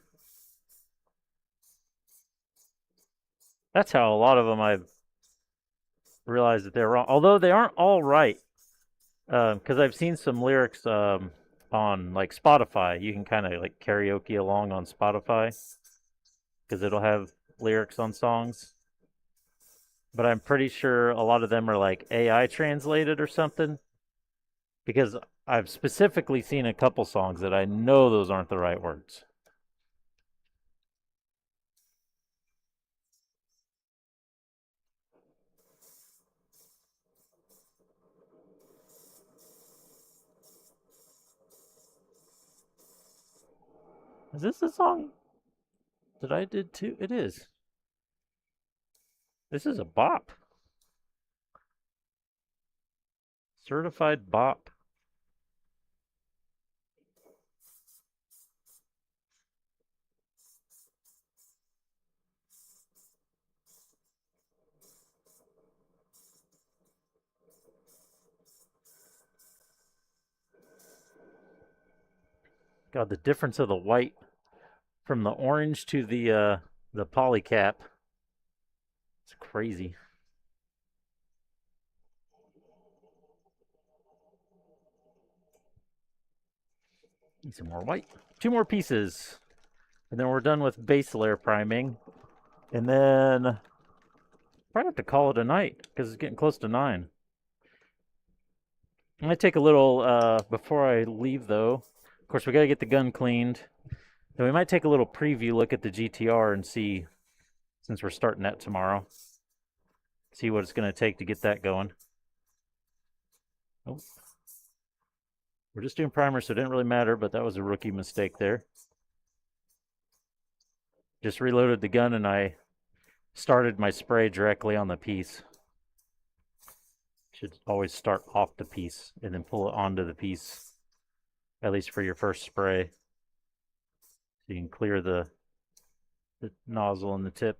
That's how a lot of them I've realized that they're wrong. Although they aren't all right. Because I've seen some lyrics on like Spotify. You can kind of like karaoke along on Spotify because it'll have lyrics on songs. But I'm pretty sure a lot of them are like AI translated or something. Because I've specifically seen a couple songs that I know those aren't the right words. Is this the song that I did too? It is. This is a bop. Certified bop. God, the difference of the white from the orange to the poly cap. It's crazy. Need some more white. Two more pieces. And then we're done with base layer priming. And then probably have to call it a night because it's getting close to 9. I might take a little before I leave though. Of course, we got to get the gun cleaned. Then we might take a little preview look at the GTR and see, since we're starting that tomorrow, see what it's going to take to get that going. Oh, we're just doing primer, so it didn't really matter, but that was a rookie mistake there. Just reloaded the gun and I started my spray directly on the piece. Should always start off the piece and then pull it onto the piece, at least for your first spray. So you can clear the nozzle and the tip.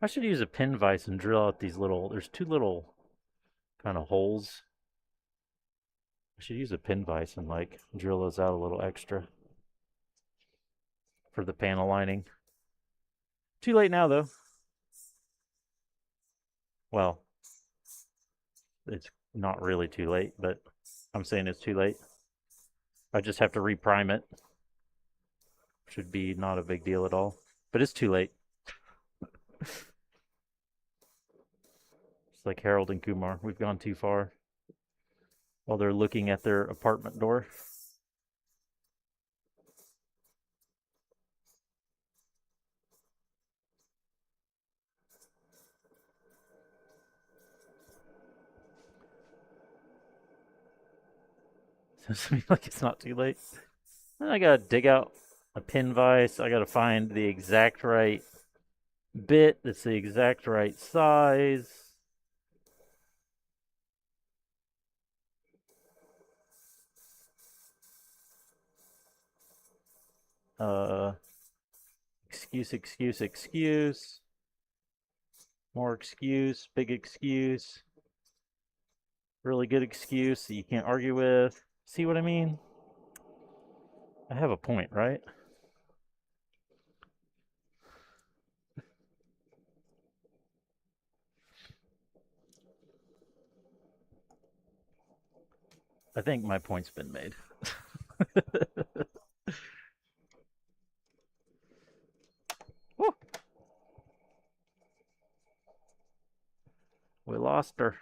I should use a pin vise and drill out these little, there's 2 little kind of holes. I should use a pin vise and like drill those out a little extra for the panel lining. Too late now though. Well, it's not really too late, but I'm saying it's too late. I just have to reprime it. Should be not a big deal at all, but it's too late. It's like Harold and Kumar. We've gone too far. While they're looking at their apartment door. Seems to me like it's not too late. Then I gotta dig out a pin vise. I gotta find the exact right bit that's the exact right size. Uh, excuse. More excuse, big excuse. Really good excuse that you can't argue with. See what I mean? I have a point, right? I think my point's been made. We lost her.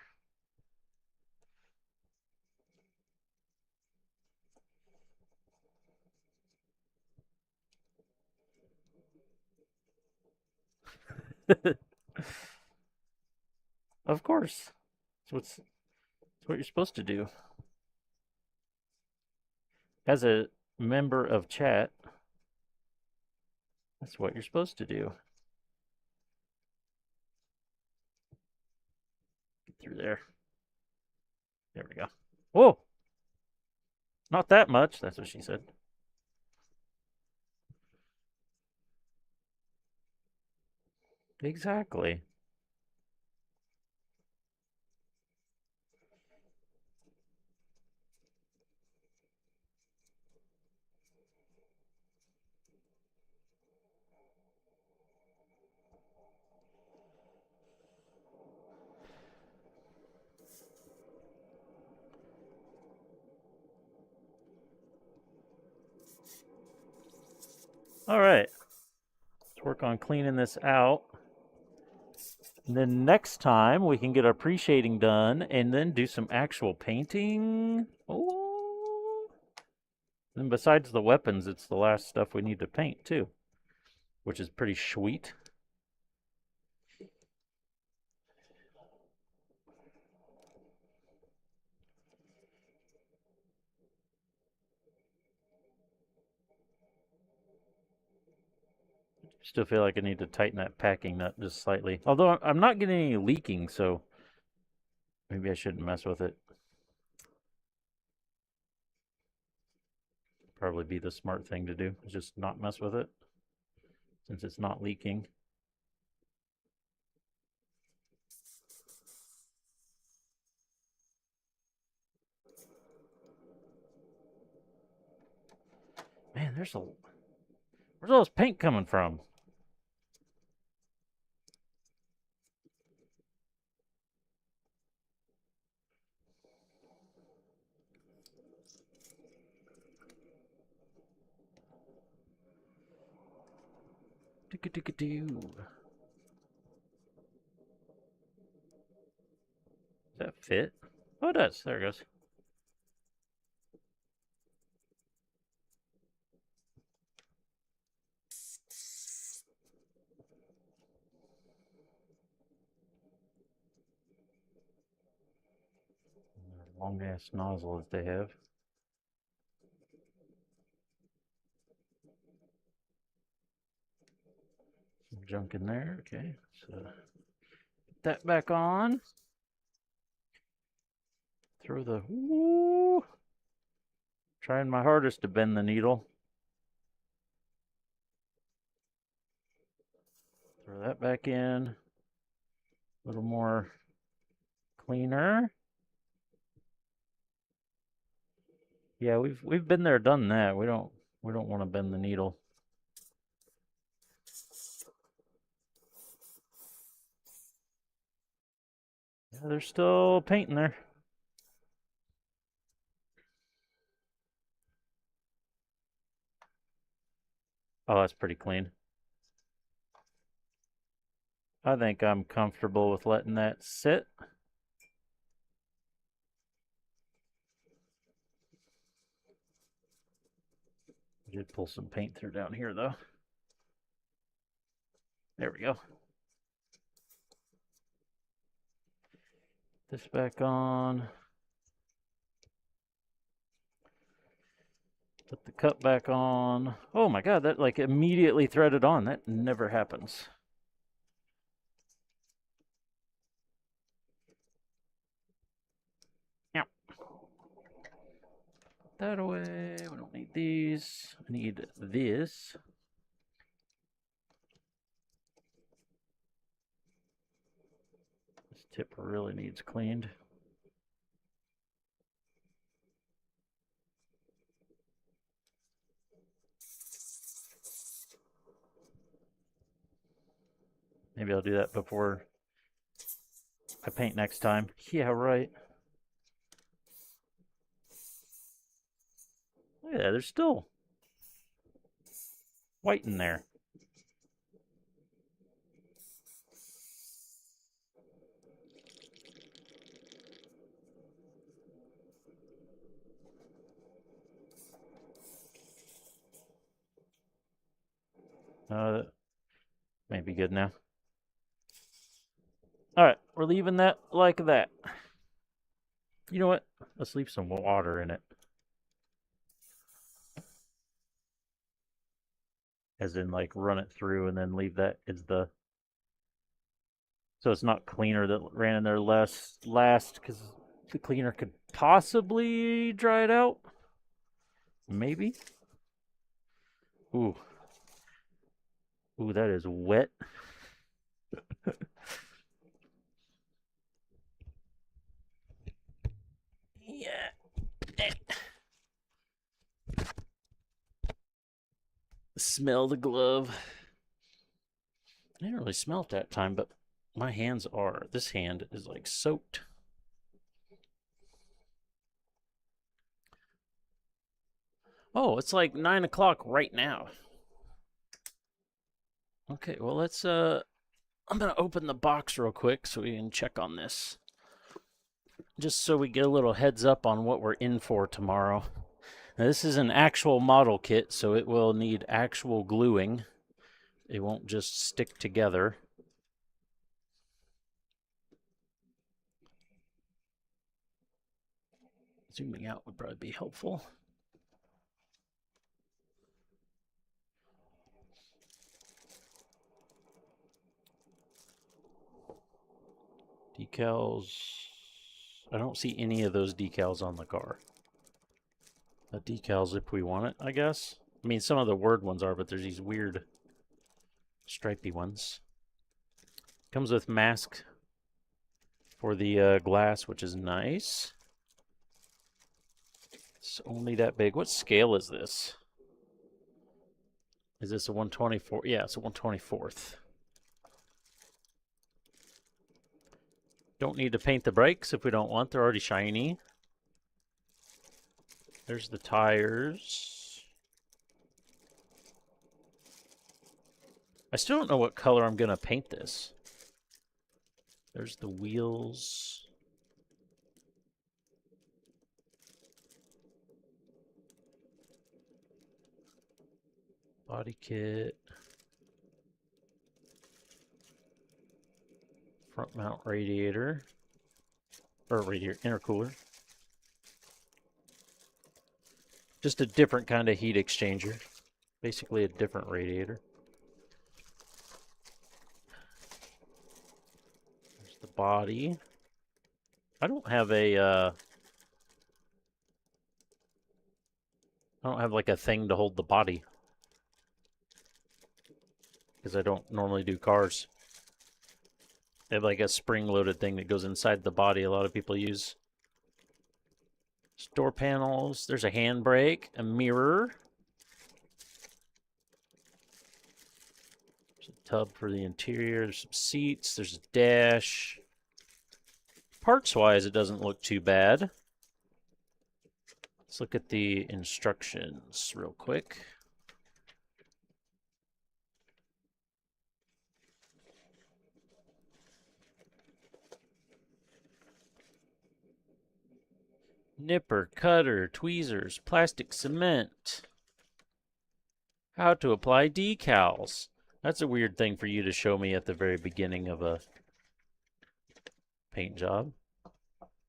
Of course. That's what you're supposed to do. As a member of chat, that's what you're supposed to do. Get through there. There we go. Whoa! Not that much. That's what she said. Exactly. All right. Let's work on cleaning this out. And then next time we can get our pre-shading done and then do some actual painting. Oh. And besides the weapons, it's the last stuff we need to paint too, which is pretty sweet. Still feel like I need to tighten that packing nut just slightly. Although I'm not getting any leaking, so maybe I shouldn't mess with it. Probably be the smart thing to do, is just not mess with it, since it's not leaking. Man, where's all this paint coming from? Does that fit? Oh, it does. There it goes. Long ass nozzle that they have. Some junk in there. Okay, so put that back on. Throw the. Woo! Trying my hardest to bend the needle. Throw that back in. A little more cleaner. Yeah, we've been there, done that. We don't want to bend the needle. Yeah, there's still paint in there. Oh, that's pretty clean. I think I'm comfortable with letting that sit. I did pull some paint through down here though. There we go. This back on. Put the cup back on. Oh my god, that like immediately threaded on. That never happens. Yep. That away. We don't need these. I need this. This tip really needs cleaned. Maybe I'll do that before I paint next time. Yeah, right. Yeah, there's still white in there. That may be good now. All right, we're leaving that like that. You know what? Let's leave some water in it. As in, like, run it through and then leave that as the. So it's not cleaner that ran in there last, because the cleaner could possibly dry it out. Maybe. Ooh. Ooh, that is wet. Yeah. Smell the glove. I didn't really smell it that time, but my hands are. This hand is like soaked. Oh, it's like 9 o'clock right now. Okay, well let's I'm gonna open the box real quick so we can check on this. Just so we get a little heads up on what we're in for tomorrow. Now this is an actual model kit, so it will need actual gluing. It won't just stick together. Zooming out would probably be helpful. Decals. I don't see any of those decals on the car. The decals if we want it, I guess. I mean, some of the word ones are, but there's these weird stripy ones. Comes with mask for the glass, which is nice. It's only that big. What scale is this? Is this a 124? Yeah, it's a 124th. Don't need to paint the brakes if we don't want. They're already shiny. There's the tires. I still don't know what color I'm going to paint this. There's the wheels. Body kit. Front mount radiator. Or radiator, intercooler. Just a different kind of heat exchanger. Basically a different radiator. There's the body. I don't have a I don't have like a thing to hold the body. Because I don't normally do cars. They have like a spring-loaded thing that goes inside the body a lot of people use. Door panels. There's a handbrake, a mirror. There's a tub for the interior. There's some seats. There's a dash. Parts-wise, it doesn't look too bad. Let's look at the instructions real quick. Nipper, cutter, tweezers, plastic cement. How to apply decals. That's a weird thing for you to show me at the very beginning of a paint job.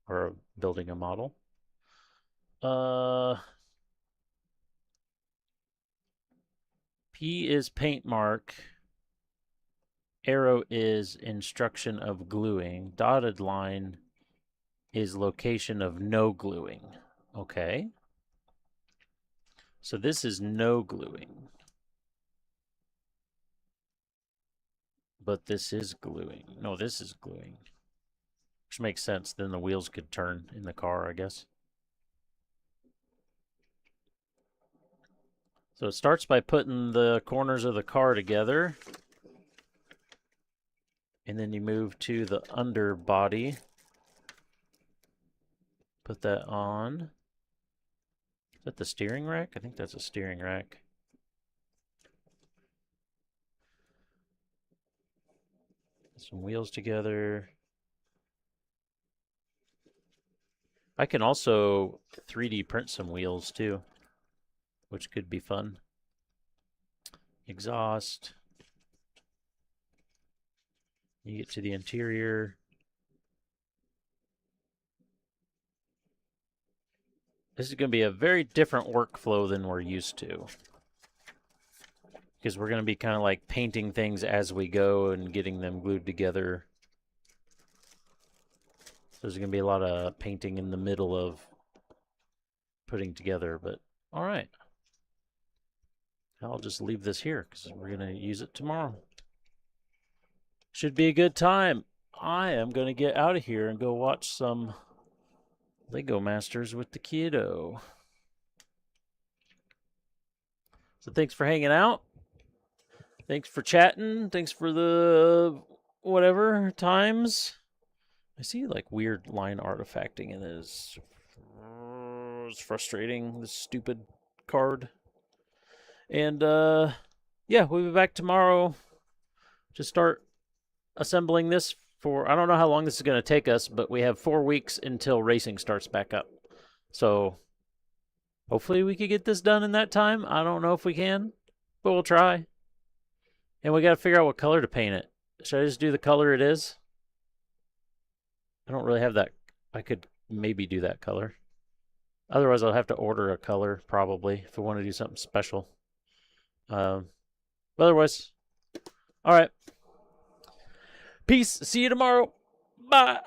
Or building a model. P is paint mark. Arrow is instruction of gluing. Dotted line is location of no gluing. Okay. So this is no gluing. But this is gluing. No, this is gluing. Which makes sense. Then the wheels could turn in the car, I guess. So it starts by putting the corners of the car together. And then you move to the underbody. Put that on. Is that the steering rack? I think that's a steering rack. Some wheels together. I can also 3D print some wheels too, which could be fun. Exhaust. You get to the interior. This is going to be a very different workflow than we're used to. Because we're going to be kind of like painting things as we go and getting them glued together. There's going to be a lot of painting in the middle of putting together, but all right. I'll just leave this here because we're going to use it tomorrow. Should be a good time. I am going to get out of here and go watch some Lego Masters with the kiddo. So thanks for hanging out. Thanks for chatting. Thanks for the whatever times. I see like weird line artifacting in this. It's frustrating, this stupid card. And yeah, we'll be back tomorrow. just start assembling this for, I don't know how long this is going to take us, but we have 4 weeks until racing starts back up. So hopefully we could get this done in that time. I don't know if we can, but we'll try. And we got to figure out what color to paint it. Should I just do the color it is? I don't really have that. I could maybe do that color. Otherwise, I'll have to order a color probably if I want to do something special. Otherwise, all right. Peace. See you tomorrow. Bye.